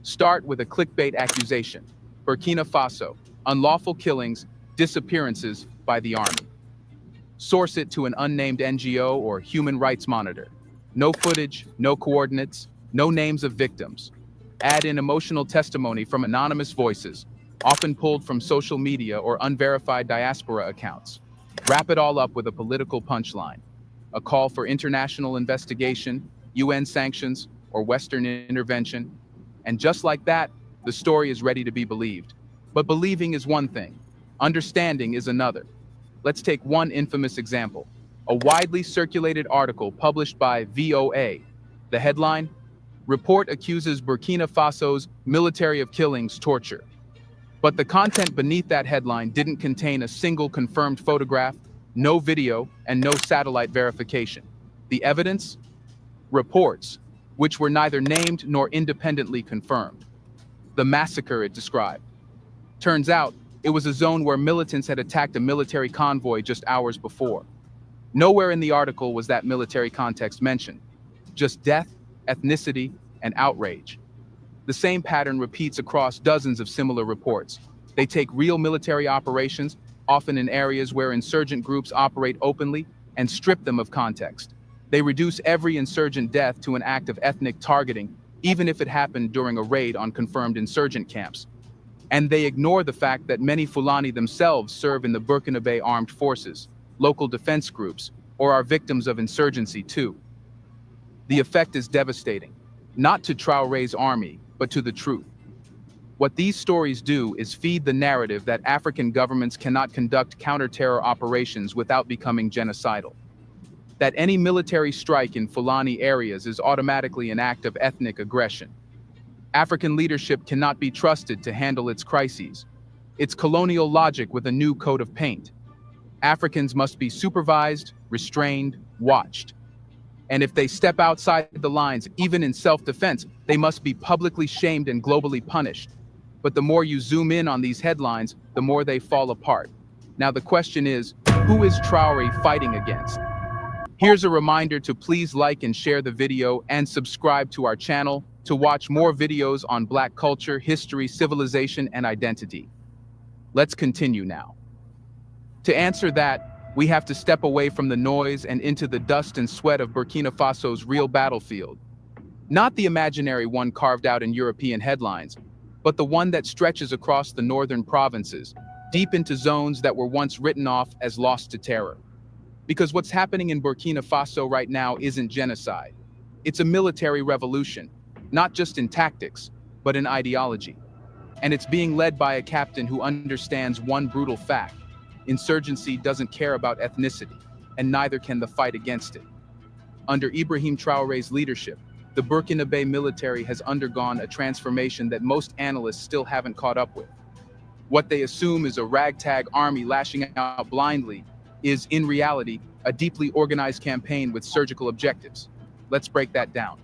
Start with a clickbait accusation. Burkina Faso, unlawful killings, disappearances by the army. Source it to an unnamed NGO or human rights monitor. No footage, no coordinates, no names of victims. Add in emotional testimony from anonymous voices, often pulled from social media or unverified diaspora accounts. Wrap it all up with a political punchline. A call for international investigation, UN sanctions, or Western intervention. And just like that, the story is ready to be believed. But believing is one thing. Understanding is another. Let's take one infamous example. A widely circulated article published by VOA. The headline, Report accuses Burkina Faso's military of killings torture. But the content beneath that headline didn't contain a single confirmed photograph, no video, and no satellite verification. The evidence? Reports, which were neither named nor independently confirmed. The massacre it described. Turns out, it was a zone where militants had attacked a military convoy just hours before. Nowhere in the article was that military context mentioned. Just death, ethnicity, and outrage. The same pattern repeats across dozens of similar reports. They take real military operations, often in areas where insurgent groups operate openly, and strip them of context. They reduce every insurgent death to an act of ethnic targeting, even if it happened during a raid on confirmed insurgent camps. And they ignore the fact that many Fulani themselves serve in the Burkinabe armed forces, local defense groups, or are victims of insurgency too. The effect is devastating, not to Traoré's army, but to the truth. What these stories do is feed the narrative that African governments cannot conduct counter-terror operations without becoming genocidal. That any military strike in Fulani areas is automatically an act of ethnic aggression. African leadership cannot be trusted to handle its crises. It's colonial logic with a new coat of paint. Africans must be supervised, restrained, watched. And if they step outside the lines, even in self-defense, they must be publicly shamed and globally punished. But the more you zoom in on these headlines, the more they fall apart. Now the question is, who is Traoré fighting against? Here's a reminder to please like and share the video and subscribe to our channel to watch more videos on Black culture, history, civilization, and identity. Let's continue now. To answer that, We have to step away from the noise and into the dust and sweat of Burkina Faso's real battlefield. Not the imaginary one carved out in European headlines, but the one that stretches across the northern provinces, deep into zones that were once written off as lost to terror. Because what's happening in Burkina Faso right now isn't genocide. It's a military revolution, not just in tactics, but in ideology. And it's being led by a captain who understands one brutal fact. Insurgency doesn't care about ethnicity, and neither can the fight against it. Under Ibrahim Traore's leadership, the Burkinabe military has undergone a transformation that most analysts still haven't caught up with. What they assume is a ragtag army lashing out blindly is, in reality, a deeply organized campaign with surgical objectives. Let's break that down.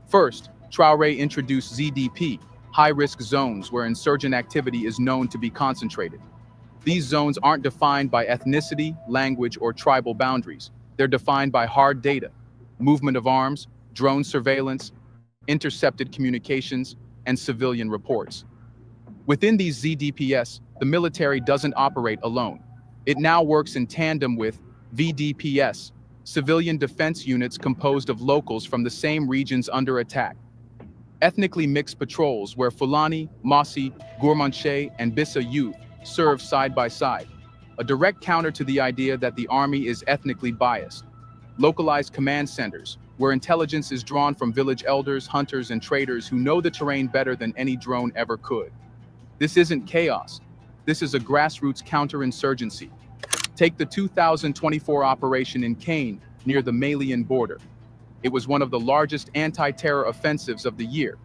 First, Traore introduced ZDP, high-risk zones where insurgent activity is known to be concentrated. These zones aren't defined by ethnicity, language, or tribal boundaries. They're defined by hard data, movement of arms, drone surveillance, intercepted communications, and civilian reports. Within these ZDPS, the military doesn't operate alone. It now works in tandem with VDPS, civilian defense units composed of locals from the same regions under attack. Ethnically mixed patrols where Fulani, Mossi, Gourmanche, and Bissa youth serve side by side, a direct counter to the idea that the army is ethnically biased. Localized command centers, where intelligence is drawn from village elders, hunters, and traders who know the terrain better than any drone ever could. This isn't chaos. This is a grassroots counterinsurgency. Take the 2024 operation in Kane, near the Malian border. It was one of the largest anti-terror offensives of the year.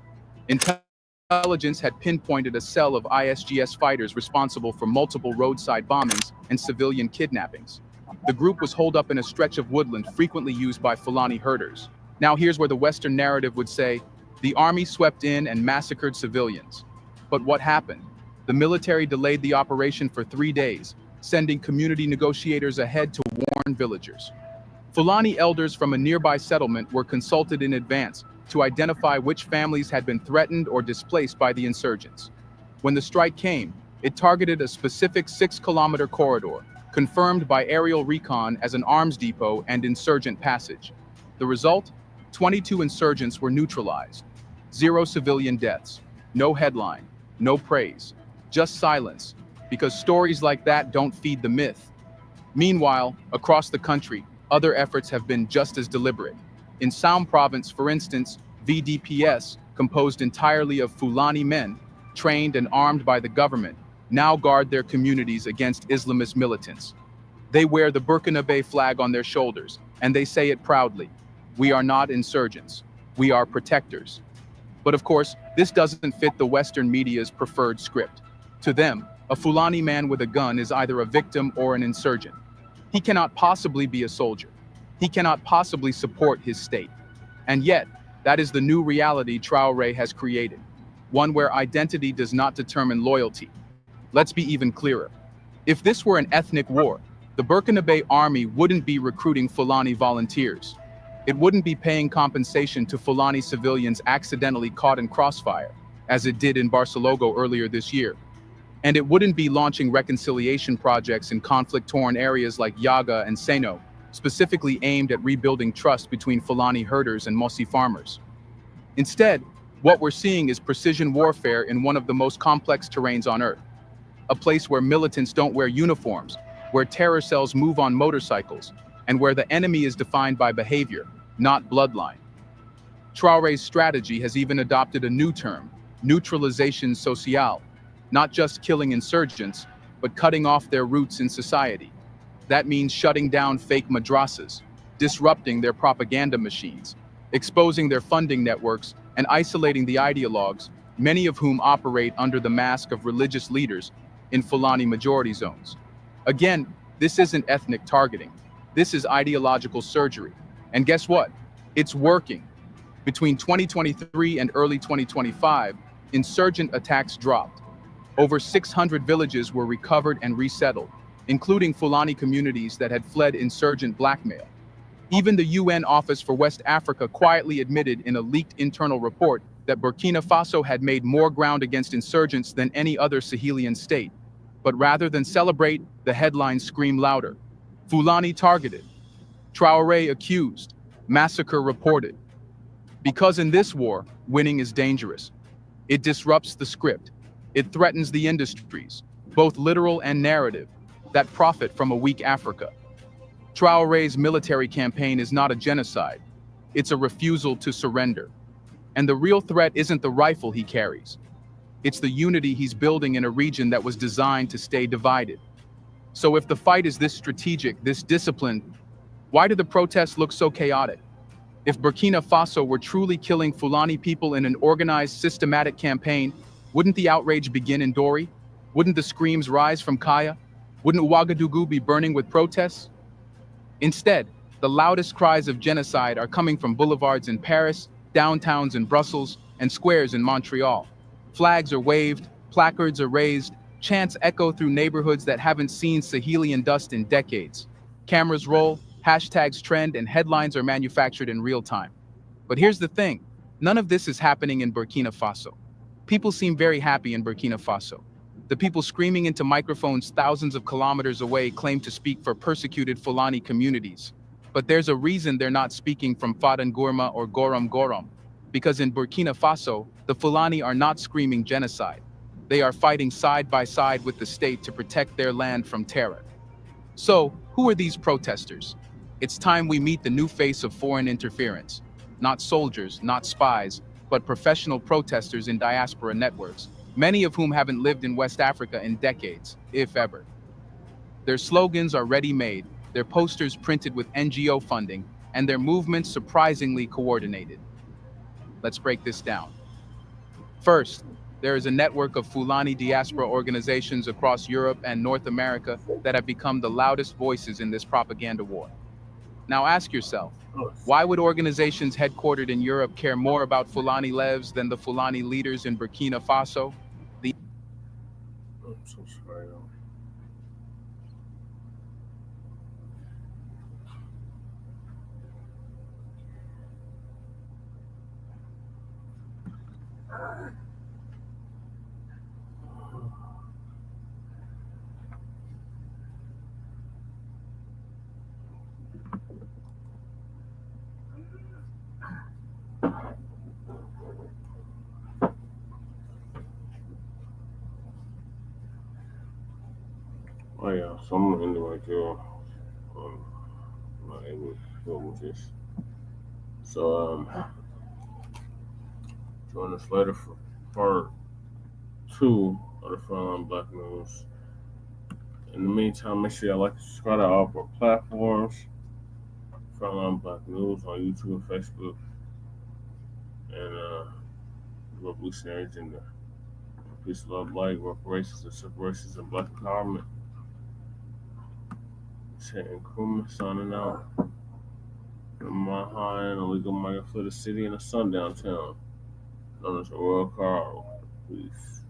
Intelligence had pinpointed a cell of ISGS fighters responsible for multiple roadside bombings and civilian kidnappings. The group was holed up in a stretch of woodland frequently used by Fulani herders. Now here's where the Western narrative would say, the army swept in and massacred civilians. But what happened? The military delayed the operation for 3 days, sending community negotiators ahead to warn villagers. Fulani elders from a nearby settlement were consulted in advance to identify which families had been threatened or displaced by the insurgents. When the strike came, it targeted a specific 6-kilometer corridor, confirmed by aerial recon as an arms depot and insurgent passage. The result? 22 insurgents were neutralized. 0 civilian deaths. No headline. No praise. Just silence. Because stories like that don't feed the myth. Meanwhile, across the country, other efforts have been just as deliberate. In Soum province, for instance, VDPS, composed entirely of Fulani men, trained and armed by the government, now guard their communities against Islamist militants. They wear the Burkinabe flag on their shoulders, and they say it proudly. We are not insurgents. We are protectors. But of course, this doesn't fit the Western media's preferred script. To them, a Fulani man with a gun is either a victim or an insurgent. He cannot possibly be a soldier. He cannot possibly support his state. And yet, that is the new reality Traore has created, one where identity does not determine loyalty. Let's be even clearer. If this were an ethnic war, the Burkinabe army wouldn't be recruiting Fulani volunteers. It wouldn't be paying compensation to Fulani civilians accidentally caught in crossfire, as it did in Barcelogo earlier this year. And it wouldn't be launching reconciliation projects in conflict-torn areas like Yaga and Seno, specifically aimed at rebuilding trust between Fulani herders and Mossi farmers. Instead, what we're seeing is precision warfare in one of the most complex terrains on Earth. A place where militants don't wear uniforms, where terror cells move on motorcycles, and where the enemy is defined by behavior, not bloodline. Traore's strategy has even adopted a new term, neutralisation sociale, not just killing insurgents, but cutting off their roots in society. That means shutting down fake madrasas, disrupting their propaganda machines, exposing their funding networks, and isolating the ideologues, many of whom operate under the mask of religious leaders in Fulani majority zones. Again, this isn't ethnic targeting. This is ideological surgery. And guess what? It's working. Between 2023 and early 2025, insurgent attacks dropped. Over 600 villages were recovered and resettled, including Fulani communities that had fled insurgent blackmail. Even the UN Office for West Africa quietly admitted in a leaked internal report that Burkina Faso had made more ground against insurgents than any other Sahelian state. But rather than celebrate, the headlines scream louder. Fulani targeted, Traore accused, massacre reported. Because in this war, winning is dangerous. It disrupts the script. It threatens the industries, both literal and narrative, that profit from a weak Africa. Traore's military campaign is not a genocide. It's a refusal to surrender. And the real threat isn't the rifle he carries. It's the unity he's building in a region that was designed to stay divided. So if the fight is this strategic, this disciplined, why do the protests look so chaotic? If Burkina Faso were truly killing Fulani people in an organized, systematic campaign, wouldn't the outrage begin in Dori? Wouldn't the screams rise from Kaya? Wouldn't Ouagadougou be burning with protests? Instead, the loudest cries of genocide are coming from boulevards in Paris, downtowns in Brussels, and squares in Montreal. Flags are waved, placards are raised, chants echo through neighborhoods that haven't seen Sahelian dust in decades. Cameras roll, hashtags trend, and headlines are manufactured in real time. But here's the thing, none of this is happening in Burkina Faso. People seem very happy in Burkina Faso. The people screaming into microphones thousands of kilometers away claim to speak for persecuted Fulani communities. But there's a reason they're not speaking from Fadangurma or Gorom Gorom. Because in Burkina Faso, the Fulani are not screaming genocide. They are fighting side by side with the state to protect their land from terror. So, who are these protesters? It's time we meet the new face of foreign interference. Not soldiers, not spies, but professional protesters in diaspora networks, many of whom haven't lived in West Africa in decades, if ever. Their slogans are ready-made, their posters printed with NGO funding, and their movements surprisingly coordinated. Let's break this down. First, there is a network of Fulani diaspora organizations across Europe and North America that have become the loudest voices in this propaganda war. Now ask yourself, why would organizations headquartered in Europe care more about Fulani lives than the Fulani leaders in Burkina Faso? I'm so sorry. Oh yeah, so I'm gonna end it right there. I'm not able to go with this. So join us later for part 2 of the Frontline Black News. In the meantime, make sure y'all like and subscribe to all of our platforms. Frontline Black News on YouTube and Facebook. And Revolutionary Agenda. Peace, love, light, reparations and separations, and black empowerment. Chet and Krumah signing out. My high and illegal migrant for the city and a sundown town known as Royal Carl. Peace.